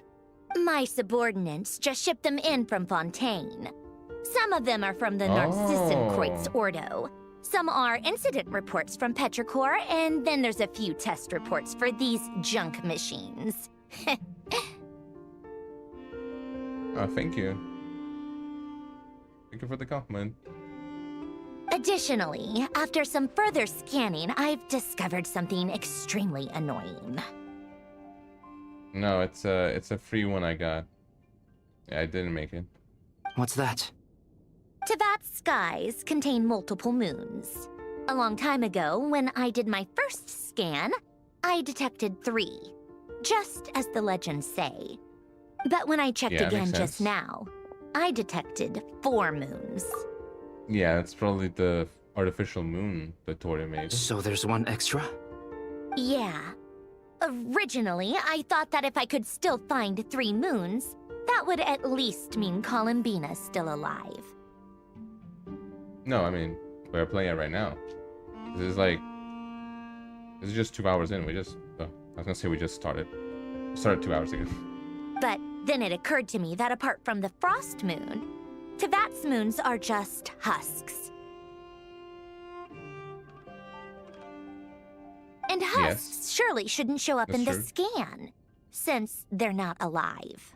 Speaker 16: My subordinates just shipped them in from Fontaine. Some of them are from the Narcissenkreuz Ordo. Some are incident reports from Petrichor, and then there's a few test reports for these junk machines.
Speaker 1: Oh, thank you. Thank you for the compliment.
Speaker 16: Additionally, after some further scanning, I've discovered something extremely annoying.
Speaker 1: No, it's a free one I got. Yeah, I didn't make it.
Speaker 20: What's that?
Speaker 16: Tevat's skies contain multiple moons. A long time ago, when I did my first scan, I detected 3, just as the legends say. But when I checked
Speaker 1: Yeah,
Speaker 16: again
Speaker 1: makes
Speaker 16: just
Speaker 1: sense.
Speaker 16: now, I detected 4 moons.
Speaker 1: Yeah, it's probably the artificial moon that DOTTORE made.
Speaker 20: So there's one extra?
Speaker 16: Yeah. Originally, I thought that if I could still find 3 moons, that would at least mean Columbina's still alive.
Speaker 1: No, I mean, we're playing it right now. This is just 2 hours in. I was gonna say we just started. We started 2 hours ago.
Speaker 16: But then it occurred to me that apart from the frost moon, Tevat's moons are just husks. And husks surely shouldn't show up in the scan, since they're not alive.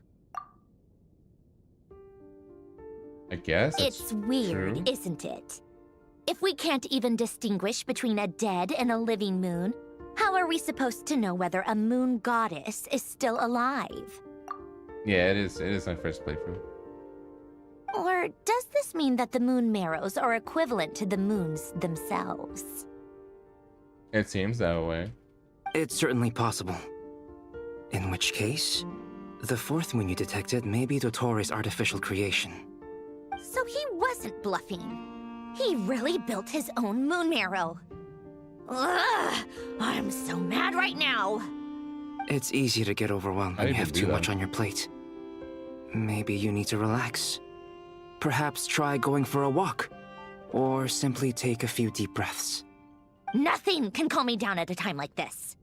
Speaker 1: I guess
Speaker 16: it's weird, isn't it? If we can't even distinguish between a dead and a living moon, how are we supposed to know whether a moon goddess is still alive?
Speaker 1: Yeah, it is my first playthrough.
Speaker 16: Or does this mean that the moon marrows are equivalent to the moons themselves?
Speaker 1: It seems that way.
Speaker 20: It's certainly possible. In which case, the fourth moon you detected may be DOTTORE's artificial creation.
Speaker 16: So he wasn't bluffing. He really built his own moon marrow. Ugh, I'm so mad right now.
Speaker 20: It's easy to get overwhelmed when you have too much on your plate. Maybe you need to relax. Perhaps try going for a walk, or simply take a few deep breaths.
Speaker 16: Nothing can calm me down at a time like this.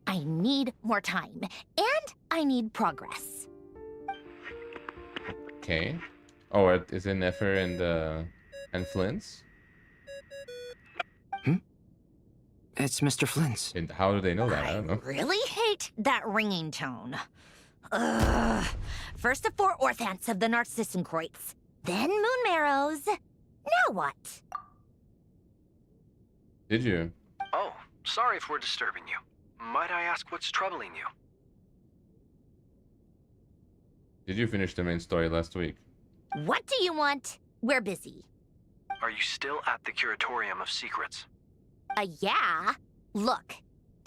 Speaker 16: I need more time, and I need progress.
Speaker 1: Okay. Oh, is it Nefer and Flint's?
Speaker 20: It's Mr. Flint's.
Speaker 1: And how do they know that? I don't know.
Speaker 16: Really hate that ringing tone. Ugh. First the 4 orthants of the Narcissenkreuz, then moon marrows. Now what?
Speaker 1: Did you?
Speaker 6: Oh, sorry if we're disturbing you. Might I ask what's troubling you?
Speaker 1: Did you finish the main story last week?
Speaker 16: What do you want? We're busy.
Speaker 6: Are you still at the Curatorium of Secrets?
Speaker 16: Yeah. Look,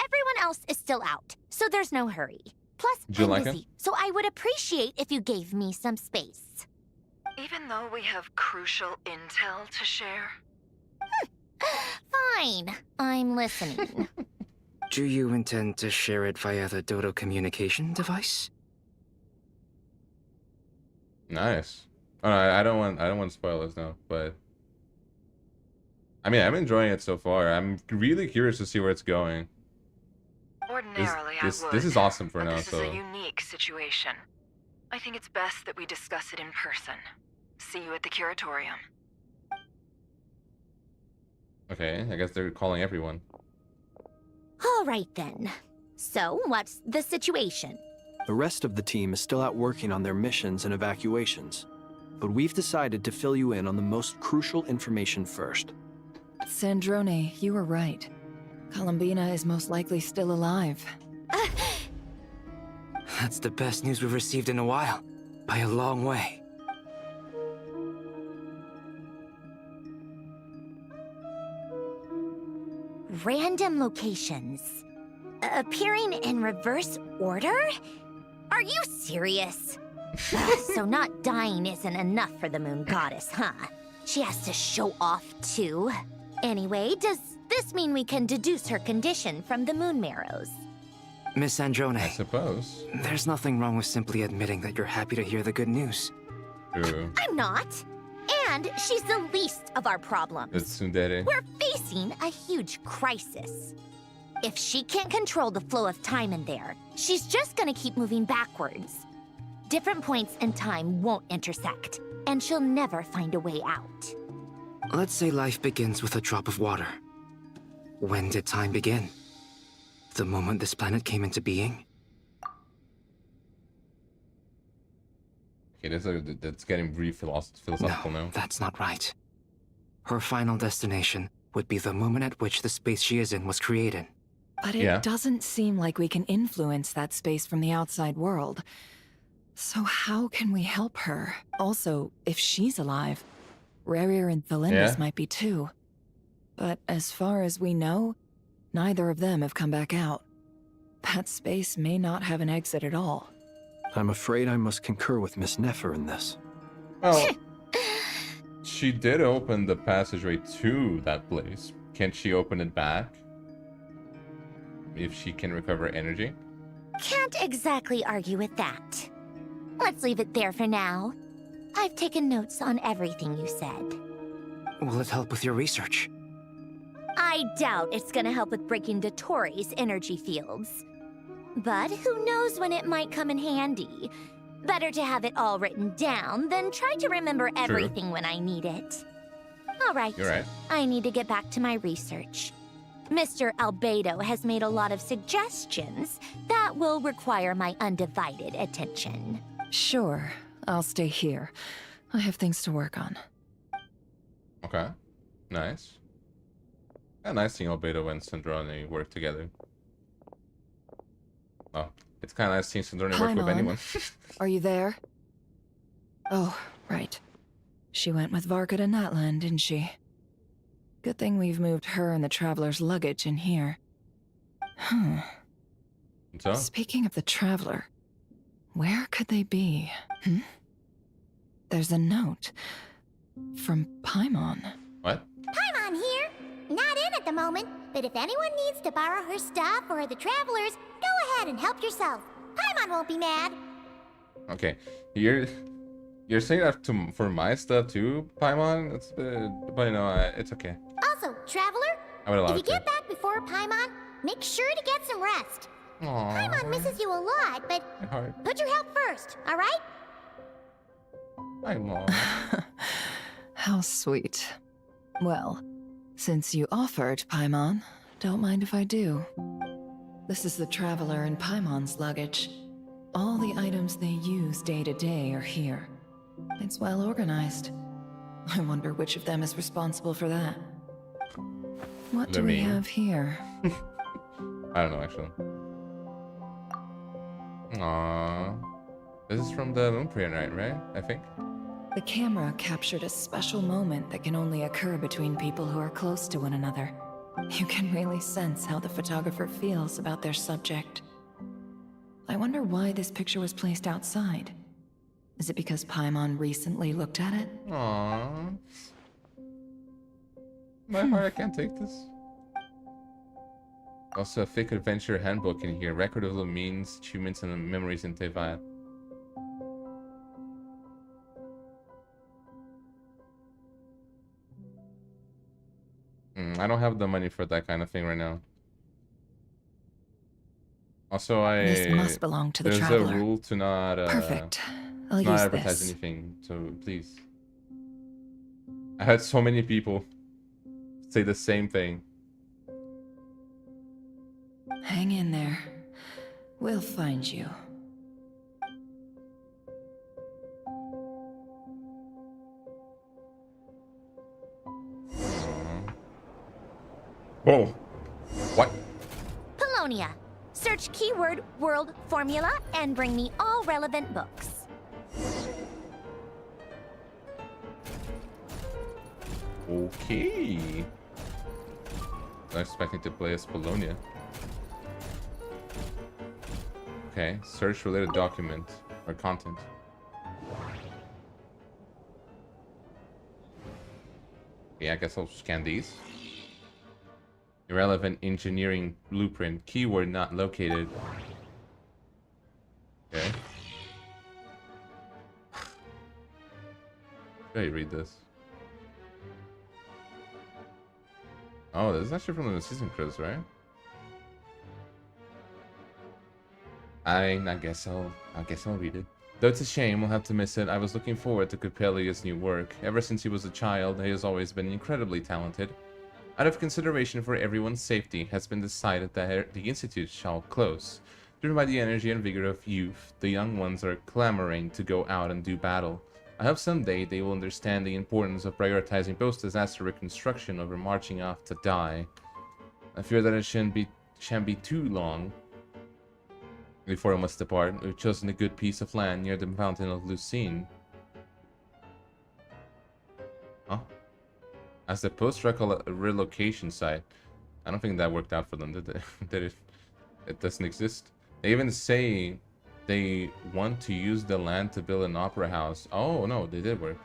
Speaker 16: everyone else is still out, so there's no hurry. Plus, I'm busy, so I would appreciate if you gave me some space.
Speaker 5: Even though we have crucial intel to share?
Speaker 16: Fine, I'm listening.
Speaker 20: Do you intend to share it via the Dodo communication device?
Speaker 1: Nice. Oh, no, I don't want spoilers now, but I mean, I'm enjoying it so far. I'm really curious to see where it's going.
Speaker 5: Ordinarily,
Speaker 1: this
Speaker 5: I would.
Speaker 1: This is awesome for now.
Speaker 5: This
Speaker 1: So
Speaker 5: is a unique situation. I think it's best that we discuss it in person. See you at the Curatorium.
Speaker 1: okay, I guess they're calling everyone.
Speaker 16: All right then. So, what's the situation?
Speaker 6: The rest of the team is still out working on their missions and evacuations, but we've decided to fill you in on the most crucial information first.
Speaker 5: Sandrone, you were right. Columbina is most likely still alive.
Speaker 20: That's the best news we've received in a while, by a long way.
Speaker 16: Random locations. Appearing in reverse order? Are you serious? So not dying isn't enough for the moon goddess, huh? She has to show off too. Anyway, does this mean we can deduce her condition from the moon marrows?
Speaker 20: Miss Sandrone,
Speaker 1: I suppose.
Speaker 20: There's nothing wrong with simply admitting that you're happy to hear the good news.
Speaker 1: True.
Speaker 16: I'm not. And she's the least of our problems.
Speaker 1: It's Tsundere.
Speaker 16: We're facing a huge crisis. If she can't control the flow of time in there, she's just gonna keep moving backwards. Different points in time won't intersect, and she'll never find a way out.
Speaker 20: Let's say life begins with a drop of water. When did time begin? The moment this planet came into being?
Speaker 1: Okay, that's getting really philosophical now.
Speaker 20: That's not right. Her final destination would be the moment at which the space she is in was created.
Speaker 5: But it doesn't seem like we can influence that space from the outside world. So how can we help her? Also, if she's alive, Rerir and Thelindis might be too. But as far as we know, neither of them have come back out. That space may not have an exit at all.
Speaker 6: I'm afraid I must concur with Miss Nefer in this.
Speaker 1: Well, she did open the passageway to that place. Can't she open it back? If she can recover energy?
Speaker 16: Can't exactly argue with that. Let's leave it there for now. I've taken notes on everything you said.
Speaker 20: Will it help with your research?
Speaker 16: I doubt it's gonna help with breaking DOTTORE's energy fields. But who knows when it might come in handy. Better to have it all written down than try to remember everything when I need it. All right.
Speaker 1: You're right.
Speaker 16: I need to get back to my research. Mr. Albedo has made a lot of suggestions that will require my undivided attention.
Speaker 5: Sure, I'll stay here. I have things to work on.
Speaker 1: Okay. Nice. Yeah, nice seeing Albedo and Sandrone work together. Oh, it's kind of nice seeing Sandrone work with anyone.
Speaker 5: Are you there? Oh, right. She went with Varka to Natlan, didn't she? Good thing we've moved her and the Traveler's luggage in here.
Speaker 1: So?
Speaker 5: Speaking of the Traveler, where could they be? There's a note from Paimon.
Speaker 1: What?
Speaker 2: Paimon here. Not in at the moment, but if anyone needs to borrow her stuff or the Travelers, go ahead and help yourself. Paimon won't be mad.
Speaker 1: Okay, you're saying that for my stuff too, Paimon? It's but you know, it's okay.
Speaker 2: Also, Traveler,
Speaker 1: I would allow
Speaker 2: if you
Speaker 1: it to.
Speaker 2: get back before Paimon, make sure to get some rest.
Speaker 1: Aww.
Speaker 2: Paimon misses you a lot, but
Speaker 1: My heart.
Speaker 2: put your health first, all right?
Speaker 1: Paimon.
Speaker 5: How sweet. Well, since you offered, Paimon, don't mind if I do. This is the Traveler and Paimon's luggage. All the items they use day to day are here. It's well organized. I wonder which of them is responsible for that. What do we have here?
Speaker 1: I don't know, actually. Aww. This is from the Moon Prayer Night, right? I think.
Speaker 5: The camera captured a special moment that can only occur between people who are close to one another. You can really sense how the photographer feels about their subject. I wonder why this picture was placed outside. Is it because Paimon recently looked at it?
Speaker 1: Aww. My heart, I can't take this. Also, a fake adventure handbook in here. Record of the means, achievements, and memories in Teyvat. I don't have the money for that kind of thing right now. Also,
Speaker 5: This must belong to the
Speaker 1: there's
Speaker 5: Traveler.
Speaker 1: a rule to not
Speaker 5: Perfect. I'll
Speaker 1: not
Speaker 5: use
Speaker 1: advertise
Speaker 5: this.
Speaker 1: anything. So please. I had so many people say the same thing.
Speaker 5: Hang in there. We'll find you.
Speaker 1: Whoa. What?
Speaker 16: Polonia. Search keyword world formula and bring me all relevant books.
Speaker 1: Okay. Not expecting to play as Polonia. Okay, search related document or content. Yeah, I guess I'll scan these. Irrelevant engineering blueprint. Keyword not located. Okay. Should I read this? Oh, this is actually from the season credits, right? I guess I'll read it. Though it's a shame, we'll have to miss it. I was looking forward to Coppelia's new work. Ever since he was a child, he has always been incredibly talented. Out of consideration for everyone's safety, it has been decided that the Institute shall close. Driven by the energy and vigor of youth, the young ones are clamoring to go out and do battle. I hope someday they will understand the importance of prioritizing post-disaster reconstruction over marching off to die. I fear that it shan't be too long before I must depart. We've chosen a good piece of land near the fountain of Lucine. Huh? As the post-relocation site. I don't think that worked out for them, did they? It doesn't exist. They even say they want to use the land to build an opera house. Oh no, they did work.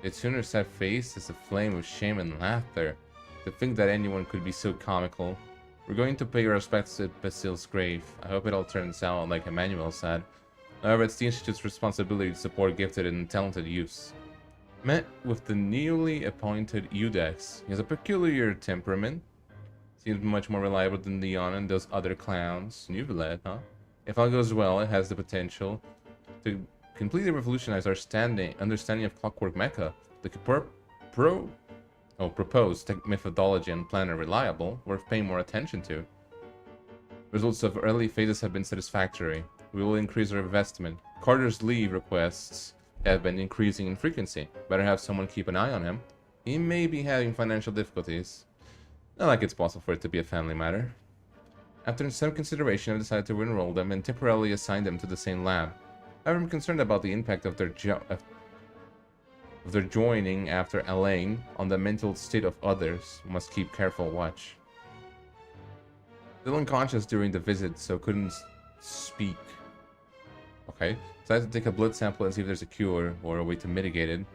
Speaker 1: Its sooner set face is a flame of shame and laughter. To think that anyone could be so comical. We're going to pay our respects at Basil's grave. I hope it all turns out like Emmanuel said. However, it's the Institute's responsibility to support gifted and talented youths. Met with the newly appointed Udex. He has a peculiar temperament. Seems much more reliable than Leon and those other clowns. Nuvelet, huh? If all goes well, it has the potential to completely revolutionize our understanding of Clockwork Mecha. The proposed methodology and plan are reliable, worth paying more attention to. Results of early phases have been satisfactory. We will increase our investment. Carter's leave requests have been increasing in frequency. Better have someone keep an eye on him. He may be having financial difficulties. Not like it's possible for it to be a family matter. After some consideration, I've decided to enroll them and temporarily assign them to the same lab. I'm concerned about the impact of their joining after Elaine on the mental state of others. We must keep careful watch. Still unconscious during the visit, so couldn't speak. Okay, so I have to take a blood sample and see if there's a cure or a way to mitigate it.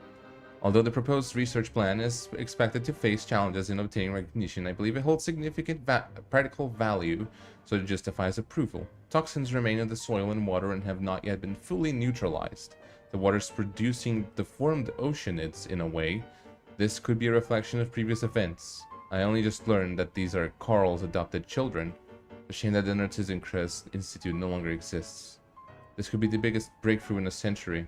Speaker 1: Although the proposed research plan is expected to face challenges in obtaining recognition, I believe it holds significant practical value, so it justifies approval. Toxins remain in the soil and water and have not yet been fully neutralized. The water's producing deformed oceanids in a way. This could be a reflection of previous events. I only just learned that these are Carl's adopted children. A shame that the Narcissus Crest Institute no longer exists. This could be the biggest breakthrough in a century.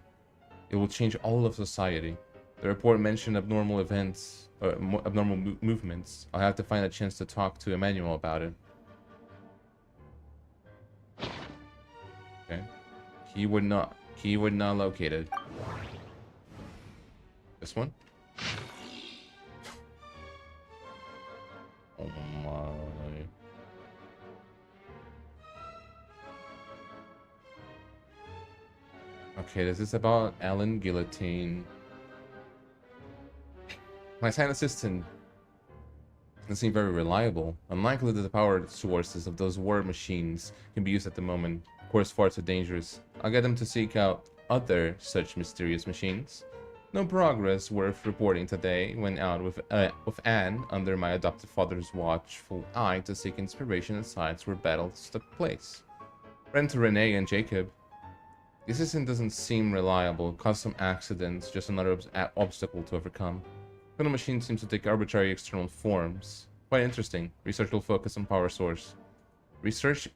Speaker 1: It will change all of society. The report mentioned abnormal events, or abnormal movements. I'll have to find a chance to talk to Emmanuel about it. Okay. Keyword not located. This one? Oh my. Okay, this is about Alan Guillotine. My science assistant doesn't seem very reliable. Unlikely that the power sources of those war machines can be used at the moment. Of course, far too dangerous. I'll get them to seek out other such mysterious machines. No progress worth reporting today. Went out with Anne under my adoptive father's watchful eye to seek inspiration at sites where battles took place. Ran to Renee and Jacob. The assistant doesn't seem reliable. Caused some accidents. Just another obstacle to overcome. The machine seems to take arbitrary external forms. Quite interesting. Research will focus on power source. Research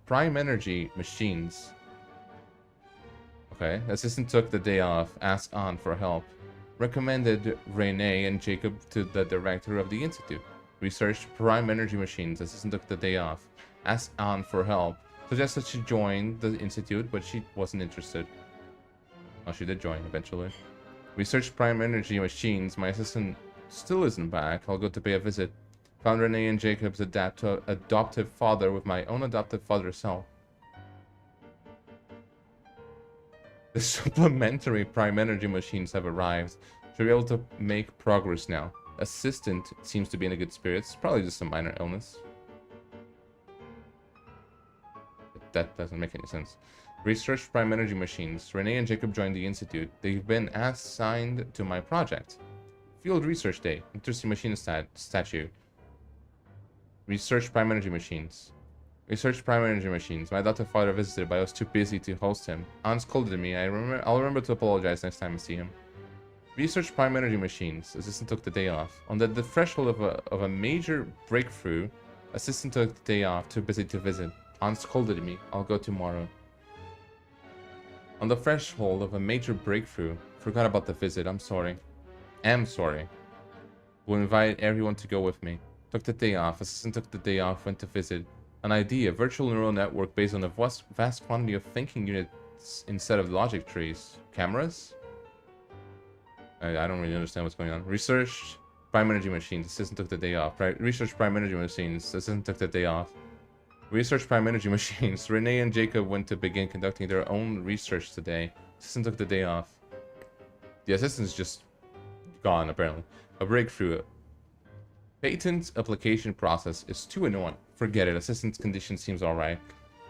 Speaker 1: prime energy machines. Okay. Assistant took the day off. Asked Anne for help. Recommended Renee and Jacob to the director of the institute. Research prime energy machines. Assistant took the day off. Asked Anne for help. Suggested she join the institute, but she wasn't interested. Oh, she did join eventually. Research prime energy machines. My assistant still isn't back. I'll go to pay a visit. Found Renee and Jacob's adoptive father with my own adoptive father's help. The supplementary prime energy machines have arrived. Should be able to make progress now. Assistant seems to be in a good spirits. Probably just a minor illness. That doesn't make any sense. Research prime energy machines. Renee and Jacob joined the institute. They've been assigned to my project. Field Research Day. Interesting machine statue. Research prime energy machines. Research prime energy machines. My adoptive father visited, but I was too busy to host him. Aunt scolded me. I'll remember to apologize next time I see him. Research prime energy machines. Assistant took the day off. On the threshold of a major breakthrough, assistant took the day off. Too busy to visit. Aunt scolded me. I'll go tomorrow. On the threshold of a major breakthrough. Forgot about the visit. I'm sorry. Am sorry. Will invite everyone to go with me. Took the day off. Assistant took the day off. Went to visit. An idea. Virtual neural network based on a vast quantity of thinking units instead of logic trees. Cameras? I don't really understand what's going on. Research prime energy machines. Assistant took the day off. Research prime energy machines. Assistant took the day off. Research prime energy machines. Renee and Jacob went to begin conducting their own research today. Assistant took the day off. The assistant's just gone, apparently. A breakthrough. Patent application process is 2 in 1. Forget it. Assistant's condition seems alright.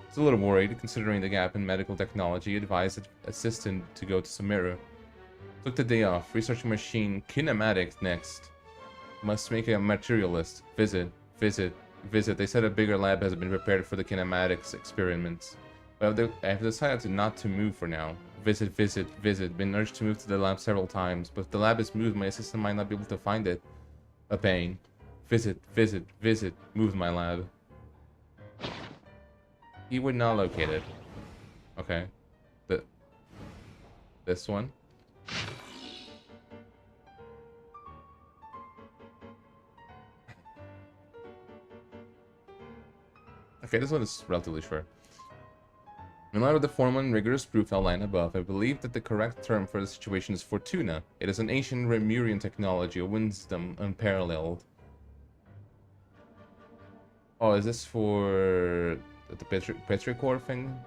Speaker 1: He's a little worried, considering the gap in medical technology. Advised assistant to go to Sumeru. Took the day off. Research machine kinematics next. Must make a materialist. Visit. They said a bigger lab has been prepared for the kinematics experiments. But I have decided not to move for now. Visit, visit, visit. Been urged to move to the lab several times, but if the lab is moved, my assistant might not be able to find it. A pain. Visit, visit, visit. Moved my lab. He would not locate it. Okay. This one. Okay, this one is relatively short. In light of the formal and rigorous proof outlined above, I believe that the correct term for the situation is Fortuna. It is an ancient Remurian technology, a wisdom unparalleled. Oh, is this for the Petrichor thing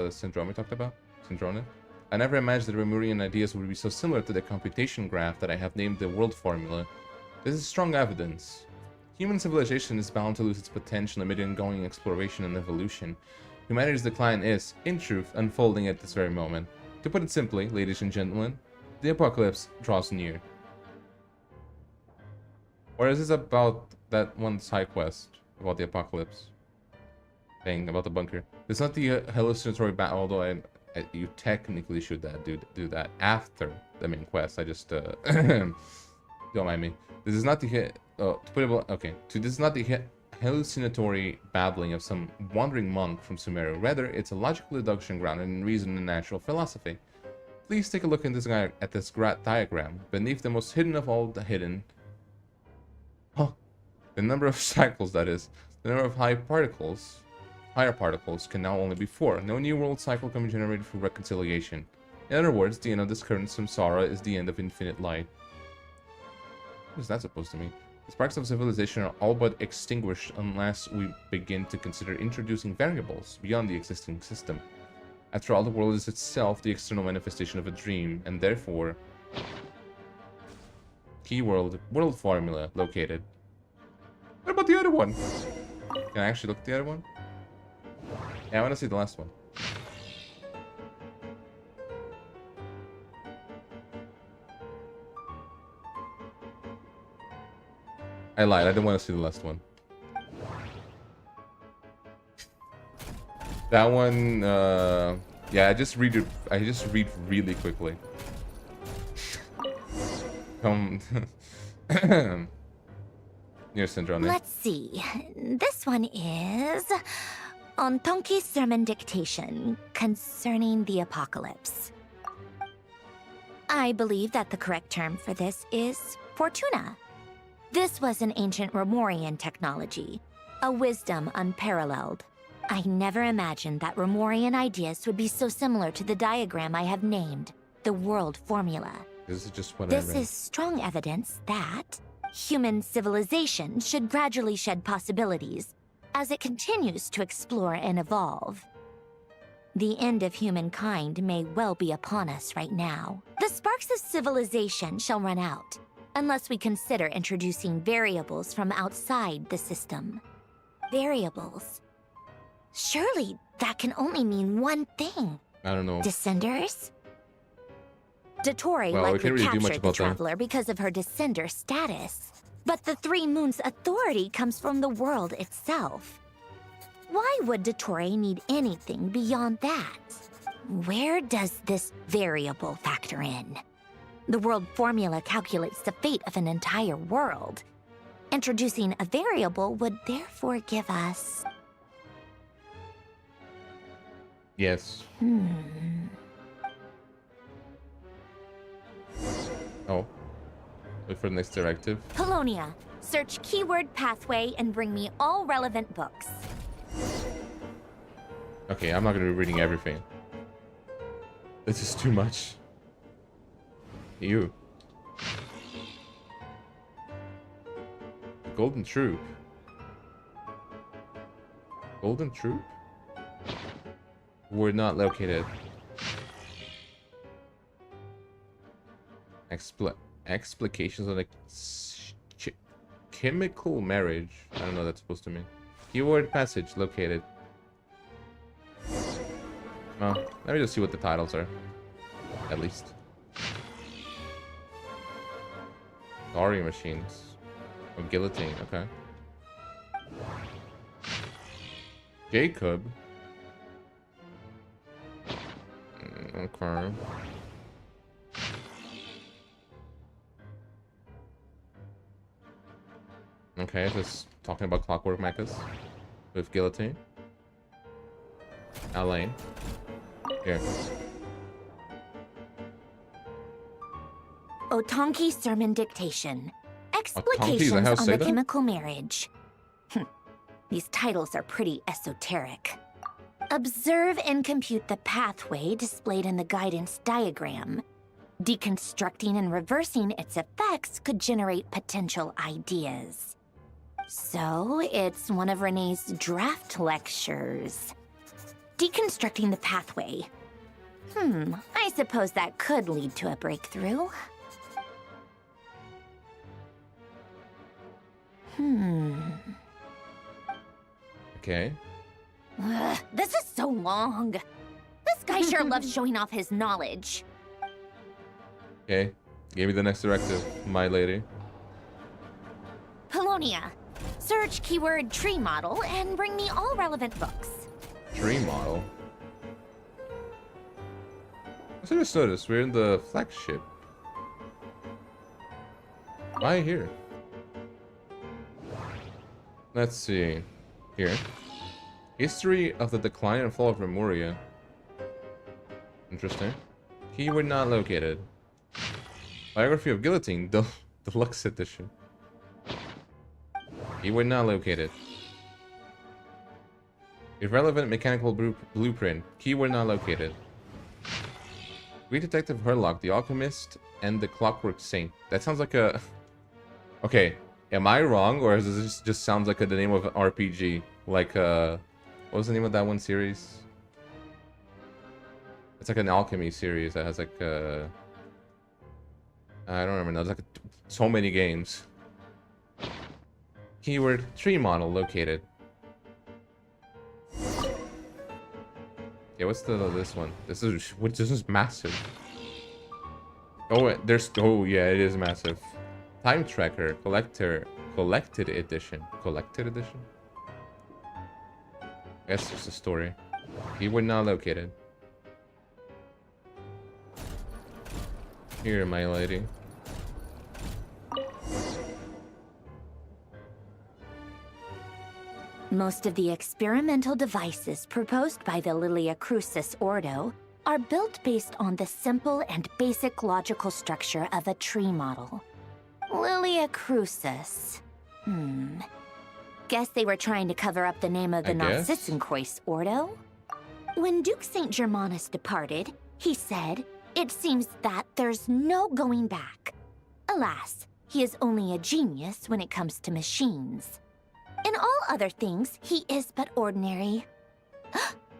Speaker 1: Syndrome talked about? Syndrome? I never imagined that Remurian ideas would be so similar to the computation graph that I have named the world formula. This is strong evidence. Human civilization is bound to lose its potential amid ongoing exploration and evolution. Humanity's decline is, in truth, unfolding at this very moment. To put it simply, ladies and gentlemen, the apocalypse draws near. Or is this about that one side quest about the apocalypse thing about the bunker? It's not the hallucinatory battle, although you technically should do that after the main quest. I just don't mind me. This is not the this is not the hallucinatory babbling of some wandering monk from Sumeru. Rather, it's a logical deduction grounded in reason and natural philosophy. Please take a look at this diagram. Beneath the most hidden of all the hidden, the number of cycles, that is, the number of higher particles can now only be 4. No new world cycle can be generated through reconciliation. In other words, the end of this current samsara is the end of infinite light. What is that supposed to mean? The sparks of civilization are all but extinguished unless we begin to consider introducing variables beyond the existing system. After all, the world is itself the external manifestation of a dream, and therefore... Keyword, world formula, located. What about the other one? Can I actually look at the other one? Yeah, I want to see the last one. I lied, I didn't want to see the last one. That one, yeah, I just read really quickly. Near Syndrome.
Speaker 16: Let's see. This one is on Tonki's sermon dictation concerning the apocalypse. I believe that the correct term for this is Fortuna. This was an ancient Remorian technology, a wisdom unparalleled. I never imagined that Remorian ideas would be so similar to the diagram I have named, the world formula.
Speaker 1: This is just what
Speaker 16: This is strong evidence that human civilization should gradually shed possibilities as it continues to explore and evolve. The end of humankind may well be upon us right now. The sparks of civilization shall run out, unless we consider introducing variables from outside the system. Variables. Surely that can only mean one thing.
Speaker 1: I don't know.
Speaker 16: Descenders? DOTTORE
Speaker 1: Well, we can't
Speaker 16: likely
Speaker 1: really do much
Speaker 16: captured the
Speaker 1: about that.
Speaker 16: Traveler because of her descender status. But the Three Moons' authority comes from the world itself. Why would DOTTORE need anything beyond that? Where does this variable factor in? The world formula calculates the fate of an entire world. Introducing a variable would therefore give us...
Speaker 1: Yes. Oh. Wait for the next directive.
Speaker 16: Polonia, search keyword pathway and bring me all relevant books.
Speaker 1: Okay, I'm not gonna be reading everything. This is too much. Ew. The Golden Troop. Golden Troop? We're not located. Explications on a chemical marriage. I don't know what that's supposed to mean. Keyword passage located. Well, let me just see what the titles are. At least. Sorry machines. Oh, guillotine, okay. Jacob. Okay. Okay, just talking about clockwork mechas with guillotine. Alain. Here.
Speaker 16: Otonki Sermon Dictation.
Speaker 1: Otonki, is that
Speaker 16: Explications
Speaker 1: how you
Speaker 16: on
Speaker 1: say
Speaker 16: the
Speaker 1: that?
Speaker 16: chemical marriage. These titles are pretty esoteric. Observe and compute the pathway displayed in the guidance diagram. Deconstructing and reversing its effects could generate potential ideas. So, it's one of Renee's draft lectures. Deconstructing the pathway. I suppose that could lead to a breakthrough.
Speaker 1: Okay.
Speaker 16: Ugh, this is so long. This guy sure loves showing off his knowledge.
Speaker 1: Okay. Give me the next directive, my lady.
Speaker 16: Polonia, search keyword tree model and bring me all relevant books.
Speaker 1: Tree model. I just noticed we're in the flagship. Why here? Let's see. Here. History of the decline and fall of Remuria. Interesting. Keyword not located. Biography of Guillotine, the deluxe edition. Keyword not located. Irrelevant mechanical blueprint. Keyword not located. Great Detective Herlock, the Alchemist, and the Clockwork Saint. That sounds like a... Okay, am I wrong, or does this just sounds like the name of an RPG? Like, what was the name of that one series? It's like an alchemy series that has like, I don't remember. There's like so many games. Keyword tree model located. Yeah, what's this one? This is massive. Oh, yeah, it is massive. Time tracker collected edition. Collected edition. I guess it's a story. Keyword not located. Here, my lady.
Speaker 16: Most of the experimental devices proposed by the Lilia Crucis Ordo are built based on the simple and basic logical structure of a tree model. Lilia Crucis. Guess they were trying to cover up the name of the Narcissenkois Ordo? When Duke St. Germanus departed, he said, "It seems that there's no going back." Alas, he is only a genius when it comes to machines. In all other things, he is but ordinary.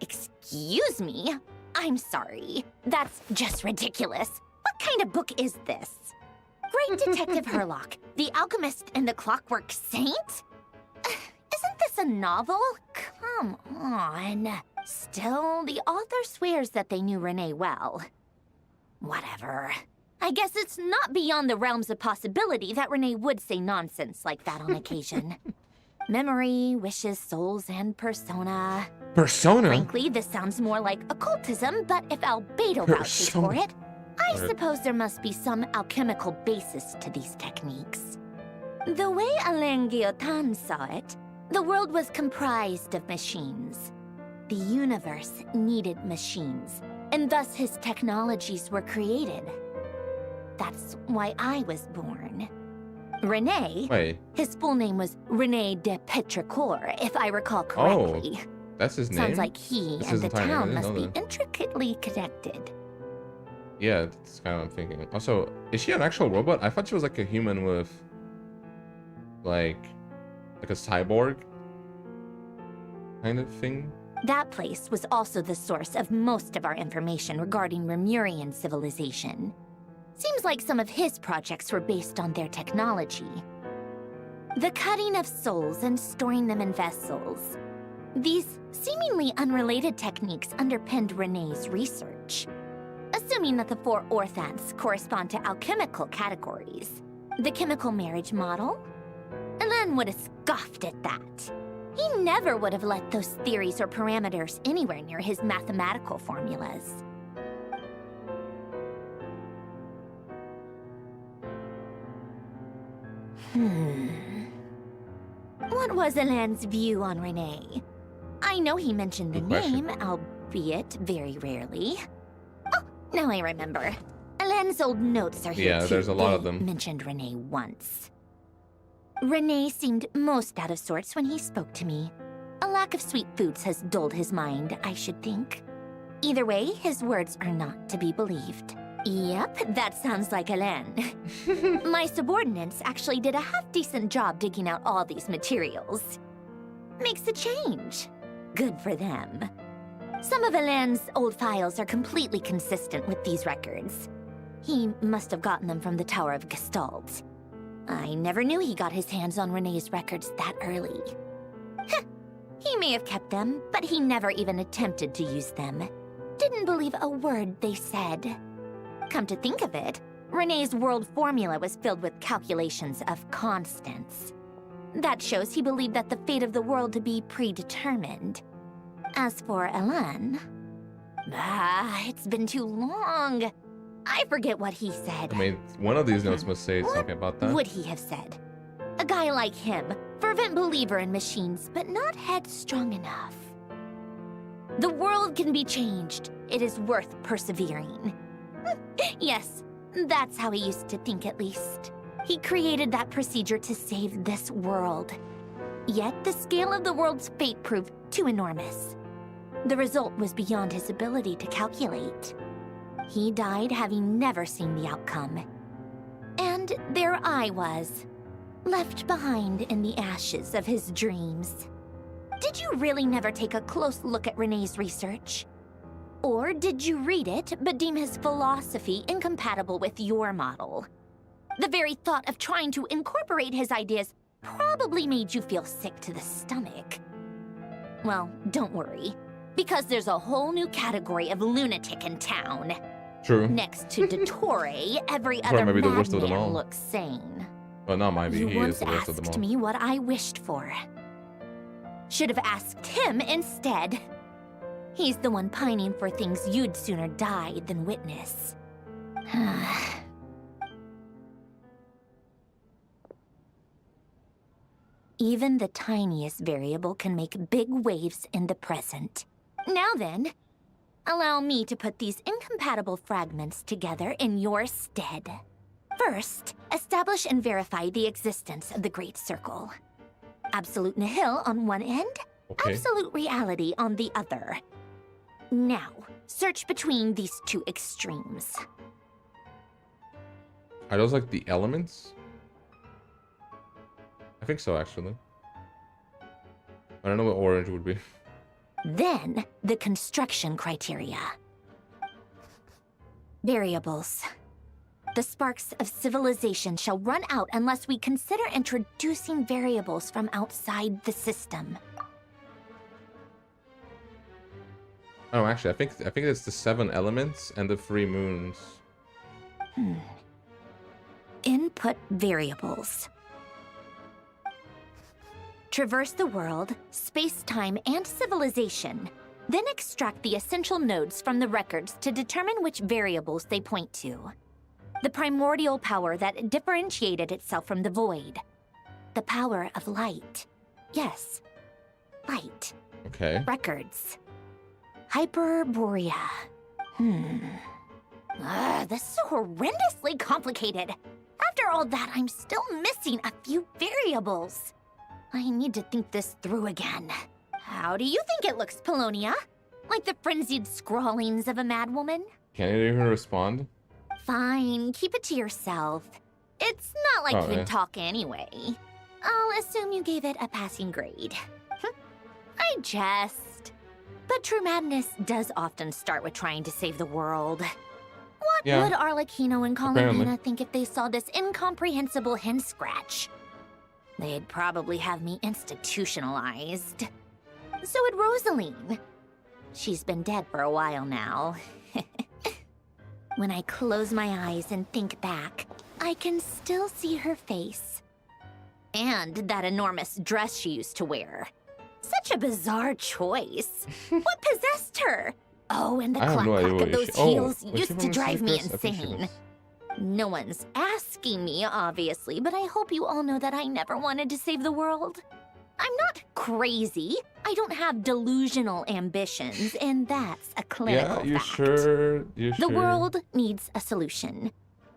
Speaker 16: Excuse me? I'm sorry. That's just ridiculous. What kind of book is this? Great Detective Herlock, the Alchemist and the Clockwork Saint? Isn't this a novel? Come on. Still, the author swears that they knew Renee well. Whatever. I guess it's not beyond the realms of possibility that Renee would say nonsense like that on occasion. Memory, wishes, souls, and persona.
Speaker 1: Persona?
Speaker 16: Frankly, this sounds more like occultism, but if Albedo vouches for it, I suppose there must be some alchemical basis to these techniques. The way Alain Guillotin saw it, the world was comprised of machines. The universe needed machines, and thus his technologies were created. That's why I was born. Renee, his full name was René de Petrichor, if I recall correctly.
Speaker 1: Oh, that's his name?
Speaker 16: Sounds like he
Speaker 1: That's
Speaker 16: and
Speaker 1: his
Speaker 16: the
Speaker 1: entire name? I
Speaker 16: town
Speaker 1: didn't
Speaker 16: must
Speaker 1: know
Speaker 16: be
Speaker 1: that.
Speaker 16: intricately connected.
Speaker 1: Yeah, that's kind of what I'm thinking. Also, is she an actual robot? I thought she was like a human with, like a cyborg kind of thing.
Speaker 16: That place was also the source of most of our information regarding Remurian civilization. Seems like some of his projects were based on their technology. The cutting of souls and storing them in vessels. These seemingly unrelated techniques underpinned Renee's research. Assuming that the 4 orthants correspond to alchemical categories. The chemical marriage model? Alan would have scoffed at that. He never would have let those theories or parameters anywhere near his mathematical formulas. What was Alain's view on Renee? I know he mentioned the
Speaker 1: Good question.
Speaker 16: name, albeit very rarely. Oh, now I remember. Alain's old notes are here
Speaker 1: Yeah,
Speaker 16: too.
Speaker 1: there's a lot
Speaker 16: They
Speaker 1: of them.
Speaker 16: mentioned Renee once. Renee seemed most out of sorts when he spoke to me. A lack of sweet foods has dulled his mind, I should think. Either way, his words are not to be believed. Yep, that sounds like Alain. My subordinates actually did a half-decent job digging out all these materials. Makes a change. Good for them. Some of Alain's old files are completely consistent with these records. He must have gotten them from the Tower of Gestalt. I never knew he got his hands on Renee's records that early. Heh, he may have kept them, but he never even attempted to use them. Didn't believe a word they said. Come to think of it, Renee's world formula was filled with calculations of constants. That shows he believed that the fate of the world to be predetermined. As for Alain... it's been too long. I forget what he said.
Speaker 1: I mean, one of these notes must say something about that.
Speaker 16: Would he have said? A guy like him, fervent believer in machines, but not headstrong enough. The world can be changed. It is worth persevering. Yes, that's how he used to think at least. He created that procedure to save this world. Yet the scale of the world's fate proved too enormous. The result was beyond his ability to calculate. He died having never seen the outcome. And there I was, left behind in the ashes of his dreams. Did you really never take a close look at Renee's research? Or did you read it but deem his philosophy incompatible with your model? The very thought of trying to incorporate his ideas probably made you feel sick to the stomach. Well, don't worry, because there's a whole new category of lunatic in town.
Speaker 1: True.
Speaker 16: Next to DOTTORE, every
Speaker 1: DOTTORE
Speaker 16: other
Speaker 1: might be the worst of them all.
Speaker 16: madman looks sane.
Speaker 1: Well, not might be.
Speaker 16: You
Speaker 1: He is
Speaker 16: once
Speaker 1: the worst of them
Speaker 16: asked
Speaker 1: all.
Speaker 16: me what I wished for. Should have asked him instead. He's the one pining for things you'd sooner die than witness. Even the tiniest variable can make big waves in the present. Now then, allow me to put these incompatible fragments together in your stead. First, establish and verify the existence of the Great Circle. Absolute nihil on one end,
Speaker 1: Okay.
Speaker 16: absolute reality on the other. Now, search between these two extremes.
Speaker 1: Are those like the elements? I think so, actually. I don't know what orange would be.
Speaker 16: Then, the construction criteria. Variables. The sparks of civilization shall run out unless we consider introducing variables from outside the system.
Speaker 1: Oh, actually, I think it's the 7 elements and the 3 moons.
Speaker 16: Input variables. Traverse the world, space-time, and civilization. Then extract the essential nodes from the records to determine which variables they point to. The primordial power that differentiated itself from the void. The power of light. Yes, light.
Speaker 1: Okay.
Speaker 16: Records. Hyperborea. This is horrendously complicated. After all that, I'm still missing a few variables. I need to think this through again. How do you think it looks, Polonia? Like the frenzied scrawlings of a madwoman?
Speaker 1: Can't you even respond?
Speaker 16: Fine, keep it to yourself. It's not like you
Speaker 1: yeah.
Speaker 16: can talk anyway. I'll assume you gave it a passing grade. I jest. But true madness does often start with trying to save the world. What
Speaker 1: Yeah,
Speaker 16: would Arlecchino and
Speaker 1: apparently.
Speaker 16: Columbina think if they saw this incomprehensible hen scratch? They'd probably have me institutionalized. So would Rosaline. She's been dead for a while now. When I close my eyes and think back, I can still see her face. And that enormous dress she used to wear. Such a bizarre choice. What possessed her? Oh, and the
Speaker 1: I have no idea
Speaker 16: clack-clack
Speaker 1: what
Speaker 16: of those
Speaker 1: she- oh,
Speaker 16: heels
Speaker 1: was she
Speaker 16: used
Speaker 1: from
Speaker 16: to
Speaker 1: the
Speaker 16: drive me
Speaker 1: circus? I think she
Speaker 16: insane.
Speaker 1: was.
Speaker 16: No one's asking me, obviously, but I hope you all know that I never wanted to save the world. I'm not crazy. I don't have delusional ambitions, and that's a clinical
Speaker 1: Yeah, you
Speaker 16: fact.
Speaker 1: sure?
Speaker 16: The world needs a solution,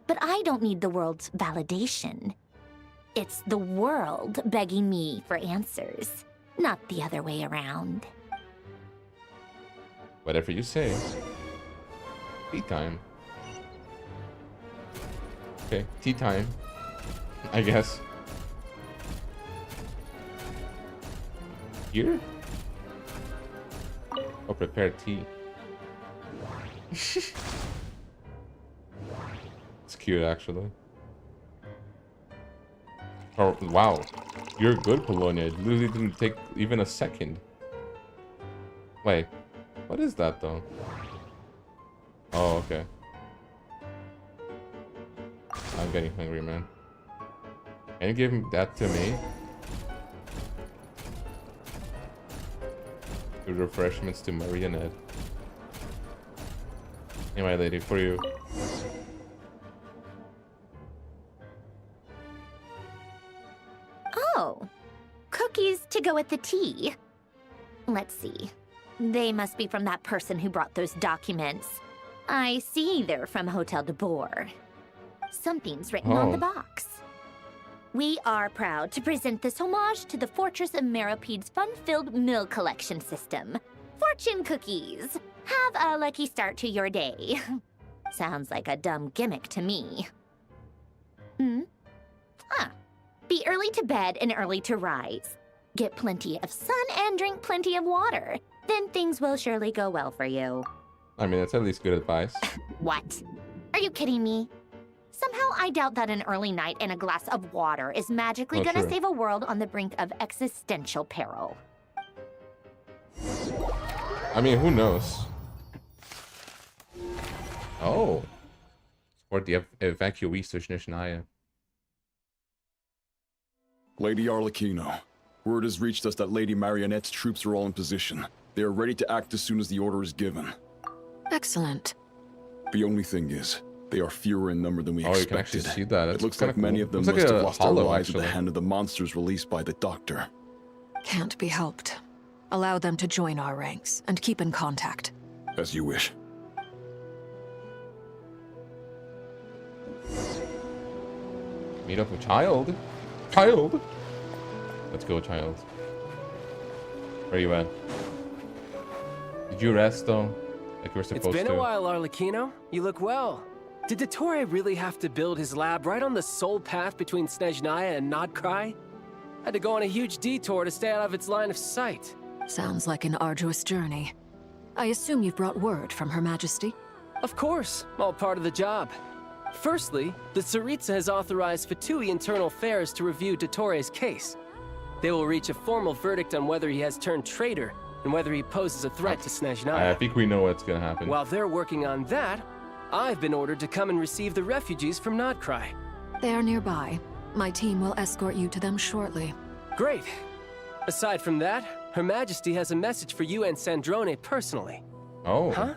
Speaker 16: but I don't need the world's validation. It's the world begging me for answers, not the other way around.
Speaker 1: Whatever you say. Tea time. Okay, tea time. I guess. Here? Oh, prepare tea. It's cute, actually. Oh, wow. You're good, Polonia. It literally didn't take even a second. Wait. What is that, though? Oh, okay. I'm getting hungry, man. Can you give that to me? The refreshments to Marionette. Hey, my lady, for you.
Speaker 16: Oh, cookies to go with the tea. Let's see. They must be from that person who brought those documents. I see they're from Hotel DOTTORE. Something's written on the box. We are proud to present this homage to the Fortress of Meropede's fun-filled mill collection system. Fortune cookies. Have a lucky start to your day. Sounds like a dumb gimmick to me. Be early to bed and early to rise. Get plenty of sun and drink plenty of water. Then things will surely go well for you.
Speaker 1: I mean, that's at least good advice.
Speaker 16: What? Are you kidding me? Somehow I doubt that an early night and a glass of water is magically gonna
Speaker 1: true.
Speaker 16: save a world on the brink of existential peril.
Speaker 1: I mean, who knows? Oh. Support the evacuees to Snezhnaya.
Speaker 13: Lady Arlecchino, word has reached us that Lady Marionette's troops are all in position. They are ready to act as soon as the order is given.
Speaker 8: Excellent.
Speaker 13: The only thing is, they are fewer in number than we expected.
Speaker 1: You can actually see that.
Speaker 13: It looks like many of them
Speaker 1: Looks
Speaker 13: must
Speaker 1: like
Speaker 13: have
Speaker 1: a
Speaker 13: lost their
Speaker 1: hollow,
Speaker 13: lives at the
Speaker 1: actually.
Speaker 13: hand of the monsters released by the Doctor.
Speaker 8: Can't be helped. Allow them to join our ranks and keep in contact.
Speaker 13: As you wish.
Speaker 1: Meet up with child. Child. Let's go, child. Where you at? Did you rest though? Like you were supposed to?
Speaker 22: It's been a while, Arlecchino. You look well. Did DOTTORE really have to build his lab right on the sole path between Snezhnaya and Nod-Krai? Had to go on a huge detour to stay out of its line of sight.
Speaker 8: Sounds like an arduous journey. I assume you've brought word from Her Majesty?
Speaker 22: Of course, all part of the job. Firstly, the Tsaritsa has authorized Fatui Internal Affairs to review DOTTORE's case. They will reach a formal verdict on whether he has turned traitor and whether he poses a threat to Snezhnaya.
Speaker 1: I think we know what's gonna happen.
Speaker 22: While they're working on that, I've been ordered to come and receive the refugees from Nod-Krai.
Speaker 8: They are nearby. My team will escort you to them shortly.
Speaker 22: Great. Aside from that, Her Majesty has a message for you and Sandrone personally.
Speaker 1: Oh.
Speaker 22: Huh?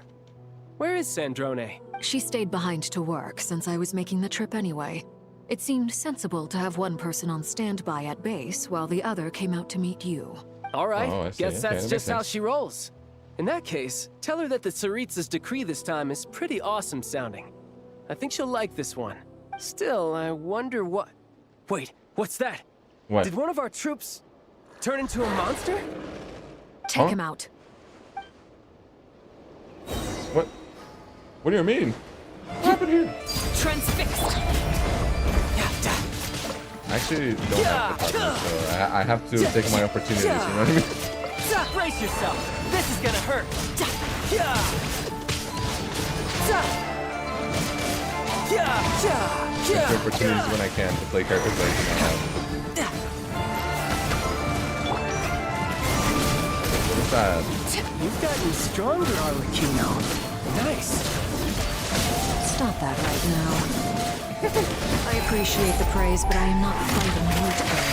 Speaker 22: Where is Sandrone?
Speaker 8: She stayed behind to work since I was making the trip anyway. It seemed sensible to have one person on standby at base while the other came out to meet you.
Speaker 22: All right,
Speaker 1: Oh, I see.
Speaker 22: guess
Speaker 1: Okay,
Speaker 22: that's
Speaker 1: that
Speaker 22: just
Speaker 1: makes
Speaker 22: how
Speaker 1: sense.
Speaker 22: she rolls. In that case, tell her that the Tsaritsa's decree this time is pretty awesome sounding. I think she'll like this one. Still, I wonder what... Wait, what's that?
Speaker 1: What?
Speaker 22: Did one of our troops turn into a monster?
Speaker 8: Take him out.
Speaker 1: What? What do you mean? What happened here?
Speaker 8: Transfixed.
Speaker 1: I actually don't have the partner, so I have to take my opportunities, you know what I mean?
Speaker 22: Brace yourself. This is gonna hurt.
Speaker 1: Take the opportunities when I can to play characters like What is that?
Speaker 22: You've gotten stronger, Arlecchino. Nice.
Speaker 8: Stop that right now. I appreciate the praise, but I am not fighting you today.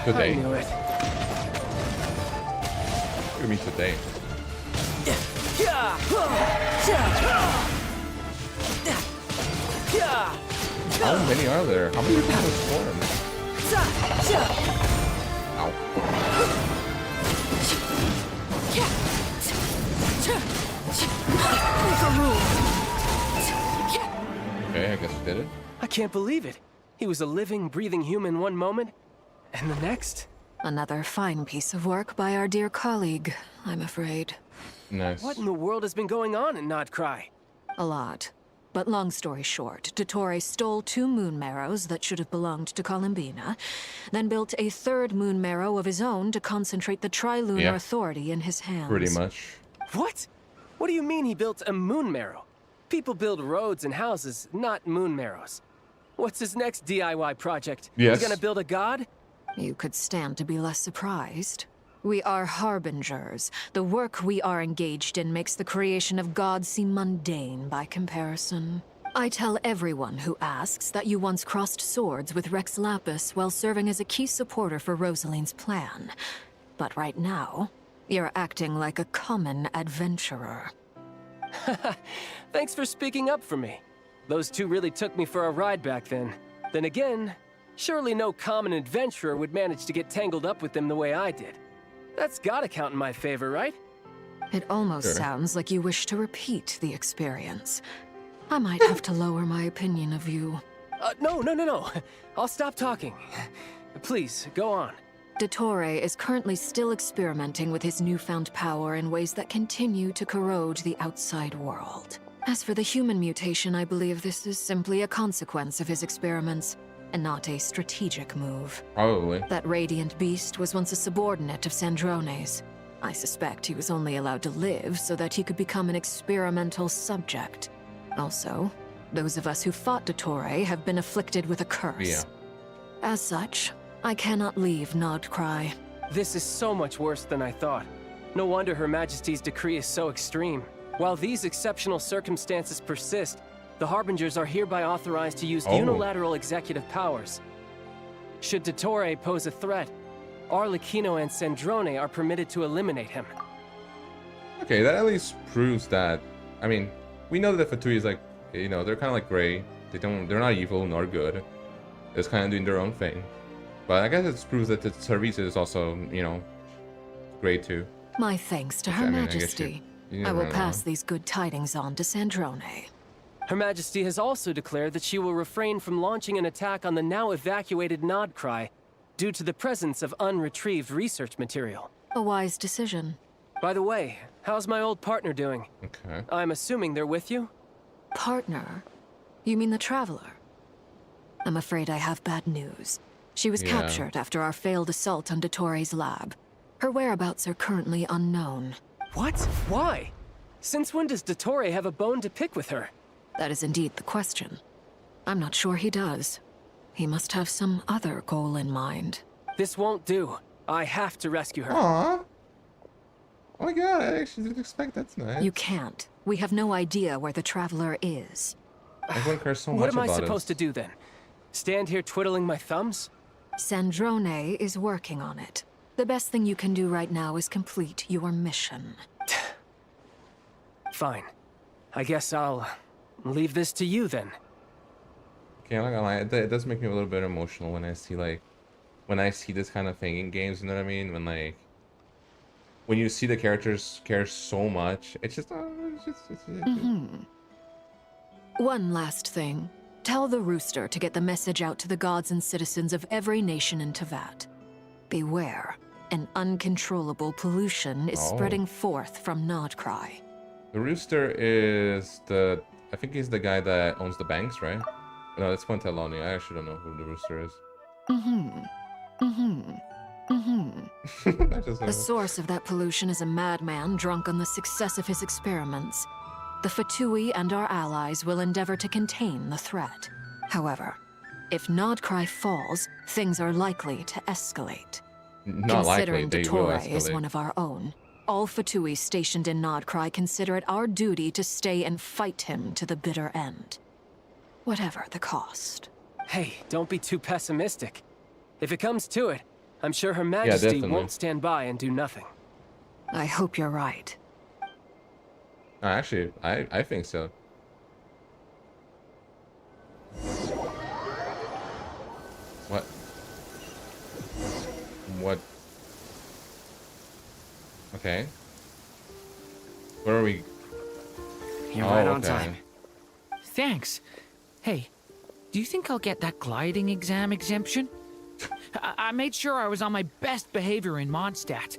Speaker 1: Today.
Speaker 22: I knew it.
Speaker 1: What do you mean today? How many are there? How many people have swarmed? Ow. Okay, I guess we did it.
Speaker 22: I can't believe it. He was a living, breathing human one moment, and the next.
Speaker 8: Another fine piece of work by our dear colleague, I'm afraid.
Speaker 1: Nice.
Speaker 22: What in the world has been going on in Nod-Krai?
Speaker 8: A lot. But long story short, DOTTORE stole 2 moon marrows that should have belonged to Columbina, then built a 3rd moon marrow of his own to concentrate the Trilunar Authority in his hands.
Speaker 1: Pretty much.
Speaker 22: What? What do you mean he built a moon marrow? People build roads and houses, not moon marrows. What's his next DIY project?
Speaker 1: Yes.
Speaker 22: He's gonna build a god?
Speaker 8: You could stand to be less surprised. We are harbingers. The work we are engaged in makes the creation of gods seem mundane by comparison. I tell everyone who asks that you once crossed swords with Rex Lapis while serving as a key supporter for Rosaline's plan. But right now, you're acting like a common adventurer.
Speaker 22: Thanks for speaking up for me. Those 2 really took me for a ride back then. Then again, surely no common adventurer would manage to get tangled up with them the way I did. That's gotta count in my favor, right?
Speaker 8: It almost sounds like you wish to repeat the experience. I might have to lower my opinion of you.
Speaker 22: No. I'll stop talking. Please, go on.
Speaker 8: DOTTORE is currently still experimenting with his newfound power in ways that continue to corrode the outside world. As for the human mutation, I believe this is simply a consequence of his experiments, and not a strategic move.
Speaker 1: Probably.
Speaker 8: That radiant beast was once a subordinate of Sandrone's. I suspect he was only allowed to live so that he could become an experimental subject. Also, those of us who fought DOTTORE have been afflicted with a curse.
Speaker 1: Yeah.
Speaker 8: As such, I cannot leave Nod-Krai.
Speaker 22: This is so much worse than I thought. No wonder Her Majesty's decree is so extreme. While these exceptional circumstances persist, the Harbingers are hereby authorized to use unilateral executive powers. Should DOTTORE pose a threat, Arlecchino and Sandrone are permitted to eliminate him.
Speaker 1: Okay, that at least proves that. I mean, we know that Fatui is like, you know, they're kind of like gray. They're not evil nor good. They're just kind of doing their own thing. But I guess it proves that the service is also, you know, gray too.
Speaker 8: My thanks to Her Majesty. I will pass these good tidings on to Sandrone.
Speaker 22: Her Majesty has also declared that she will refrain from launching an attack on the now evacuated Nod-Krai due to the presence of unretrieved research material.
Speaker 8: A wise decision.
Speaker 22: By the way, how's my old partner doing?
Speaker 1: Okay.
Speaker 22: I'm assuming they're with you?
Speaker 8: Partner? You mean the Traveler? I'm afraid I have bad news. She was captured after our failed assault on DOTTORE's lab. Her whereabouts are currently unknown.
Speaker 22: What? Why? Since when does DOTTORE have a bone to pick with her?
Speaker 8: That is indeed the question. I'm not sure he does. He must have some other goal in mind.
Speaker 22: This won't do. I have to rescue her.
Speaker 1: Aww. Oh my god, I actually didn't expect that tonight.
Speaker 8: You can't. We have no idea where the Traveler is.
Speaker 1: Everyone cares so much
Speaker 22: What am I
Speaker 1: about
Speaker 22: supposed to do then? Stand here twiddling my thumbs?
Speaker 8: Sandrone is working on it. The best thing you can do right now is complete your mission.
Speaker 22: Fine. I guess I'll leave this to you then.
Speaker 1: Okay, I'm not gonna lie, it does make me a little bit emotional when I see this kind of thing in games, you know what I mean? When you see the characters care so much, it's just,
Speaker 8: One last thing. Tell the Rooster to get the message out to the gods and citizens of every nation in Teyvat. Beware. An uncontrollable pollution is spreading forth from Nod-Krai.
Speaker 1: The Rooster is I think he's the guy that owns the banks, right? No, that's Quinteloni. I actually don't know who the Rooster is.
Speaker 8: The source of that pollution is a madman drunk on the success of his experiments. The Fatui and our allies will endeavor to contain the threat. However, if Nod-Krai falls, things are likely to escalate.
Speaker 1: Not likely,
Speaker 8: Considering
Speaker 1: they will
Speaker 8: DOTTORE
Speaker 1: escalate.
Speaker 8: is one of our own, all Fatui stationed in Nod-Krai consider it our duty to stay and fight him to the bitter end. Whatever the cost.
Speaker 22: Hey, don't be too pessimistic. If it comes to it, I'm sure Her Majesty won't stand by and do nothing.
Speaker 8: I hope you're right.
Speaker 1: Actually, I think so. Okay. Where are we?
Speaker 20: You're right on
Speaker 1: okay.
Speaker 20: time.
Speaker 17: Thanks. Hey, do you think I'll get that gliding exam exemption? I made sure I was on my best behavior in Mondstadt.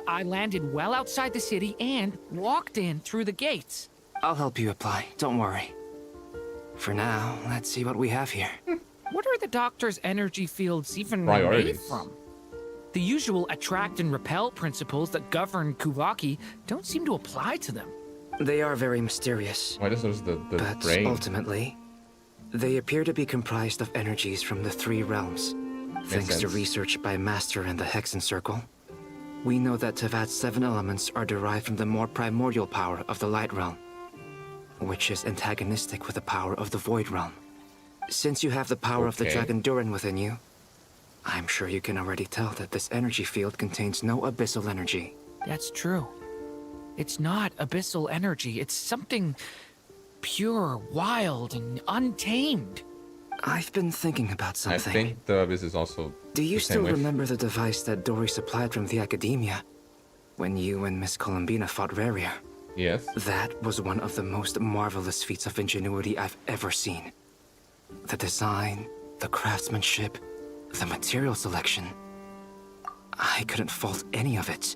Speaker 17: I landed well outside the city and walked in through the gates.
Speaker 20: I'll help you apply, don't worry. For now, let's see what we have here.
Speaker 17: What are the doctor's energy fields even made
Speaker 1: Priorities.
Speaker 17: from? The usual attract and repel principles that govern Kuvaki don't seem to apply to them.
Speaker 20: They are very mysterious.
Speaker 1: Why does those the
Speaker 20: But
Speaker 1: brain?
Speaker 20: ultimately, they appear to be comprised of energies from the three realms. Thanks to
Speaker 1: sense.
Speaker 20: research by Master and the Hexen Circle, we know that Tevat's 7 elements are derived from the more primordial power of the Light Realm, which is antagonistic with the power of the Void Realm. Since you have the power of the
Speaker 1: Okay.
Speaker 20: Dragon Durin within you, I'm sure you can already tell that this energy field contains no abyssal energy.
Speaker 17: That's true. It's not abyssal energy. It's something pure, wild, and untamed.
Speaker 20: I've been thinking about
Speaker 1: I
Speaker 20: something.
Speaker 1: think the abyss is also.
Speaker 20: Do you
Speaker 1: the same
Speaker 20: still
Speaker 1: way.
Speaker 20: remember the device that Dory supplied from the Academia when you and Miss Columbina fought Raria?
Speaker 1: Yes.
Speaker 20: That was one of the most marvelous feats of ingenuity I've ever seen. The design, the craftsmanship, the material selection. I couldn't fault any of it.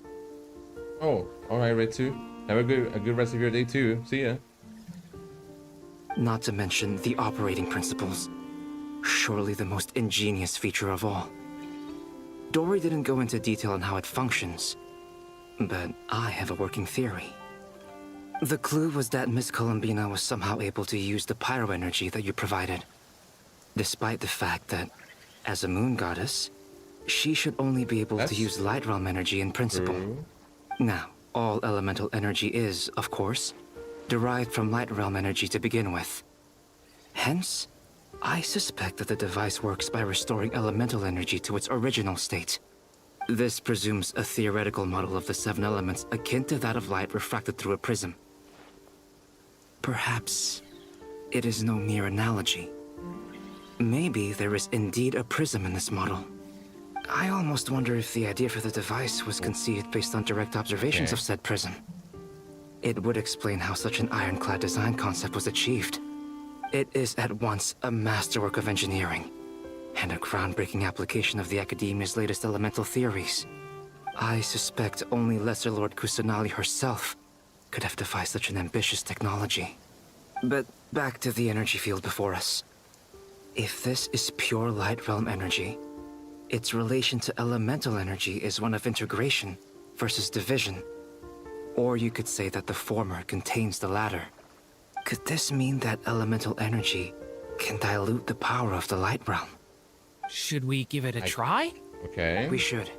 Speaker 1: Oh, all right, Red 2. Have a good rest of your day too. See ya.
Speaker 20: Not to mention the operating principles. Surely the most ingenious feature of all. Dory didn't go into detail on how it functions, but I have a working theory. The clue was that Miss Columbina was somehow able to use the pyro energy that you provided, despite the fact that, as a moon goddess, she should only be able to use light realm energy in principle.
Speaker 1: True.
Speaker 20: Now, all elemental energy is, of course, derived from light realm energy to begin with. Hence, I suspect that the device works by restoring elemental energy to its original state. This presumes a theoretical model of the 7 elements akin to that of light refracted through a prism. Perhaps it is no mere analogy. Maybe there is indeed a prism in this model. I almost wonder if the idea for the device was conceived based on direct observations of said prism. It would explain how such an ironclad design concept was achieved. It is at once a masterwork of engineering and a groundbreaking application of the Academia's latest elemental theories. I suspect only Lesser Lord Kusanali herself could have devised such an ambitious technology. But back to the energy field before us. If this is pure light realm energy, its relation to elemental energy is one of integration versus division. Or you could say that the former contains the latter. Could this mean that elemental energy can dilute the power of the light realm?
Speaker 17: Should we give it a try?
Speaker 1: Okay.
Speaker 20: We should.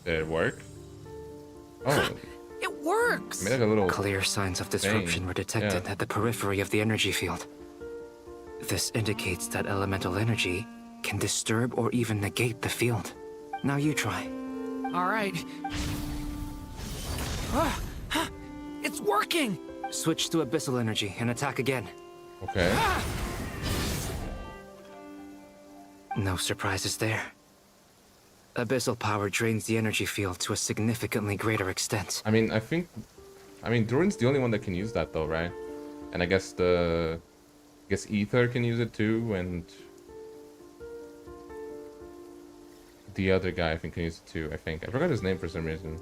Speaker 1: Did it work? Oh.
Speaker 17: It works!
Speaker 1: Made like a little
Speaker 20: Clear signs of disruption
Speaker 1: thing.
Speaker 20: were detected
Speaker 1: Yeah.
Speaker 20: at the periphery of the energy field. This indicates that elemental energy can disturb or even negate the field. Now you try.
Speaker 17: All right. It's working!
Speaker 20: Switch to abyssal energy and attack again.
Speaker 1: Okay.
Speaker 20: No surprises there. Abyssal power drains the energy field to a significantly greater extent.
Speaker 1: I mean, Durin's the only one that can use that though, right? And I guess Ether can use it too, and the other guy I think can use it too. I forgot his name for some reason.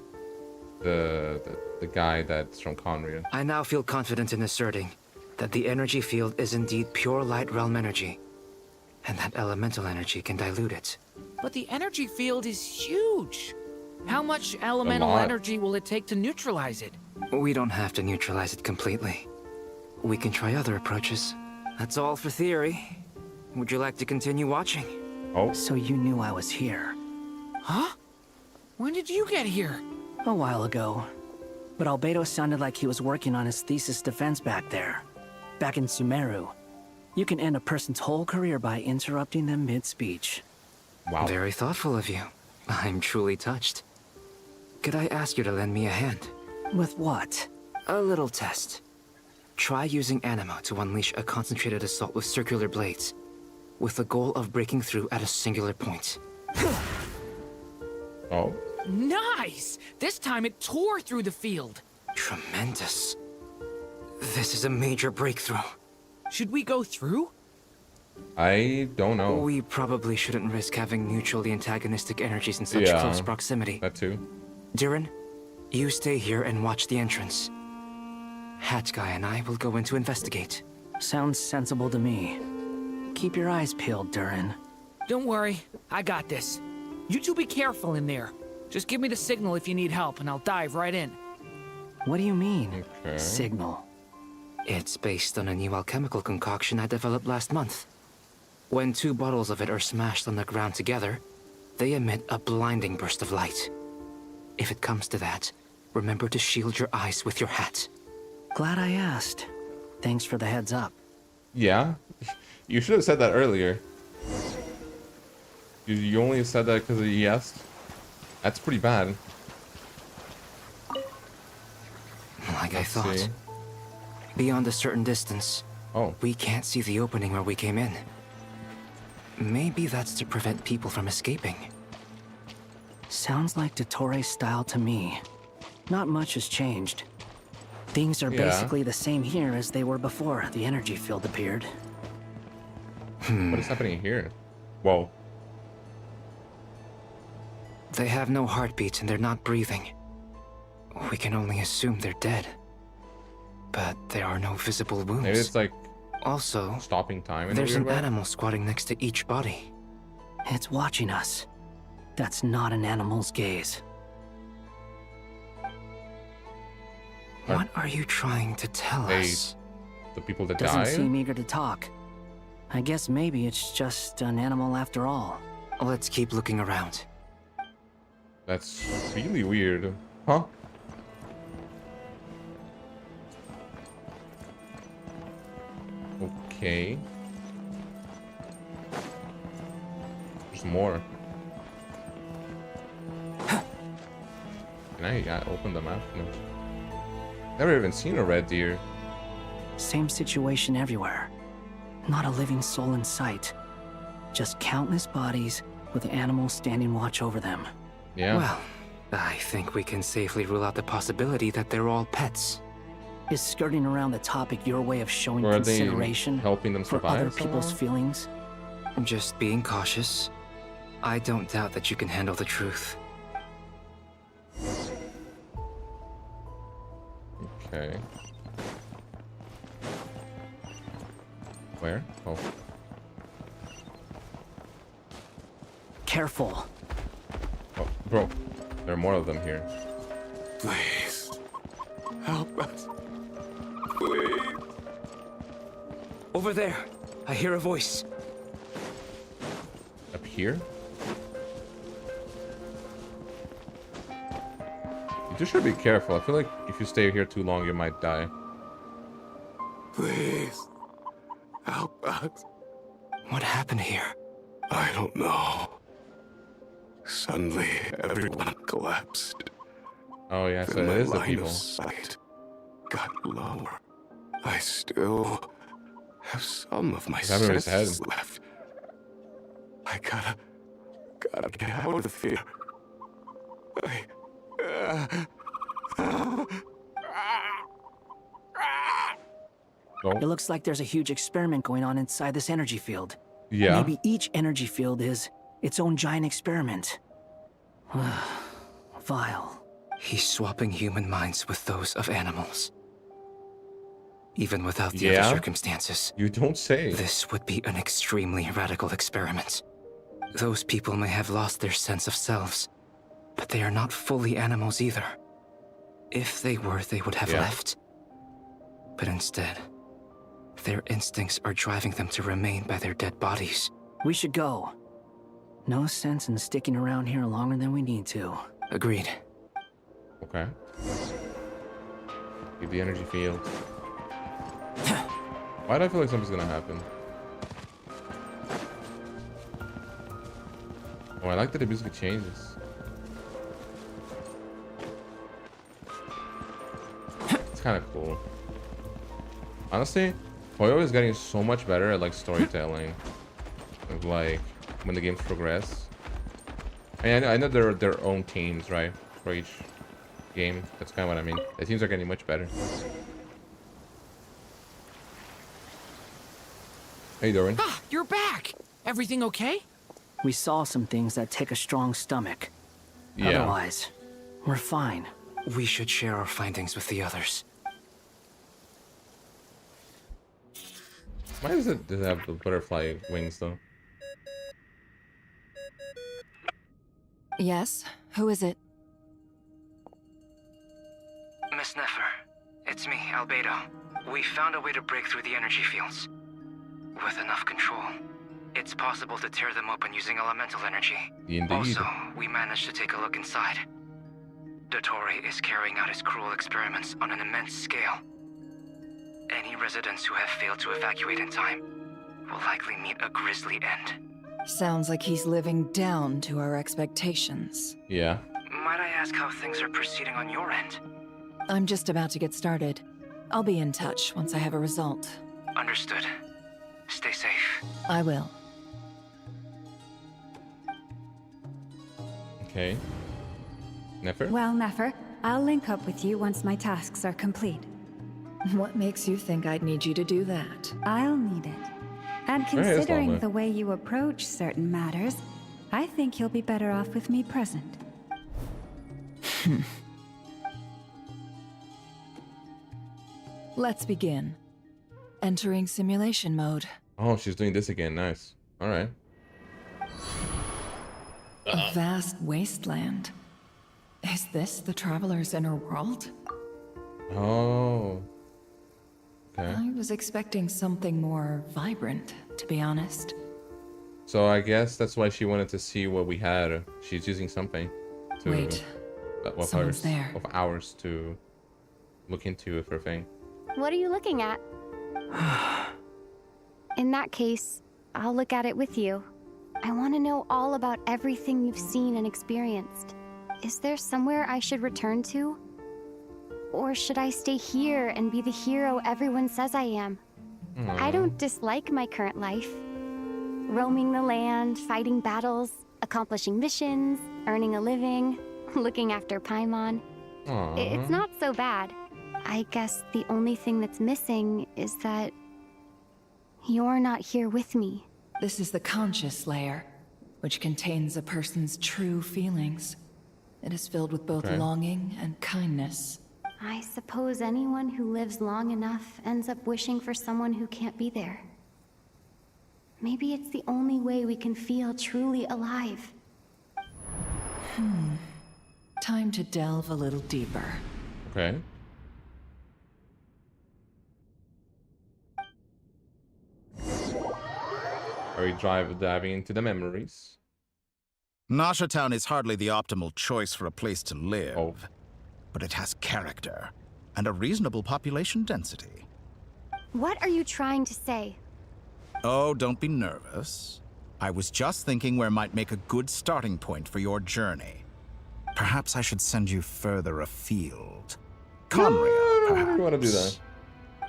Speaker 1: The guy that's from Conria.
Speaker 20: I now feel confident in asserting that the energy field is indeed pure light realm energy, and that elemental energy can dilute it.
Speaker 17: But the energy field is huge. How much elemental
Speaker 20: lot.
Speaker 17: energy will it take to neutralize it?
Speaker 20: We don't have to neutralize it completely. We can try other approaches. That's all for theory. Would you like to continue watching?
Speaker 1: Oh.
Speaker 7: So you knew I was here.
Speaker 17: Huh? When did you get here?
Speaker 7: A while ago. But Albedo sounded like he was working on his thesis defense back there. Back in Sumeru. You can end a person's whole career by interrupting them mid-speech.
Speaker 1: Wow.
Speaker 20: Very thoughtful of you. I'm truly touched. Could I ask you to lend me a hand?
Speaker 7: With what?
Speaker 20: A little test. Try using Animo to unleash a concentrated assault with circular blades, with the goal of breaking through at a singular point.
Speaker 1: Oh.
Speaker 17: Nice! This time it tore through the field.
Speaker 20: Tremendous. This is a major breakthrough.
Speaker 17: Should we go through?
Speaker 1: I don't know.
Speaker 20: We probably shouldn't risk having mutually antagonistic energies in such close proximity.
Speaker 1: That too.
Speaker 20: Durin, you stay here and watch the entrance. Hat Guy and I will go in to investigate.
Speaker 7: Sounds sensible to me. Keep your eyes peeled, Durin.
Speaker 17: Don't worry, I got this. You two be careful in there. Just give me the signal if you need help, and I'll dive right in.
Speaker 7: What do you mean,
Speaker 1: Okay.
Speaker 7: signal?
Speaker 20: It's based on a new alchemical concoction I developed last month. When 2 bottles of it are smashed on the ground together, they emit a blinding burst of light. If it comes to that, remember to shield your eyes with your hat.
Speaker 7: Glad I asked. Thanks for the heads up.
Speaker 1: Yeah, you should have said that earlier. You only said that because you asked. That's pretty bad.
Speaker 20: Like I
Speaker 1: Let's
Speaker 20: thought.
Speaker 1: see.
Speaker 20: Beyond a certain distance, we can't see the opening where we came in. Maybe that's to prevent people from escaping.
Speaker 7: Sounds like DOTTORE's style to me. Not much has changed. Things are basically the same here as they were before the energy field appeared.
Speaker 1: What is happening here? Whoa.
Speaker 20: They have no heartbeats and they're not breathing. We can only assume they're dead. But there are no visible wounds.
Speaker 1: Maybe it's like
Speaker 20: also
Speaker 1: stopping time. In
Speaker 20: there's
Speaker 1: a
Speaker 20: an
Speaker 1: weird way.
Speaker 20: animal squatting next to each body.
Speaker 7: It's watching us. That's not an animal's gaze.
Speaker 20: What are you trying to tell us?
Speaker 1: The people that
Speaker 7: Doesn't
Speaker 1: died?
Speaker 7: seem eager to talk. I guess maybe it's just an animal after all.
Speaker 20: Let's keep looking around.
Speaker 1: That's really weird. Huh? Okay. There's more. Can I open the map? No. Never even seen a red deer.
Speaker 7: Same situation everywhere. Not a living soul in sight. Just countless bodies with animals standing watch over them.
Speaker 1: Yeah.
Speaker 20: Well, I think we can safely rule out the possibility that they're all pets.
Speaker 7: Is skirting around the topic your way of showing
Speaker 1: Or are they
Speaker 7: consideration
Speaker 1: helping them
Speaker 7: for
Speaker 1: survive
Speaker 7: other people's
Speaker 1: somehow?
Speaker 7: feelings?
Speaker 20: Just being cautious. I don't doubt that you can handle the truth.
Speaker 1: Okay. Where? Oh.
Speaker 7: Careful.
Speaker 1: Oh, bro. There are more of them here.
Speaker 14: Please. Help us. Please.
Speaker 20: Over there. I hear a voice.
Speaker 1: Up here? You just should be careful. I feel like if you stay here too long, you might die.
Speaker 14: Please. Help us.
Speaker 20: What happened here?
Speaker 14: I don't know. Suddenly, everyone collapsed.
Speaker 1: Oh yeah, so
Speaker 14: Then
Speaker 1: it
Speaker 14: my
Speaker 1: is the
Speaker 14: line
Speaker 1: people.
Speaker 14: of sight got lower. I still have some of my
Speaker 1: What's happening with his
Speaker 14: senses
Speaker 1: head?
Speaker 14: left. I gotta get out of here.
Speaker 7: It looks like there's a huge experiment going on inside this energy field.
Speaker 1: Yeah.
Speaker 7: Maybe each energy field is its own giant experiment. Vile.
Speaker 20: He's swapping human minds with those of animals. Even without the
Speaker 1: Yeah?
Speaker 20: other circumstances.
Speaker 1: You don't say.
Speaker 20: This would be an extremely radical experiment. Those people may have lost their sense of selves, but they are not fully animals either. If they were, they would have left. But instead, their instincts are driving them to remain by their dead bodies.
Speaker 7: We should go. No sense in sticking around here longer than we need to.
Speaker 20: Agreed.
Speaker 1: Okay. Leave the energy field. Why do I feel like something's gonna happen? Oh, I like that the music changes. It's kind of cool. Honestly, Hoyo is getting so much better at like storytelling. Of, like when the games progress. I know there are their own teams, right, for each game. That's kind of what I mean. The teams are getting much better. How you doing?
Speaker 17: Ah, you're back! Everything okay?
Speaker 7: We saw some things that take a strong stomach.
Speaker 10: Yeah.
Speaker 7: Otherwise, we're fine.
Speaker 10: We should share our findings with the others.
Speaker 1: Why does it have the butterfly wings, though?
Speaker 5: Yes? Who is it?
Speaker 20: Miss Nefer, it's me, Albedo. We found a way to break through the energy fields. With enough control, it's possible to tear them open using elemental energy.
Speaker 1: Indeed.
Speaker 20: Also, we managed to take a look inside. DOTTORE is carrying out his cruel experiments on an immense scale. Any residents who have failed to evacuate in time will likely meet a grisly end.
Speaker 5: Sounds like he's living down to our expectations.
Speaker 1: Yeah.
Speaker 20: Might I ask how things are proceeding on your end?
Speaker 5: I'm just about to get started. I'll be in touch once I have a result.
Speaker 20: Understood. Stay safe.
Speaker 5: I will.
Speaker 1: Okay. Nefer?
Speaker 4: Well, Nefer, I'll link up with you once my tasks are complete.
Speaker 5: What makes you think I'd need you to do that?
Speaker 4: I'll need it. And considering the way you approach certain matters, I think you'll be better off with me present.
Speaker 5: Let's begin. Entering simulation mode.
Speaker 1: Oh, she's doing this again. Nice. All right.
Speaker 5: A vast wasteland. Is this the Traveler's inner world?
Speaker 1: Oh. Okay.
Speaker 5: I was expecting something more vibrant, to be honest.
Speaker 1: So I guess that's why she wanted to see what we had. She's using something to
Speaker 5: Wait, someone's there.
Speaker 1: Of ours to look into for a thing.
Speaker 11: What are you looking at? In that case, I'll look at it with you. I want to know all about everything you've seen and experienced. Is there somewhere I should return to? Or should I stay here and be the hero everyone says I am? I don't dislike my current life. Roaming the land, fighting battles, accomplishing missions, earning a living, looking after Paimon. It's not so bad. I guess the only thing that's missing is that you're not here with me.
Speaker 5: This is the conscious layer, which contains a person's true feelings. It is filled with both longing and kindness.
Speaker 11: I suppose anyone who lives long enough ends up wishing for someone who can't be there. Maybe it's the only way we can feel truly alive.
Speaker 5: Time to delve a little deeper.
Speaker 1: Okay. Are we diving into the memories?
Speaker 12: Nasha Town is hardly the optimal choice for a place to live, but it has character and a reasonable population density.
Speaker 11: What are you trying to say?
Speaker 12: Oh, don't be nervous. I was just thinking where might make a good starting point for your journey. Perhaps I should send you further afield. Conria, perhaps.
Speaker 1: I want to do that.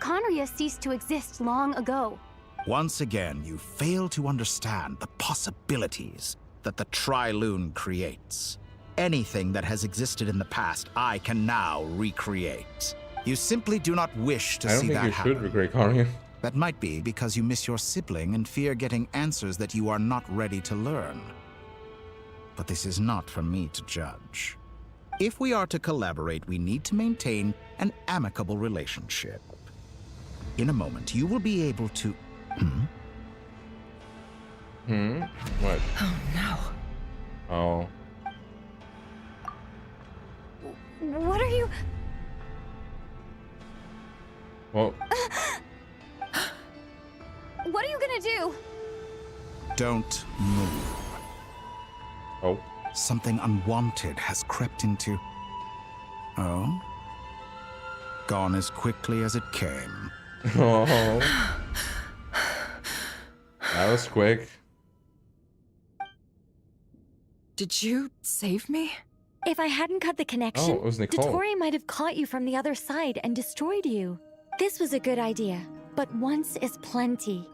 Speaker 11: Conria ceased to exist long ago.
Speaker 12: Once again, you fail to understand the possibilities that the Tri-Lune creates. Anything that has existed in the past, I can now recreate. You simply do not wish to see that happen.
Speaker 1: I don't think you should recreate Conria.
Speaker 12: That might be because you miss your sibling and fear getting answers that you are not ready to learn. But this is not for me to judge. If we are to collaborate, we need to maintain an amicable relationship. In a moment, you will be able to...
Speaker 1: What?
Speaker 5: Oh, no.
Speaker 1: Oh.
Speaker 11: What are you...
Speaker 1: Well...
Speaker 11: What are you gonna do?
Speaker 12: Don't move.
Speaker 1: Oh.
Speaker 12: Something unwanted has crept into... Oh? Gone as quickly as it came.
Speaker 1: Oh. That was quick.
Speaker 5: Did you save me?
Speaker 21: If I hadn't cut the connection,
Speaker 1: it was Nicole.
Speaker 21: DOTTORE might have caught you from the other side and destroyed you. This was a good idea, but once is plenty.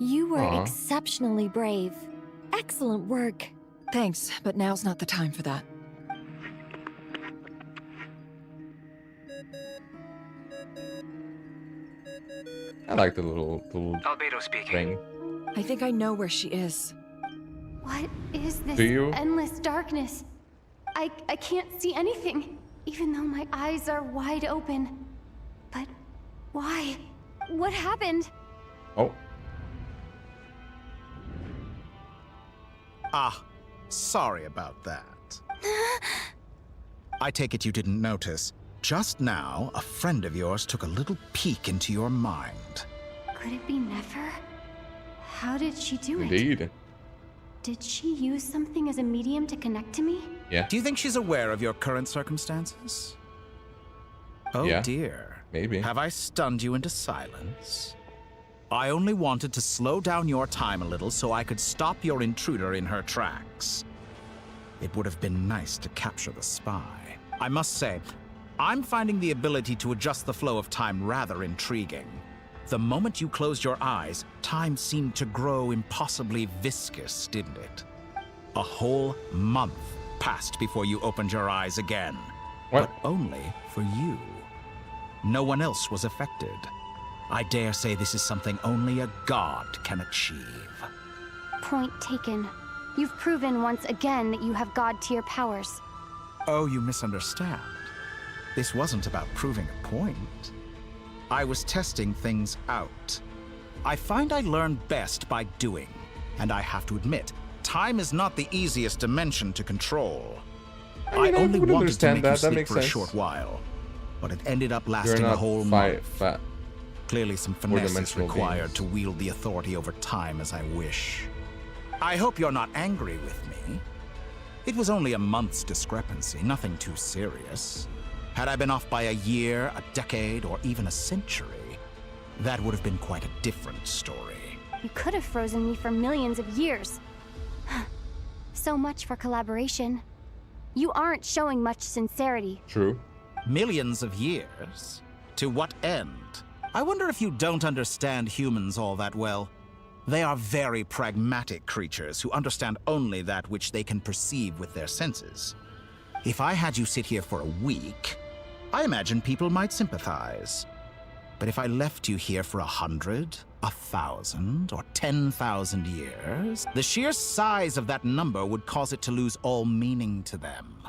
Speaker 21: You were exceptionally brave. Excellent work.
Speaker 5: Thanks, but now's not the time for that.
Speaker 1: I like the little
Speaker 20: Albedo speaking.
Speaker 1: ring.
Speaker 5: I think I know where she is.
Speaker 11: What is this
Speaker 1: Do you?
Speaker 11: endless darkness? I can't see anything, even though my eyes are wide open. But why? What happened?
Speaker 1: Oh.
Speaker 12: Ah, sorry about that. I take it you didn't notice. Just now, a friend of yours took a little peek into your mind.
Speaker 11: Could it be Nefer? How did she do it?
Speaker 1: Indeed.
Speaker 11: Did she use something as a medium to connect to me?
Speaker 1: Yeah.
Speaker 12: Do you think she's aware of your current circumstances? Oh
Speaker 1: Yeah,
Speaker 12: dear.
Speaker 1: maybe.
Speaker 12: Have I stunned you into silence? I only wanted to slow down your time a little so I could stop your intruder in her tracks. It would have been nice to capture the spy. I must say, I'm finding the ability to adjust the flow of time rather intriguing. The moment you closed your eyes, time seemed to grow impossibly viscous, didn't it? A whole month passed before you opened your eyes again.
Speaker 1: What?
Speaker 12: But only for you. No one else was affected. I dare say this is something only a god can achieve.
Speaker 11: Point taken. You've proven once again that you have god-tier powers.
Speaker 12: Oh, you misunderstand. This wasn't about proving a point. I was testing things out. I find I learn best by doing, and I have to admit, time is not the easiest dimension to control.
Speaker 1: I
Speaker 12: only
Speaker 1: would
Speaker 12: wanted to
Speaker 1: understand
Speaker 12: make
Speaker 1: that.
Speaker 12: you
Speaker 1: That
Speaker 12: sleep
Speaker 1: makes
Speaker 12: for a
Speaker 1: sense.
Speaker 12: short while, but it ended up
Speaker 1: You're
Speaker 12: lasting a
Speaker 1: not
Speaker 12: whole month.
Speaker 1: fat.
Speaker 12: Clearly some finesse is
Speaker 1: Four-dimensional
Speaker 12: required
Speaker 1: beings.
Speaker 12: to wield the authority over time as I wish. I hope you're not angry with me. It was only a month's discrepancy, nothing too serious. Had I been off by a year, a decade, or even a century, that would have been quite a different story.
Speaker 11: You could have frozen me for millions of years. So much for collaboration. You aren't showing much sincerity.
Speaker 1: True.
Speaker 12: Millions of years? To what end? I wonder if you don't understand humans all that well. They are very pragmatic creatures who understand only that which they can perceive with their senses. If I had you sit here for a week, I imagine people might sympathize. But if I left you here for 100, 1,000, or 10,000 years, the sheer size of that number would cause it to lose all meaning to them.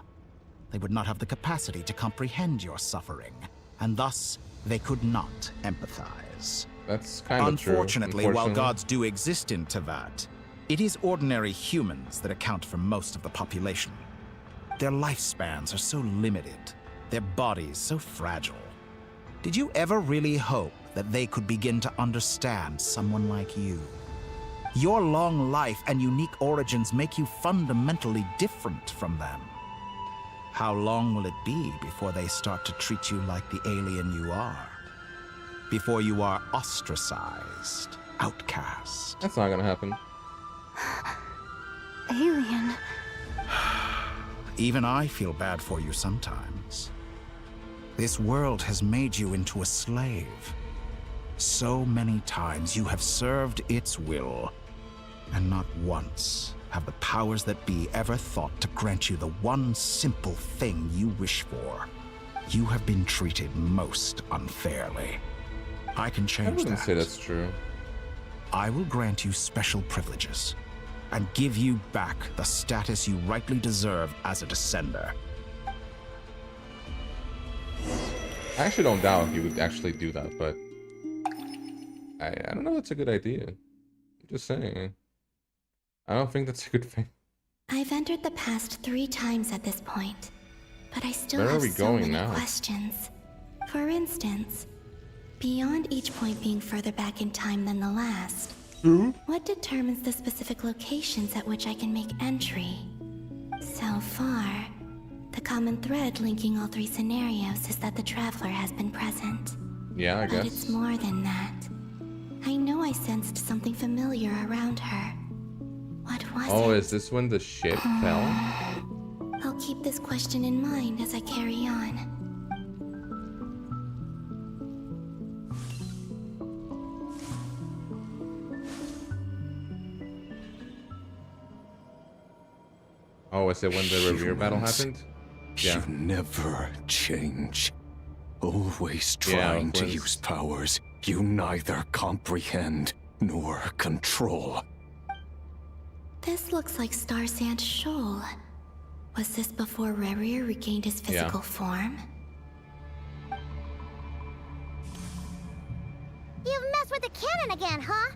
Speaker 12: They would not have the capacity to comprehend your suffering, and thus they could not empathize.
Speaker 1: That's kind of true.
Speaker 12: Unfortunately, while gods do exist in Teyvat, it is ordinary humans that account for most of the population. Their lifespans are so limited, their bodies so fragile. Did you ever really hope that they could begin to understand someone like you? Your long life and unique origins make you fundamentally different from them. How long will it be before they start to treat you like the alien you are? Before you are ostracized, outcast?
Speaker 1: That's not gonna happen.
Speaker 11: Alien.
Speaker 12: Even I feel bad for you sometimes. This world has made you into a slave. So many times you have served its will, and not once have the powers that be ever thought to grant you the one simple thing you wish for. You have been treated most unfairly. I can
Speaker 1: I
Speaker 12: change
Speaker 1: wouldn't
Speaker 12: that.
Speaker 1: say that's true.
Speaker 12: I will grant you special privileges and give you back the status you rightly deserve as a descender.
Speaker 1: I actually don't doubt he would actually do that, but I don't know if that's a good idea. I'm just saying. I don't think that's a good thing.
Speaker 18: I've entered the past 3 times at this point, but I still
Speaker 1: Where are
Speaker 18: have
Speaker 1: we
Speaker 18: so
Speaker 1: going
Speaker 18: many
Speaker 1: now?
Speaker 18: questions. For instance, beyond each point being further back in time than the last, what determines the specific locations at which I can make entry? So far, the common thread linking all 3 scenarios is that the traveler has been present.
Speaker 1: Yeah, I
Speaker 18: But
Speaker 1: guess.
Speaker 18: it's more than that. I know I sensed something familiar around her. What was
Speaker 1: Oh,
Speaker 18: it?
Speaker 1: is this when the shit fell?
Speaker 18: I'll keep this question in mind as I carry on.
Speaker 1: Oh, is it when the Revere battle happened?
Speaker 14: You never change. Always trying to use powers you neither comprehend nor control.
Speaker 18: This looks like Star Sand Shoal. Was this before Revere regained his physical form?
Speaker 2: You've messed with the cannon again, huh?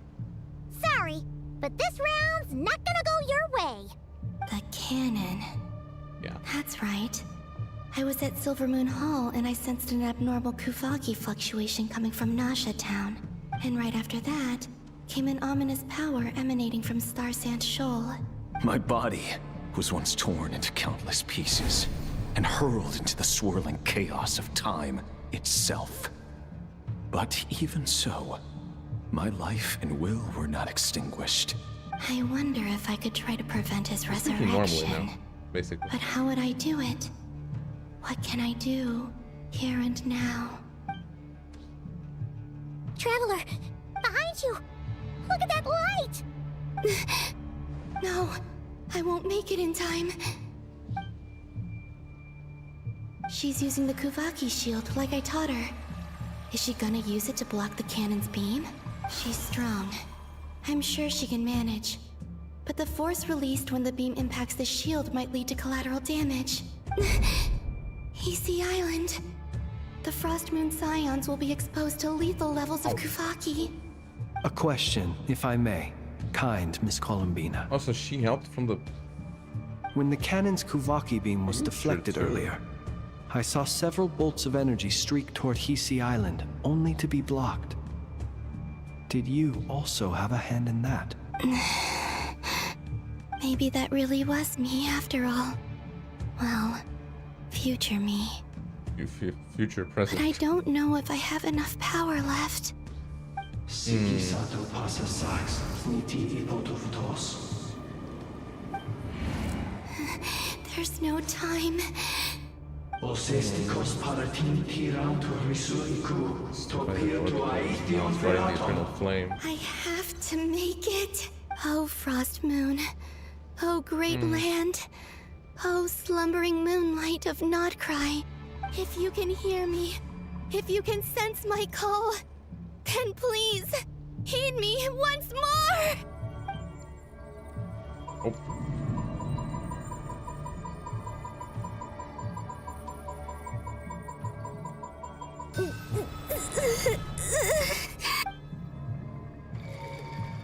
Speaker 2: Sorry, but this round's not gonna go your way.
Speaker 18: The cannon.
Speaker 1: Yeah.
Speaker 18: That's right. I was at Silver Moon Hall and I sensed an abnormal Kuvaki fluctuation coming from Nasha Town. And right after that, came an ominous power emanating from Star Sand Shoal.
Speaker 10: My body was once torn into countless pieces and hurled into the swirling chaos of time itself. But even so, my life and will were not extinguished.
Speaker 18: I wonder if I could try to prevent his
Speaker 1: Normally
Speaker 18: resurrection.
Speaker 1: now, basically.
Speaker 18: But how would I do it? What can I do, here and now?
Speaker 2: Traveler, behind you! Look at that light!
Speaker 18: No, I won't make it in time. She's using the Kuvaki shield like I taught her. Is she gonna use it to block the cannon's beam? She's strong. I'm sure she can manage. But the force released when the beam impacts the shield might lead to collateral damage. Easy Island. The Frost Moon Scions will be exposed to lethal levels of Kuvaki.
Speaker 6: A question, if I may. Kind Miss Columbina.
Speaker 1: Also, she helped from the...
Speaker 6: When the cannon's Kuvaki beam was deflected earlier, I saw several bolts of energy streak toward Hisi Island, only to be blocked. Did you also have a hand in that?
Speaker 18: Maybe that really was me after all. Well, future me.
Speaker 1: Future present.
Speaker 18: But I don't know if I have enough power left. There's no time.
Speaker 1: Flame.
Speaker 18: I have to make it. Oh, Frost Moon. Oh, great land. Oh, slumbering moonlight of Nod-Krai. If you can hear me, if you can sense my call, then please, heed me once more!
Speaker 1: Oh.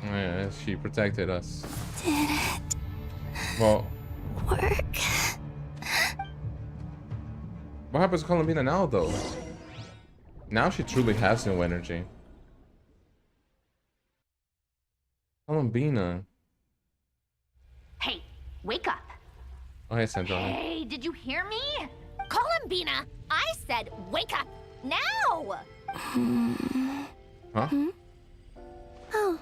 Speaker 1: Yeah, she protected us.
Speaker 18: Did it
Speaker 1: Well,
Speaker 18: work?
Speaker 1: what happens to Columbina now, though? Now she truly has no energy. Columbina.
Speaker 16: Hey, wake up.
Speaker 1: Oh, hey, Sandra.
Speaker 16: Hey, did you hear me? Columbina, I said wake up now!
Speaker 1: Huh?
Speaker 18: Oh,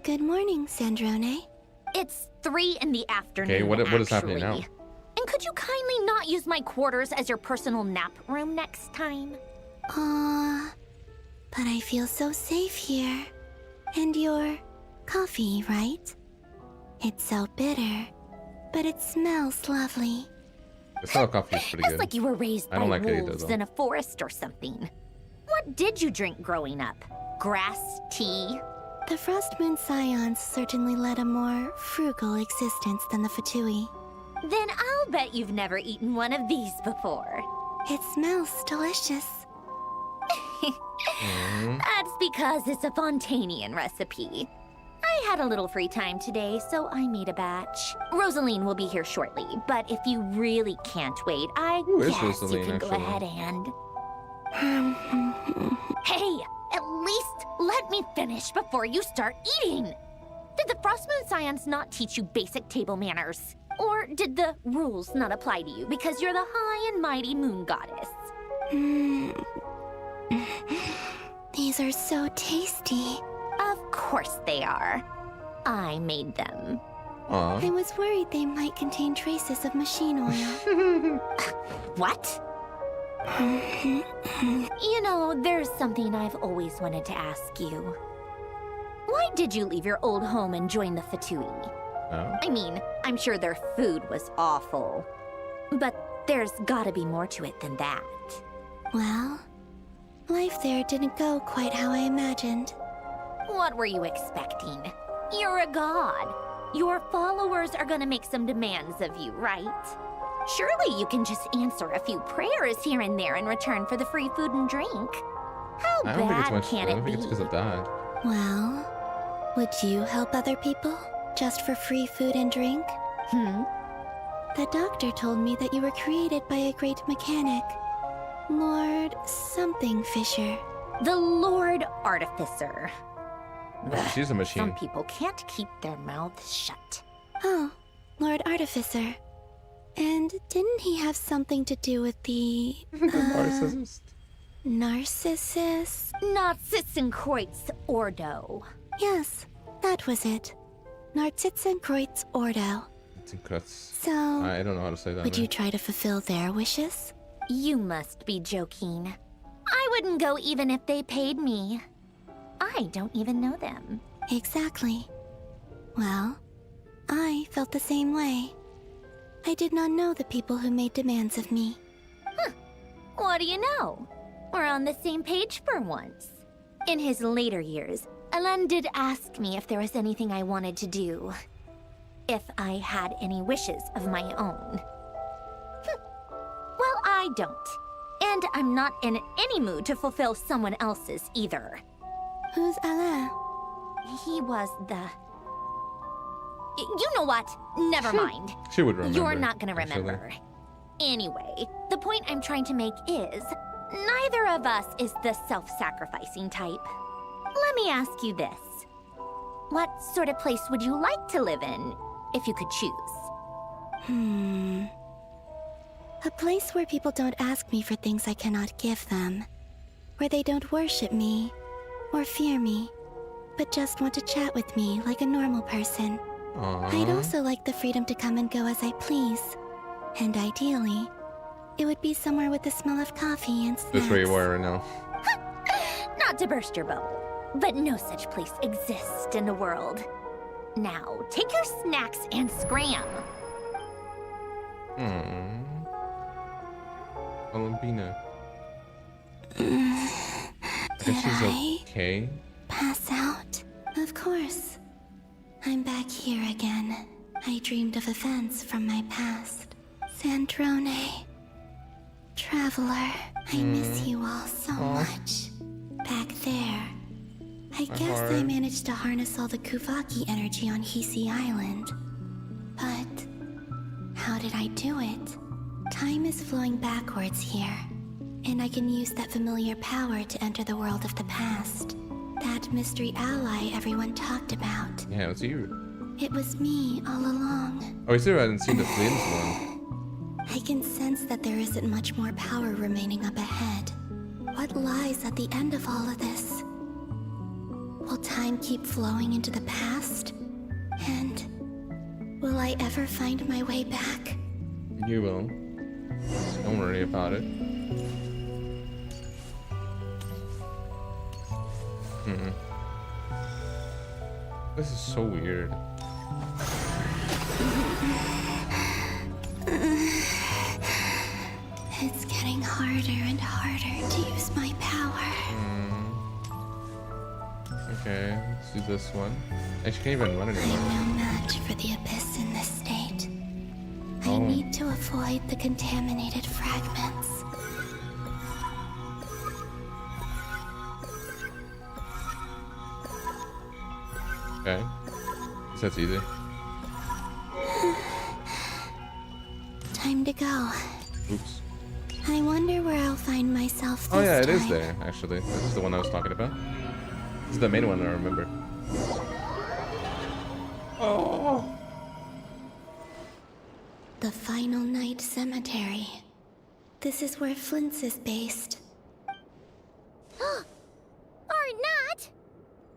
Speaker 18: good morning, Sandrone.
Speaker 16: It's 3 in the afternoon.
Speaker 1: Okay, what is happening now?
Speaker 16: And could you kindly not use my quarters as your personal nap room next time?
Speaker 18: But I feel so safe here. And your coffee, right? It's so bitter, but it smells lovely.
Speaker 1: The style of coffee is pretty good.
Speaker 16: It's like you were raised
Speaker 1: I
Speaker 16: by
Speaker 1: don't like it either,
Speaker 16: wolves
Speaker 1: though.
Speaker 16: in a forest or something. What did you drink growing up? Grass tea?
Speaker 18: The Frost Moon Scions certainly led a more frugal existence than the Fatui.
Speaker 16: Then I'll bet you've never eaten one of these before.
Speaker 18: It smells delicious.
Speaker 16: That's because it's a Fontanian recipe. I had a little free time today, so I made a batch. Rosaline will be here shortly, but if you really can't wait, I
Speaker 1: is
Speaker 16: guess
Speaker 1: Rosaline,
Speaker 16: you can go
Speaker 1: actually?
Speaker 16: ahead and... Hey, at least let me finish before you start eating! Did the Frost Moon Scions not teach you basic table manners? Or did the rules not apply to you because you're the high and mighty moon goddess?
Speaker 18: These are so tasty.
Speaker 16: Of course they are. I made them.
Speaker 18: I was worried they might contain traces of machine oil.
Speaker 16: What? You know, there's something I've always wanted to ask you. Why did you leave your old home and join the Fatui?
Speaker 1: Oh.
Speaker 16: I mean, I'm sure their food was awful. But there's gotta be more to it than that.
Speaker 18: Well, life there didn't go quite how I imagined.
Speaker 16: What were you expecting? You're a god. Your followers are gonna make some demands of you, right? Surely you can just answer a few prayers here and there in return for the free food and drink. How
Speaker 1: I don't think it's
Speaker 16: bad
Speaker 1: much.
Speaker 16: can
Speaker 1: I don't
Speaker 16: it
Speaker 1: think it's
Speaker 16: be?
Speaker 1: because of that.
Speaker 18: Well, would you help other people just for free food and drink? The doctor told me that you were created by a great mechanic, Lord something Fisher.
Speaker 16: The Lord Artificer.
Speaker 1: Oh, she's a machine.
Speaker 16: Some people can't keep their mouths shut.
Speaker 18: Oh, Lord Artificer. And didn't he have something to do with the...
Speaker 1: Narcissist?
Speaker 18: Narcissus?
Speaker 16: Narcissenkreuz Ordo.
Speaker 18: Yes, that was it. Narcissenkreuz Ordo. So,
Speaker 1: I don't know how to say that.
Speaker 18: would
Speaker 1: man.
Speaker 18: you try to fulfill their wishes?
Speaker 16: You must be joking. I wouldn't go even if they paid me. I don't even know them.
Speaker 18: Exactly. Well, I felt the same way. I did not know the people who made demands of me.
Speaker 16: What do you know? We're on the same page for once. In his later years, Alan did ask me if there was anything I wanted to do. If I had any wishes of my own. Well, I don't. And I'm not in any mood to fulfill someone else's either.
Speaker 18: Who's Alain?
Speaker 16: He was the... You know what? Never mind.
Speaker 1: She would remember.
Speaker 16: You're not gonna
Speaker 1: actually.
Speaker 16: remember. Anyway, the point I'm trying to make is, neither of us is the self-sacrificing type. Let me ask you this. What sort of place would you like to live in, if you could choose?
Speaker 18: A place where people don't ask me for things I cannot give them. Where they don't worship me, or fear me, but just want to chat with me like a normal person. I'd also like the freedom to come and go as I please. And ideally, it would be somewhere with the smell of coffee and snacks.
Speaker 1: That's where you are right now.
Speaker 16: Not to burst your bubble, but no such place exists in the world. Now, take your snacks and scram.
Speaker 1: Columbina. I guess she's okay.
Speaker 18: Pass out? Of course. I'm back here again. I dreamed of events from my past. Sandrone. Traveler. I miss you all so much. Back there. I guess I managed to harness all the Kuvaki energy on Hisi Island. But how did I do it? Time is flowing backwards here, and I can use that familiar power to enter the world of the past. That mystery ally everyone talked about.
Speaker 1: Yeah, it's you.
Speaker 18: It was me all along.
Speaker 1: Oh, I still hadn't seen the Flames one.
Speaker 18: I can sense that there isn't much more power remaining up ahead. What lies at the end of all of this? Will time keep flowing into the past? And will I ever find my way back?
Speaker 1: You will. Don't worry about it. This is so weird.
Speaker 18: It's getting harder and harder to use my power.
Speaker 1: Okay, let's do this one. And she can't even run anymore.
Speaker 18: I'm no match for the abyss in this state. I
Speaker 1: Oh.
Speaker 18: need to avoid the contaminated fragments.
Speaker 1: Okay. Guess that's easy.
Speaker 18: Time to go.
Speaker 1: Oops.
Speaker 18: I wonder where I'll find myself this
Speaker 1: Oh yeah, it is
Speaker 18: time.
Speaker 1: there, actually. This is the one I was talking about. This is the main one I remember. Oh.
Speaker 18: The Final Night Cemetery. This is where Flint's is based.
Speaker 2: Or not?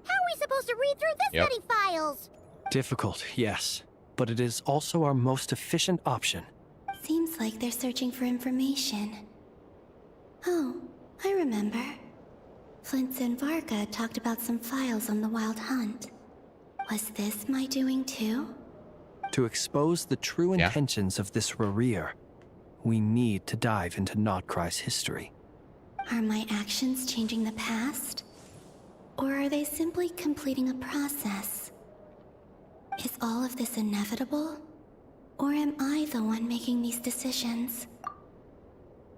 Speaker 2: How are we supposed to read through this
Speaker 6: Yep.
Speaker 2: many files?
Speaker 6: Difficult, yes, but it is also our most efficient option.
Speaker 18: Seems like they're searching for information. Oh, I remember. Flint's and Varga talked about some files on the Wild Hunt. Was this my doing too?
Speaker 6: To expose the true intentions of this Rereer, we need to dive into Nod-Krai's history.
Speaker 18: Are my actions changing the past? Or are they simply completing a process? Is all of this inevitable? Or am I the one making these decisions?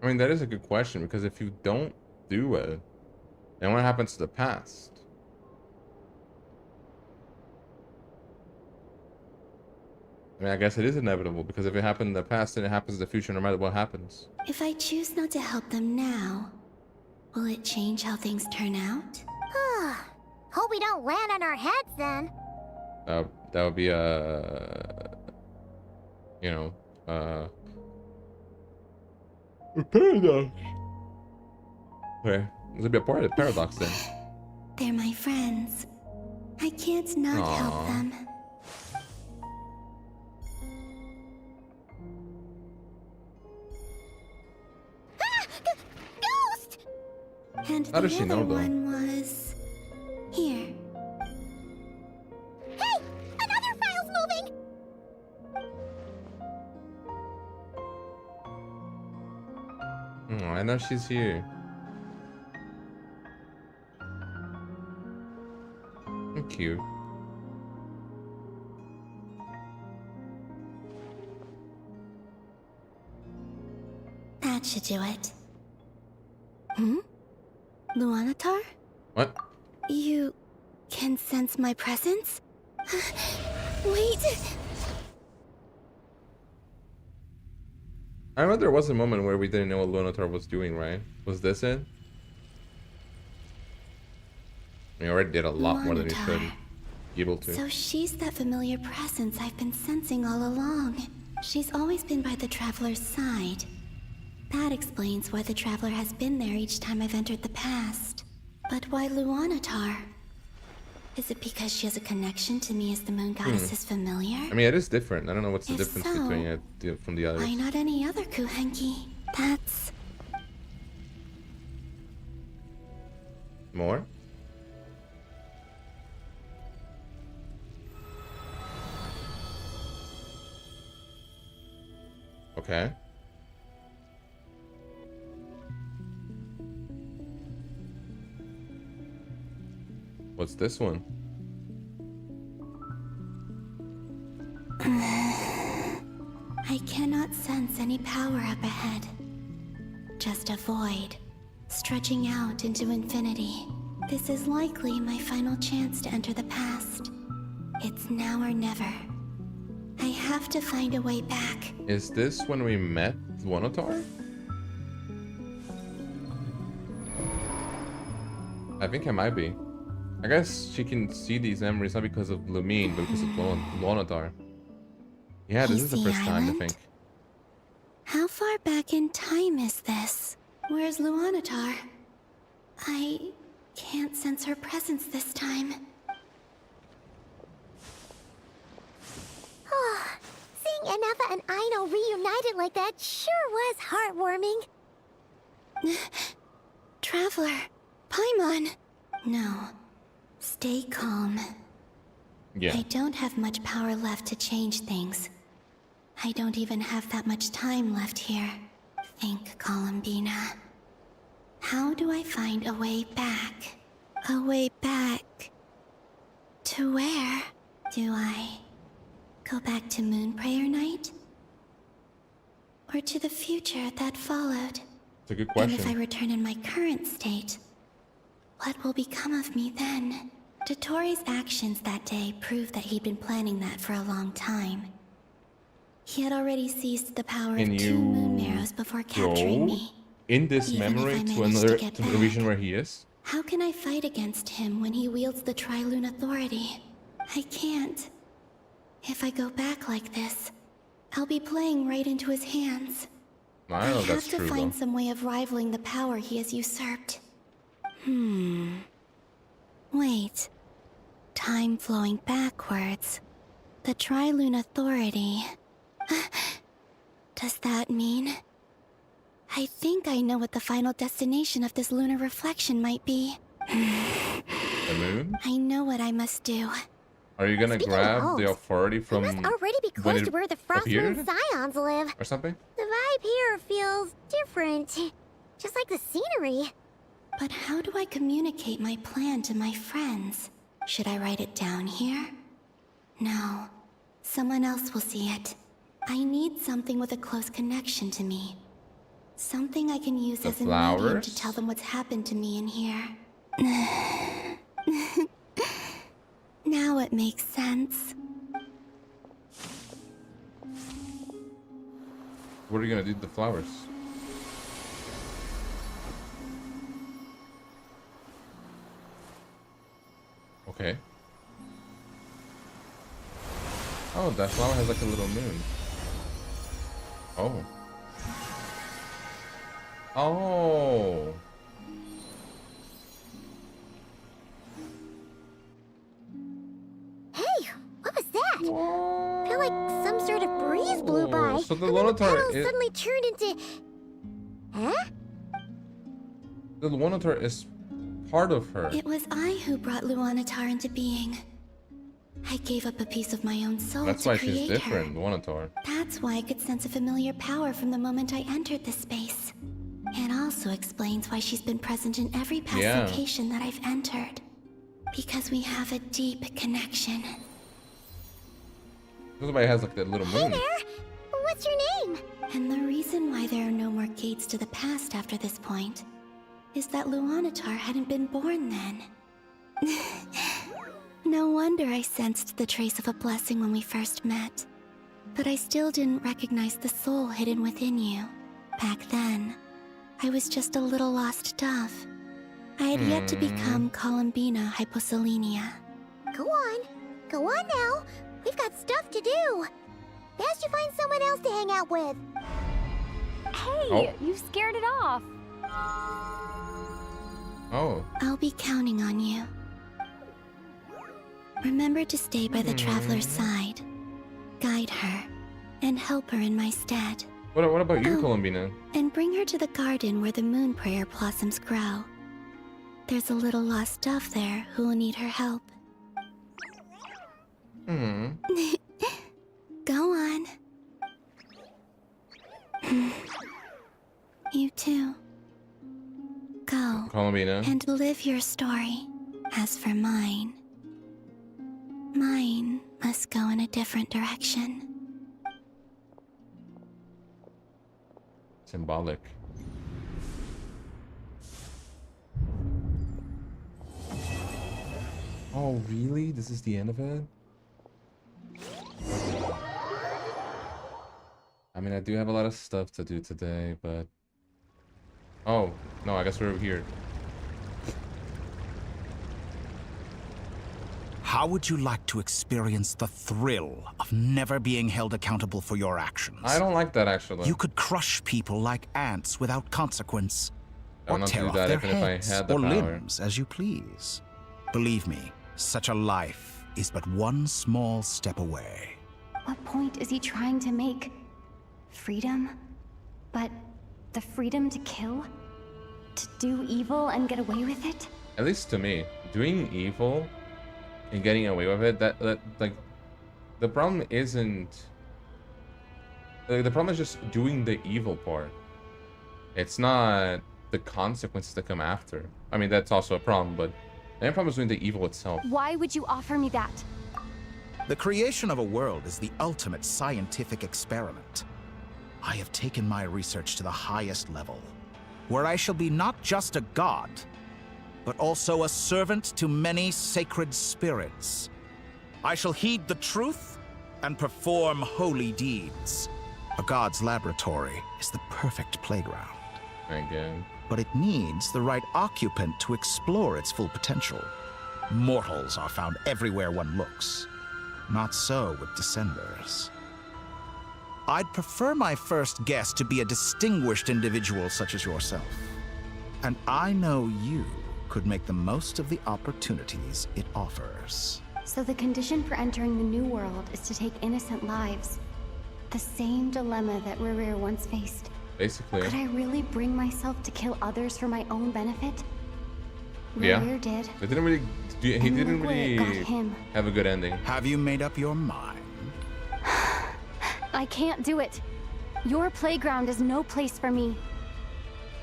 Speaker 1: I mean, that is a good question, because if you don't do it, then what happens to the past? I mean, I guess it is inevitable, because if it happened in the past, then it happens in the future no matter what happens.
Speaker 18: If I choose not to help them now, will it change how things turn out?
Speaker 2: Hope we don't land on our heads then.
Speaker 1: That would be you know, a paradox. Okay, this would be a part of the paradox then.
Speaker 18: They're my friends. I can't not help them.
Speaker 2: Ghost!
Speaker 18: And
Speaker 1: How does she know, though?
Speaker 18: one was here.
Speaker 2: Hey! Another file's moving!
Speaker 1: Oh, I know she's here. Cute.
Speaker 18: That should do it. Luanatar?
Speaker 1: What?
Speaker 18: You can sense my presence? Wait!
Speaker 1: I remember there was a moment where we didn't know what Lunatar was doing, right? Was this it? We already did a lot more than we should be able to.
Speaker 18: So she's that familiar presence I've been sensing all along. She's always been by the Traveler's side. That explains why the Traveler has been there each time I've entered the past. But why Luanatar? Is it because she has a connection to me as the Moon Goddess's familiar?
Speaker 1: I mean, it is different. I don't know what's the
Speaker 18: If
Speaker 1: difference
Speaker 18: so,
Speaker 1: between it from the others.
Speaker 18: Why not any other Kuhenki? That's...
Speaker 1: More? Okay. What's this one?
Speaker 18: I cannot sense any power up ahead. Just a void, stretching out into infinity. This is likely my final chance to enter the past. It's now or never. I have to find a way back.
Speaker 1: Is this when we met Luanatar? I think it might be. I guess she can see these memories not because of Lumine, but because of Luanatar. Yeah, this is the first time, I think.
Speaker 18: How far back in time is this? Where's Luanatar? I can't sense her presence this time.
Speaker 2: Seeing Enefa and Aino reunited like that sure was heartwarming.
Speaker 18: Traveler, Paimon. No, stay calm.
Speaker 1: Yeah.
Speaker 18: I don't have much power left to change things. I don't even have that much time left here. Think, Columbina. How do I find a way back? A way back... to where? Do I go back to Moonprayer Night? Or to the future that followed?
Speaker 1: It's a good question.
Speaker 18: And if I return in my current state, what will become of me then? DOTTORE's actions that day proved that he'd been planning that for a long time. He had already seized the power of 2 moon marrows before capturing me.
Speaker 1: In this
Speaker 18: Even
Speaker 1: memory
Speaker 18: if I
Speaker 1: to
Speaker 18: manage
Speaker 1: another
Speaker 18: get
Speaker 1: to the
Speaker 18: back,
Speaker 1: region where he is?
Speaker 18: How can I fight against him when he wields the Tri-Lune Authority? I can't. If I go back like this, I'll be playing right into his hands.
Speaker 1: I don't know if
Speaker 18: have
Speaker 1: that's
Speaker 18: to
Speaker 1: true,
Speaker 18: find
Speaker 1: though.
Speaker 18: some way of rivaling the power he has usurped. Wait. Time flowing backwards. The Tri-Lune Authority. Does that mean... I think I know what the final destination of this lunar reflection might be.
Speaker 1: The moon?
Speaker 18: I know what I must do.
Speaker 1: Are you gonna grab the authority from
Speaker 2: Must already be close
Speaker 1: it
Speaker 2: to where the Frostmoon
Speaker 1: appeared?
Speaker 2: Scions live.
Speaker 1: Or something?
Speaker 2: The vibe here feels different. Just like the scenery.
Speaker 18: But how do I communicate my plan to my friends? Should I write it down here? No. Someone else will see it. I need something with a close connection to me. Something I can use as a medium to tell them what's happened to me in here. Now it makes sense.
Speaker 1: What are you gonna do with the flowers? Okay. Oh, that flower has like a little moon. Oh. Oh.
Speaker 2: Hey, what was that? Felt like some sort of breeze blew by.
Speaker 1: So the
Speaker 2: and then the
Speaker 1: Lonotar
Speaker 2: petals
Speaker 1: is...
Speaker 2: suddenly turned into... Huh?
Speaker 1: The Lonotar is part of her.
Speaker 18: It was I who brought Luanatar into being. I gave up a piece of my own soul
Speaker 1: That's
Speaker 18: to
Speaker 1: why
Speaker 18: create
Speaker 1: she's different,
Speaker 18: her.
Speaker 1: Lonotar.
Speaker 18: That's why I could sense a familiar power from the moment I entered this space. It also explains why she's been present in every past location that I've entered. Because we have a deep connection.
Speaker 1: Everybody has like that little moon.
Speaker 2: Hey there! What's your name?
Speaker 18: And the reason why there are no more gates to the past after this point is that Luanatar hadn't been born then. No wonder I sensed the trace of a blessing when we first met. But I still didn't recognize the soul hidden within you. Back then, I was just a little lost dove. I had yet to become Columbina Hyposelenia.
Speaker 2: Go on. Go on now. We've got stuff to do. Best you find someone else to hang out with.
Speaker 11: Hey, you scared it off.
Speaker 1: Oh.
Speaker 18: I'll be counting on you. Remember to stay by the traveler's side. Guide her, and help her in my stead.
Speaker 1: What about you, Columbina?
Speaker 18: And bring her to the garden where the moon prayer blossoms grow. There's a little lost dove there who will need her help. Go on. You too. Go.
Speaker 1: Columbina.
Speaker 18: And live your story. As for mine, mine must go in a different direction.
Speaker 1: Symbolic. Oh, really? This is the end of it? I mean, I do have a lot of stuff to do today, but... Oh, no, I guess we're over here.
Speaker 12: How would you like to experience the thrill of never being held accountable for your actions?
Speaker 1: I don't like that, actually.
Speaker 12: You could crush people like ants without consequence.
Speaker 1: I
Speaker 12: Or
Speaker 1: would not
Speaker 12: tear
Speaker 1: do
Speaker 12: off
Speaker 1: that
Speaker 12: their
Speaker 1: even if I
Speaker 12: heads
Speaker 1: had the
Speaker 12: or
Speaker 1: power.
Speaker 12: limbs as you please. Believe me, such a life is but one small step away.
Speaker 11: What point is he trying to make? Freedom? But the freedom to kill? To do evil and get away with it?
Speaker 1: At least to me, doing evil and getting away with it, that like, the problem isn't... the problem is just doing the evil part. It's not the consequences that come after. I mean, that's also a problem, but the main problem is doing the evil itself.
Speaker 11: Why would you offer me that?
Speaker 12: The creation of a world is the ultimate scientific experiment. I have taken my research to the highest level, where I shall be not just a god, but also a servant to many sacred spirits. I shall heed the truth and perform holy deeds. A god's laboratory is the perfect playground.
Speaker 1: Again.
Speaker 12: But it needs the right occupant to explore its full potential. Mortals are found everywhere one looks. Not so with Descenders. I'd prefer my first guest to be a distinguished individual such as yourself. And I know you could make the most of the opportunities it offers.
Speaker 11: So the condition for entering the new world is to take innocent lives. The same dilemma that Rerir once faced.
Speaker 1: Basically.
Speaker 11: Could I really bring myself to kill others for my own benefit?
Speaker 1: Yeah.
Speaker 11: Rerir did.
Speaker 1: It didn't really... He
Speaker 11: And
Speaker 1: didn't
Speaker 11: look where it got
Speaker 1: really
Speaker 11: him.
Speaker 1: have a good ending.
Speaker 12: Have you made up your mind?
Speaker 11: I can't do it. Your playground is no place for me.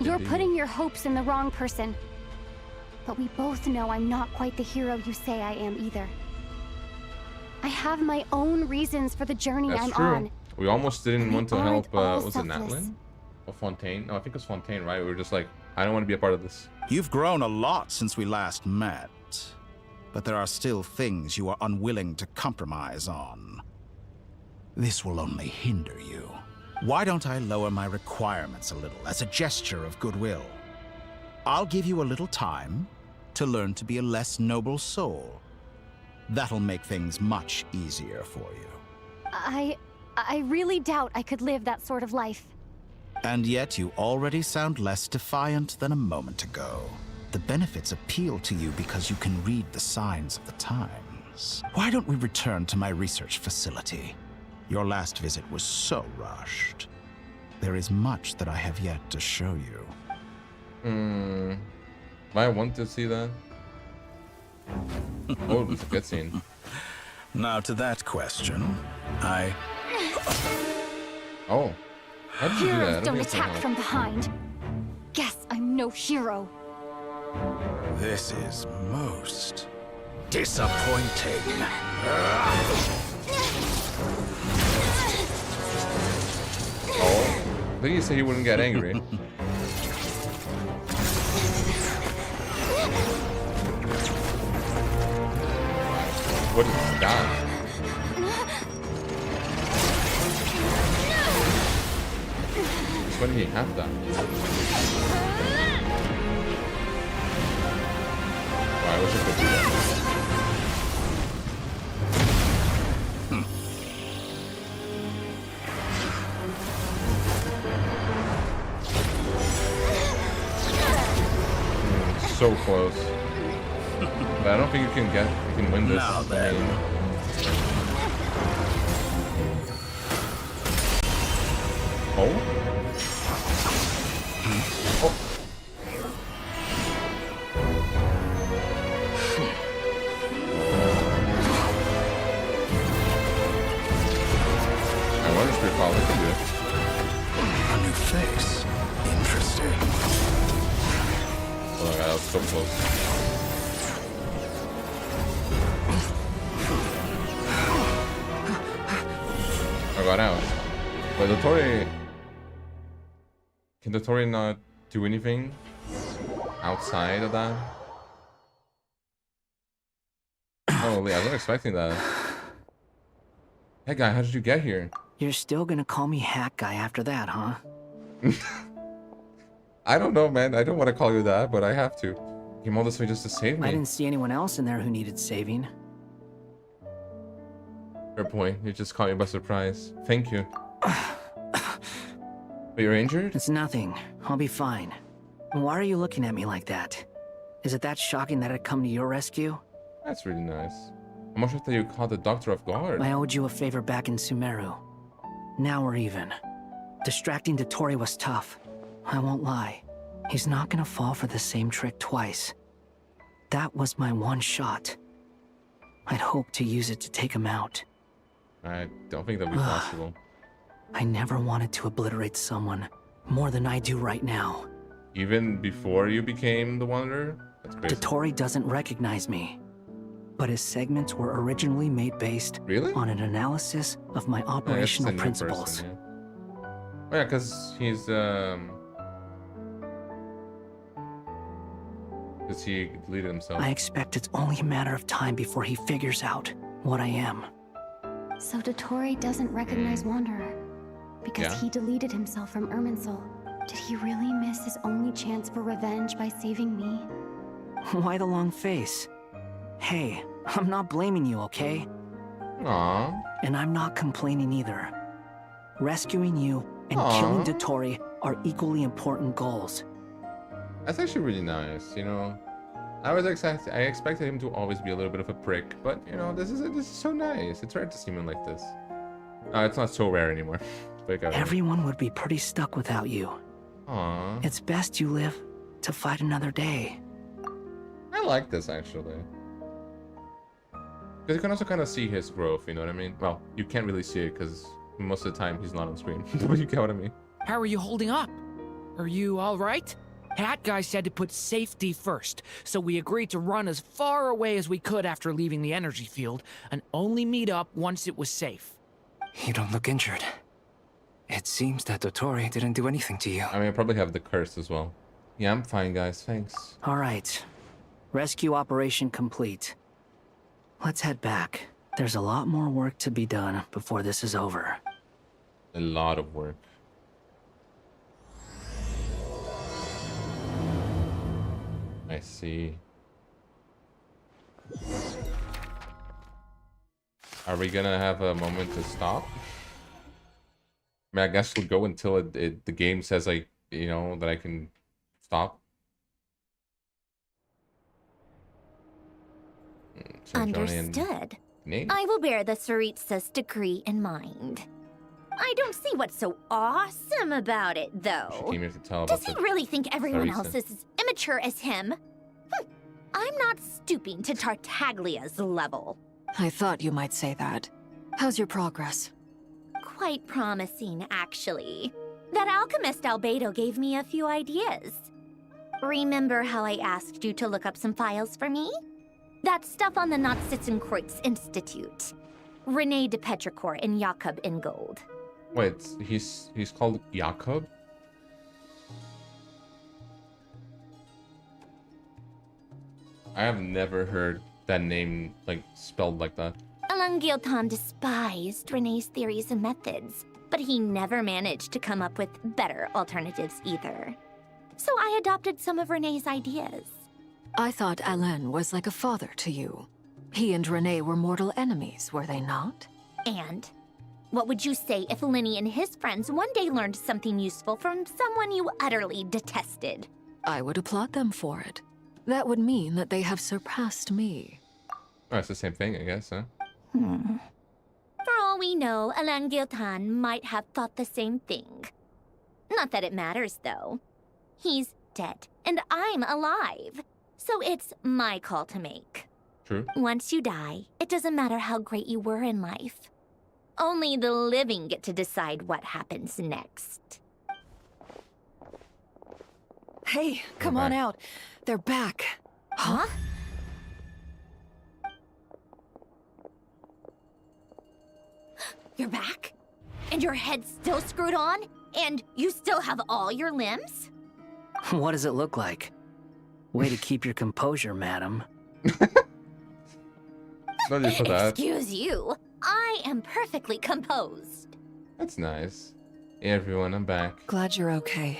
Speaker 11: You're putting your hopes in the wrong person. But we both know I'm not quite the hero you say I am either. I have my own reasons for the journey I'm on.
Speaker 1: We almost didn't want to help, was it
Speaker 11: selfless.
Speaker 1: Natlin? Or Fontaine? No, I think it was Fontaine, right? We were just like, I don't want to be a part of this.
Speaker 12: You've grown a lot since we last met, but there are still things you are unwilling to compromise on. This will only hinder you. Why don't I lower my requirements a little as a gesture of goodwill? I'll give you a little time to learn to be a less noble soul. That'll make things much easier for you.
Speaker 11: I really doubt I could live that sort of life.
Speaker 12: And yet you already sound less defiant than a moment ago. The benefits appeal to you because you can read the signs of the times. Why don't we return to my research facility? Your last visit was so rushed. There is much that I have yet to show you.
Speaker 1: I want to see that. Oh, it's a good scene.
Speaker 12: Now to that question,
Speaker 1: Oh. How did you do that? I
Speaker 11: Heroes don't
Speaker 1: think it's
Speaker 11: attack
Speaker 1: that
Speaker 11: from behind. Guess I'm no hero.
Speaker 12: This is most disappointing.
Speaker 1: Oh. I think you said he wouldn't get angry. What is that? When did he have that? Oh, I wish I could do that. So close. But I don't think you can win this.
Speaker 12: Now then.
Speaker 1: Oh? I wonder if Paul can do it.
Speaker 12: A new face. Interesting.
Speaker 1: Oh my god, that was so close. I got out. But DOTTORE... Can DOTTORE not do anything outside of that? Holy, I wasn't expecting that. Hey guy, how did you get here?
Speaker 7: You're still gonna call me Hack Guy after that, huh?
Speaker 1: I don't know, man. I don't want to call you that, but I have to. You came all this way just to save me.
Speaker 7: I didn't see anyone else in there who needed saving.
Speaker 1: Fair point. You just caught me by surprise. Thank you. But you're injured?
Speaker 7: It's nothing. I'll be fine. Why are you looking at me like that? Is it that shocking that I'd come to your rescue?
Speaker 1: That's really nice. I'm not sure that you caught the doctor off guard.
Speaker 7: I owed you a favor back in Sumeru. Now we're even. Distracting DOTTORE was tough. I won't lie. He's not gonna fall for the same trick twice. That was my one shot. I'd hoped to use it to take him out.
Speaker 1: I don't think that'd be possible.
Speaker 7: I never wanted to obliterate someone more than I do right now.
Speaker 1: Even before you became the Wanderer? That's crazy.
Speaker 7: DOTTORE doesn't recognize me. But his segments were originally made based on an analysis of my operational principles.
Speaker 1: Person, yeah. Oh yeah, because he's because he deleted himself.
Speaker 7: I expect it's only a matter of time before he figures out what I am.
Speaker 11: So DOTTORE doesn't recognize Wanderer because he deleted himself from Irminsul. Did he really miss his only chance for revenge by saving me?
Speaker 7: Why the long face? Hey, I'm not blaming you, okay?
Speaker 1: Aww.
Speaker 7: And I'm not complaining either. Rescuing you and killing DOTTORE are equally important goals.
Speaker 1: That's actually really nice, you know. I expected him to always be a little bit of a prick, but you know, this is so nice. It's rare to see him like this. It's not so rare anymore.
Speaker 7: Everyone would be pretty stuck without you.
Speaker 1: Aww.
Speaker 7: It's best you live to fight another day.
Speaker 1: I like this actually. Because you can also kind of see his growth, you know what I mean? Well, you can't really see it because Most of the time, he's not on screen. But you get what I mean.
Speaker 17: How are you holding up? Are you all right? Hat Guy said to put safety first, so we agreed to run as far away as we could after leaving the energy field, and only meet up once it was safe.
Speaker 20: You don't look injured. It seems that DOTTORE didn't do anything to you.
Speaker 1: I mean, I probably have the curse as well. Yeah, I'm fine, guys. Thanks.
Speaker 7: All right. Rescue operation complete. Let's head back. There's a lot more work to be done before this is over.
Speaker 1: A lot of work. I see. Are we gonna have a moment to stop? I mean, I guess we'll go until the game says, like, you know, that I can stop.
Speaker 16: Understood. I will bear the Tsaritsa's decree in mind. I don't see what's so awesome about it, though.
Speaker 1: She came here to tell
Speaker 16: Does
Speaker 1: about
Speaker 16: he really think everyone
Speaker 1: Tsaritsa.
Speaker 16: else is as immature as him? I'm not stooping to Tartaglia's level.
Speaker 8: I thought you might say that. How's your progress?
Speaker 16: Quite promising, actually. That alchemist Albedo gave me a few ideas. Remember how I asked you to look up some files for me? That stuff on the Nazi-Kreuz Institute. Rene de Petrichor and Jakob Ingold.
Speaker 1: Wait, he's called Jakob? I have never heard that name, like, spelled like that.
Speaker 16: Alain Guillotin despised Rene's theories and methods, but he never managed to come up with better alternatives either. So I adopted some of Rene's ideas.
Speaker 8: I thought Alain was like a father to you. He and Rene were mortal enemies, were they not?
Speaker 16: And what would you say if Lenny and his friends one day learned something useful from someone you utterly detested?
Speaker 8: I would applaud them for it. That would mean that they have surpassed me.
Speaker 1: Oh, it's the same thing, I guess, huh?
Speaker 16: For all we know, Alain Guillotin might have thought the same thing. Not that it matters, though. He's dead, and I'm alive. So it's my call to make.
Speaker 1: True.
Speaker 16: Once you die, it doesn't matter how great you were in life. Only the living get to decide what happens next.
Speaker 8: Hey, come on out. They're back.
Speaker 16: Huh? You're back? And your head's still screwed on? And you still have all your limbs?
Speaker 7: What does it look like? Way to keep your composure, madam.
Speaker 1: Not just for that.
Speaker 16: Excuse you. I am perfectly composed.
Speaker 1: That's nice. Hey everyone, I'm back.
Speaker 8: Glad you're okay.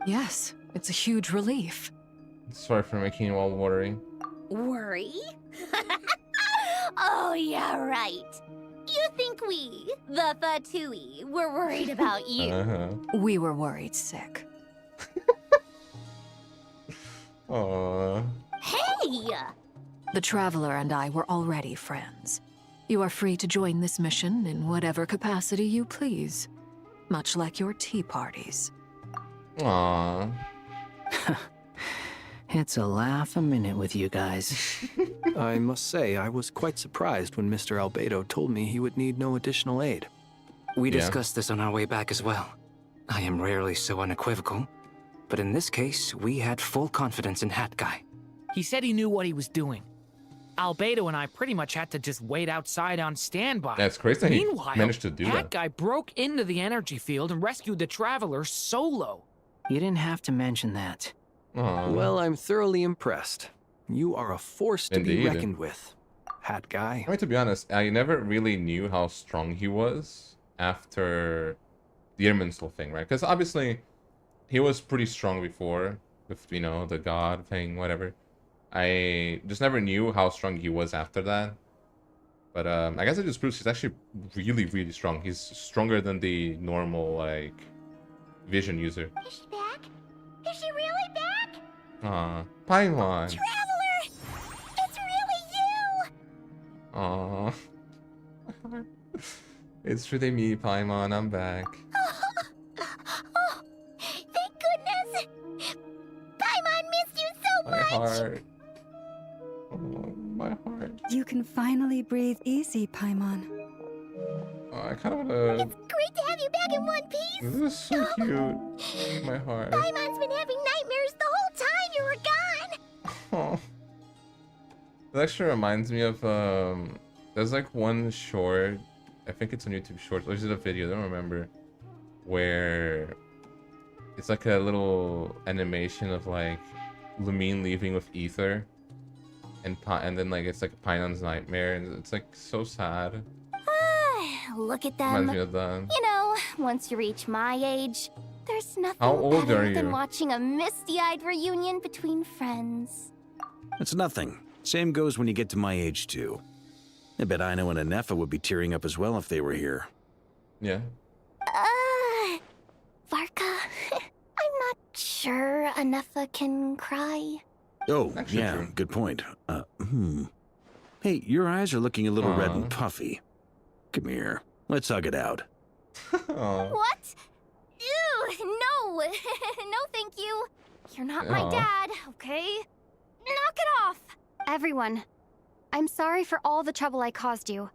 Speaker 8: Yes, it's a huge relief.
Speaker 1: Sorry for making you all worry.
Speaker 16: Worry? Oh, yeah, right. You think we, the Fatui, were worried about you?
Speaker 8: We were worried sick.
Speaker 1: Aww.
Speaker 16: Hey!
Speaker 8: The Traveler and I were already friends. You are free to join this mission in whatever capacity you please. Much like your tea parties.
Speaker 1: Aww.
Speaker 7: It's a laugh a minute with you guys.
Speaker 6: I must say, I was quite surprised when Mr. Albedo told me he would need no additional aid.
Speaker 20: We discussed this on our way back as well. I am rarely so unequivocal, but in this case, we had full confidence in Hat Guy.
Speaker 17: He said he knew what he was doing. Albedo and I pretty much had to just wait outside on standby.
Speaker 1: That's crazy that he
Speaker 17: Meanwhile,
Speaker 1: managed to do
Speaker 17: Hat
Speaker 1: that.
Speaker 17: Guy broke into the energy field and rescued the Traveler solo.
Speaker 7: You didn't have to mention that.
Speaker 1: Aww.
Speaker 6: Well, I'm thoroughly impressed. You are a force to be
Speaker 1: Indeed.
Speaker 6: reckoned with, Hat Guy.
Speaker 1: I mean, to be honest, I never really knew how strong he was after the Irminsul thing, right? Because obviously, he was pretty strong before, with, you know, the god thing, whatever. I just never knew how strong he was after that. But I guess it just proves he's actually really, really strong. He's stronger than the normal, like, vision user.
Speaker 2: Is she back? Is she really back?
Speaker 1: Aw, Paimon.
Speaker 2: Traveler! It's really you!
Speaker 1: Aw. It's really me, Paimon. I'm back.
Speaker 2: Oh, thank goodness! Paimon missed you so
Speaker 1: My
Speaker 2: much!
Speaker 1: heart. Oh, my heart.
Speaker 4: You can finally breathe easy, Paimon.
Speaker 1: Oh, I kind of want to...
Speaker 2: It's back in one piece.
Speaker 1: This is so cute. My heart.
Speaker 2: Paimon's been having nightmares the whole time you were gone.
Speaker 1: Oh. That actually reminds me of there's like one short, I think it's on YouTube Shorts, or is it a video? I don't remember. Where it's like a little animation of like Lumine leaving with Ether, and then like it's like Paimon's nightmare, and it's like so sad.
Speaker 11: Look at them.
Speaker 1: Reminds me of that.
Speaker 11: You know, once you reach my age, there's nothing
Speaker 1: How old
Speaker 11: better
Speaker 1: are
Speaker 11: than
Speaker 1: you?
Speaker 11: watching a misty-eyed reunion between friends.
Speaker 3: It's nothing. Same goes when you get to my age, too. I bet Ino and Anefa would be tearing up as well if they were here.
Speaker 1: Yeah.
Speaker 11: Varka, I'm not sure Anefa can cry.
Speaker 3: Oh,
Speaker 1: Actually
Speaker 3: yeah,
Speaker 1: true.
Speaker 3: good point. Hey, your eyes are looking a little red and puffy. Come here. Let's hug it out.
Speaker 11: What? Ew, no. No, thank you. You're not my
Speaker 1: Aw.
Speaker 11: dad, okay? Knock it off. Everyone, I'm sorry for all the trouble I caused you.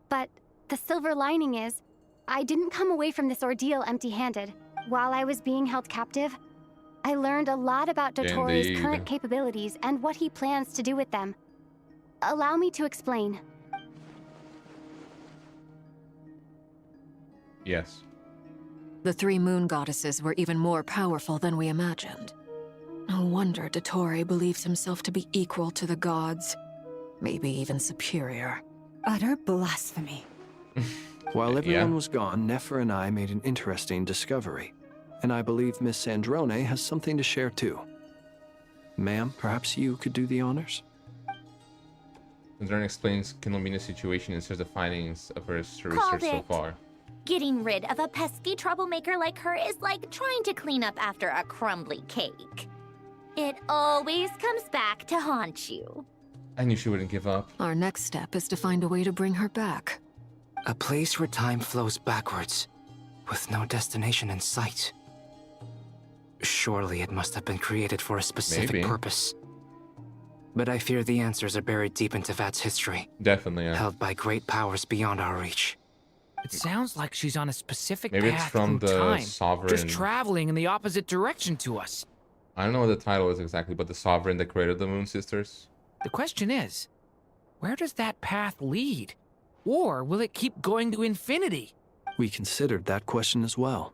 Speaker 11: But the silver lining is, I didn't come away from this ordeal empty-handed. While I was being held captive, I learned a lot about DOTTORE's
Speaker 1: Indeed.
Speaker 11: current capabilities and what he plans to do with them. Allow me to explain.
Speaker 1: Yes.
Speaker 8: The three moon goddesses were even more powerful than we imagined. No wonder DOTTORE believes himself to be equal to the gods. Maybe even superior.
Speaker 4: Utter blasphemy.
Speaker 6: While everyone was gone, Nefer and I made an interesting discovery. And I believe Miss Sandrone has something to share too. Ma'am, perhaps you could do the honors?
Speaker 1: Sandrone explains Columbina's situation and says the findings of her research
Speaker 16: Called
Speaker 1: so
Speaker 16: it.
Speaker 1: far.
Speaker 16: Getting rid of a pesky troublemaker like her is like trying to clean up after a crumbly cake. It always comes back to haunt you.
Speaker 1: I knew she wouldn't give up.
Speaker 8: Our next step is to find a way to bring her back.
Speaker 20: A place where time flows backwards, with no destination in sight. Surely it must have been created for a specific
Speaker 1: Maybe.
Speaker 20: purpose. But I fear the answers are buried deep into Vat's history,
Speaker 1: Definitely, yeah.
Speaker 20: held by great powers beyond our reach.
Speaker 17: It sounds like she's on a specific
Speaker 1: Maybe it's
Speaker 17: path
Speaker 1: from
Speaker 17: through
Speaker 1: the
Speaker 17: time,
Speaker 1: Sovereign.
Speaker 17: just traveling in the opposite direction to us.
Speaker 1: I don't know what the title is exactly, but the Sovereign that created the Moon Sisters.
Speaker 17: The question is, where does that path lead? Or will it keep going to infinity?
Speaker 6: We considered that question as well.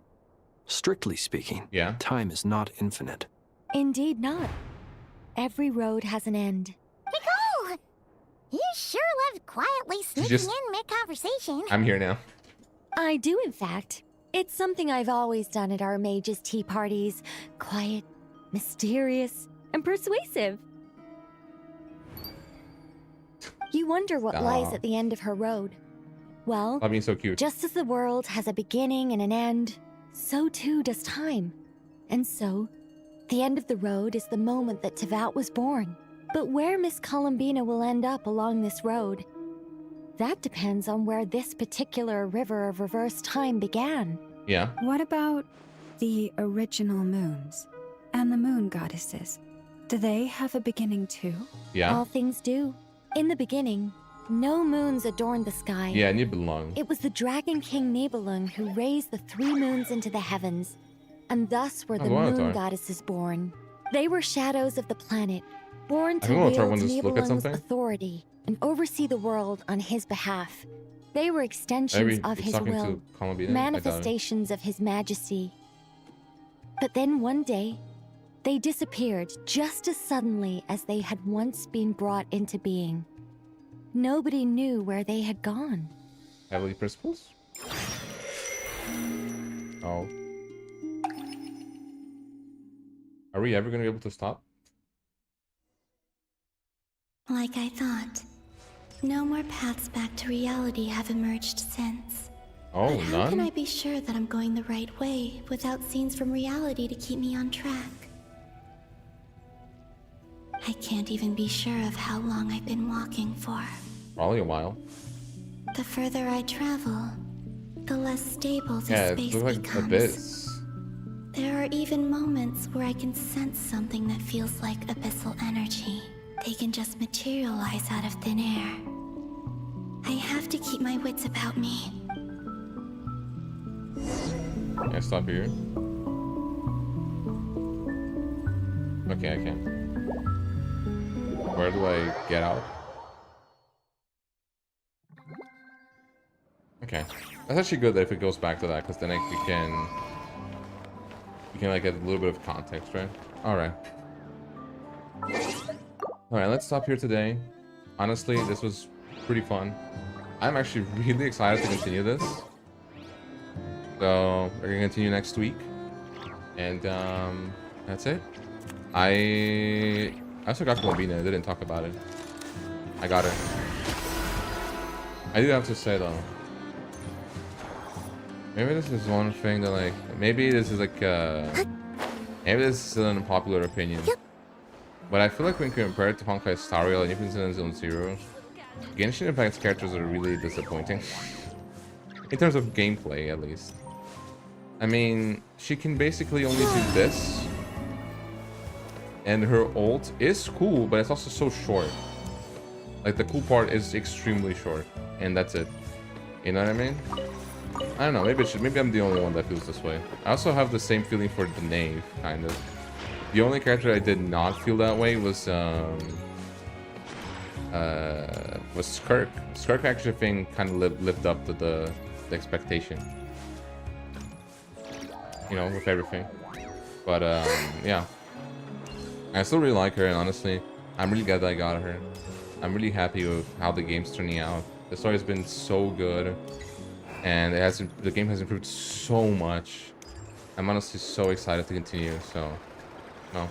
Speaker 6: Strictly speaking, time is not infinite.
Speaker 11: Indeed not. Every road has an end.
Speaker 2: Nicole! You sure loved quietly sneaking
Speaker 1: just-
Speaker 2: in mid-conversation.
Speaker 1: I'm here now.
Speaker 11: I do, in fact. It's something I've always done at our mages' tea parties. Quiet, mysterious, and persuasive. You wonder what lies at the end of her road. Well,
Speaker 1: I mean, so cute.
Speaker 11: just as the world has a beginning and an end, so too does time. And so, the end of the road is the moment that Tevat was born. But where Miss Columbina will end up along this road, that depends on where this particular river of reverse time began.
Speaker 1: Yeah.
Speaker 4: What about the original moons and the moon goddesses? Do they have a beginning too?
Speaker 1: Yeah.
Speaker 11: All things do. In the beginning, no moons adorned the sky.
Speaker 1: Yeah, Nibelung.
Speaker 11: It was the Dragon King Nibelung who raised the three moons into the heavens, and thus were the
Speaker 1: wow,
Speaker 11: moon
Speaker 1: Tor.
Speaker 11: goddesses born. They were shadows of the planet, born to
Speaker 1: I don't know, Tor,
Speaker 11: wield
Speaker 1: wanna just look at
Speaker 11: Nibelung's
Speaker 1: something?
Speaker 11: authority and oversee the world on his behalf. They were extensions
Speaker 1: Maybe
Speaker 11: of
Speaker 1: it's
Speaker 11: his
Speaker 1: talking
Speaker 11: will,
Speaker 1: to Columbina. I doubt it.
Speaker 11: manifestations of his majesty. But then one day, they disappeared just as suddenly as they had once been brought into being. Nobody knew where they had gone.
Speaker 1: Heavenly Principles? Oh. Are we ever going to be able to stop?
Speaker 18: Like I thought. No more paths back to reality have emerged since.
Speaker 1: Oh,
Speaker 18: But how can
Speaker 1: none?
Speaker 18: I be sure that I'm going the right way without scenes from reality to keep me on track? I can't even be sure of how long I've been walking for.
Speaker 1: Probably a while.
Speaker 18: The further I travel, the less stable the
Speaker 1: Yeah, it
Speaker 18: space
Speaker 1: looks like
Speaker 18: becomes.
Speaker 1: abyss.
Speaker 18: There are even moments where I can sense something that feels like abyssal energy. They can just materialize out of thin air. I have to keep my wits about me.
Speaker 1: Can I stop here? Okay, I can. Where do I get out? Okay. That's actually good that if it goes back to that, because then we can like get a little bit of context, right? Alright. Alright, let's stop here today. Honestly, this was pretty fun. I'm actually really excited to continue this. So, we're gonna continue next week. And, that's it. I also got Columbina. I didn't talk about it. I got her. I do have to say, though. Maybe this is one thing that, like... Maybe this is, like, maybe this is still an unpopular opinion. But I feel like when compared to Honkai Star Rail and even Zone Zero, Genshin Impact's characters are really disappointing. In terms of gameplay, at least. I mean, she can basically only do this. And her ult is cool, but it's also so short. Like, the cool part is extremely short. And that's it. You know what I mean? I don't know, maybe I'm the only one that feels this way. I also have the same feeling for the Knave, kind of. The only character I did not feel that way was Skirk. Skirk actually, I think, kind of lived up to the expectation. You know, with everything. But, yeah. I still really like her, and honestly, I'm really glad that I got her. I'm really happy with how the game's turning out. The story has been so good, and the game has improved so much. I'm honestly so excited to continue, so, no.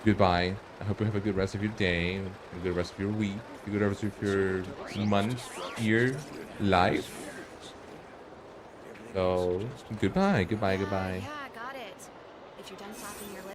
Speaker 1: Goodbye. I hope you have a good rest of your day, a good rest of your week, a good rest of your month, year, life. So, goodbye, goodbye, goodbye.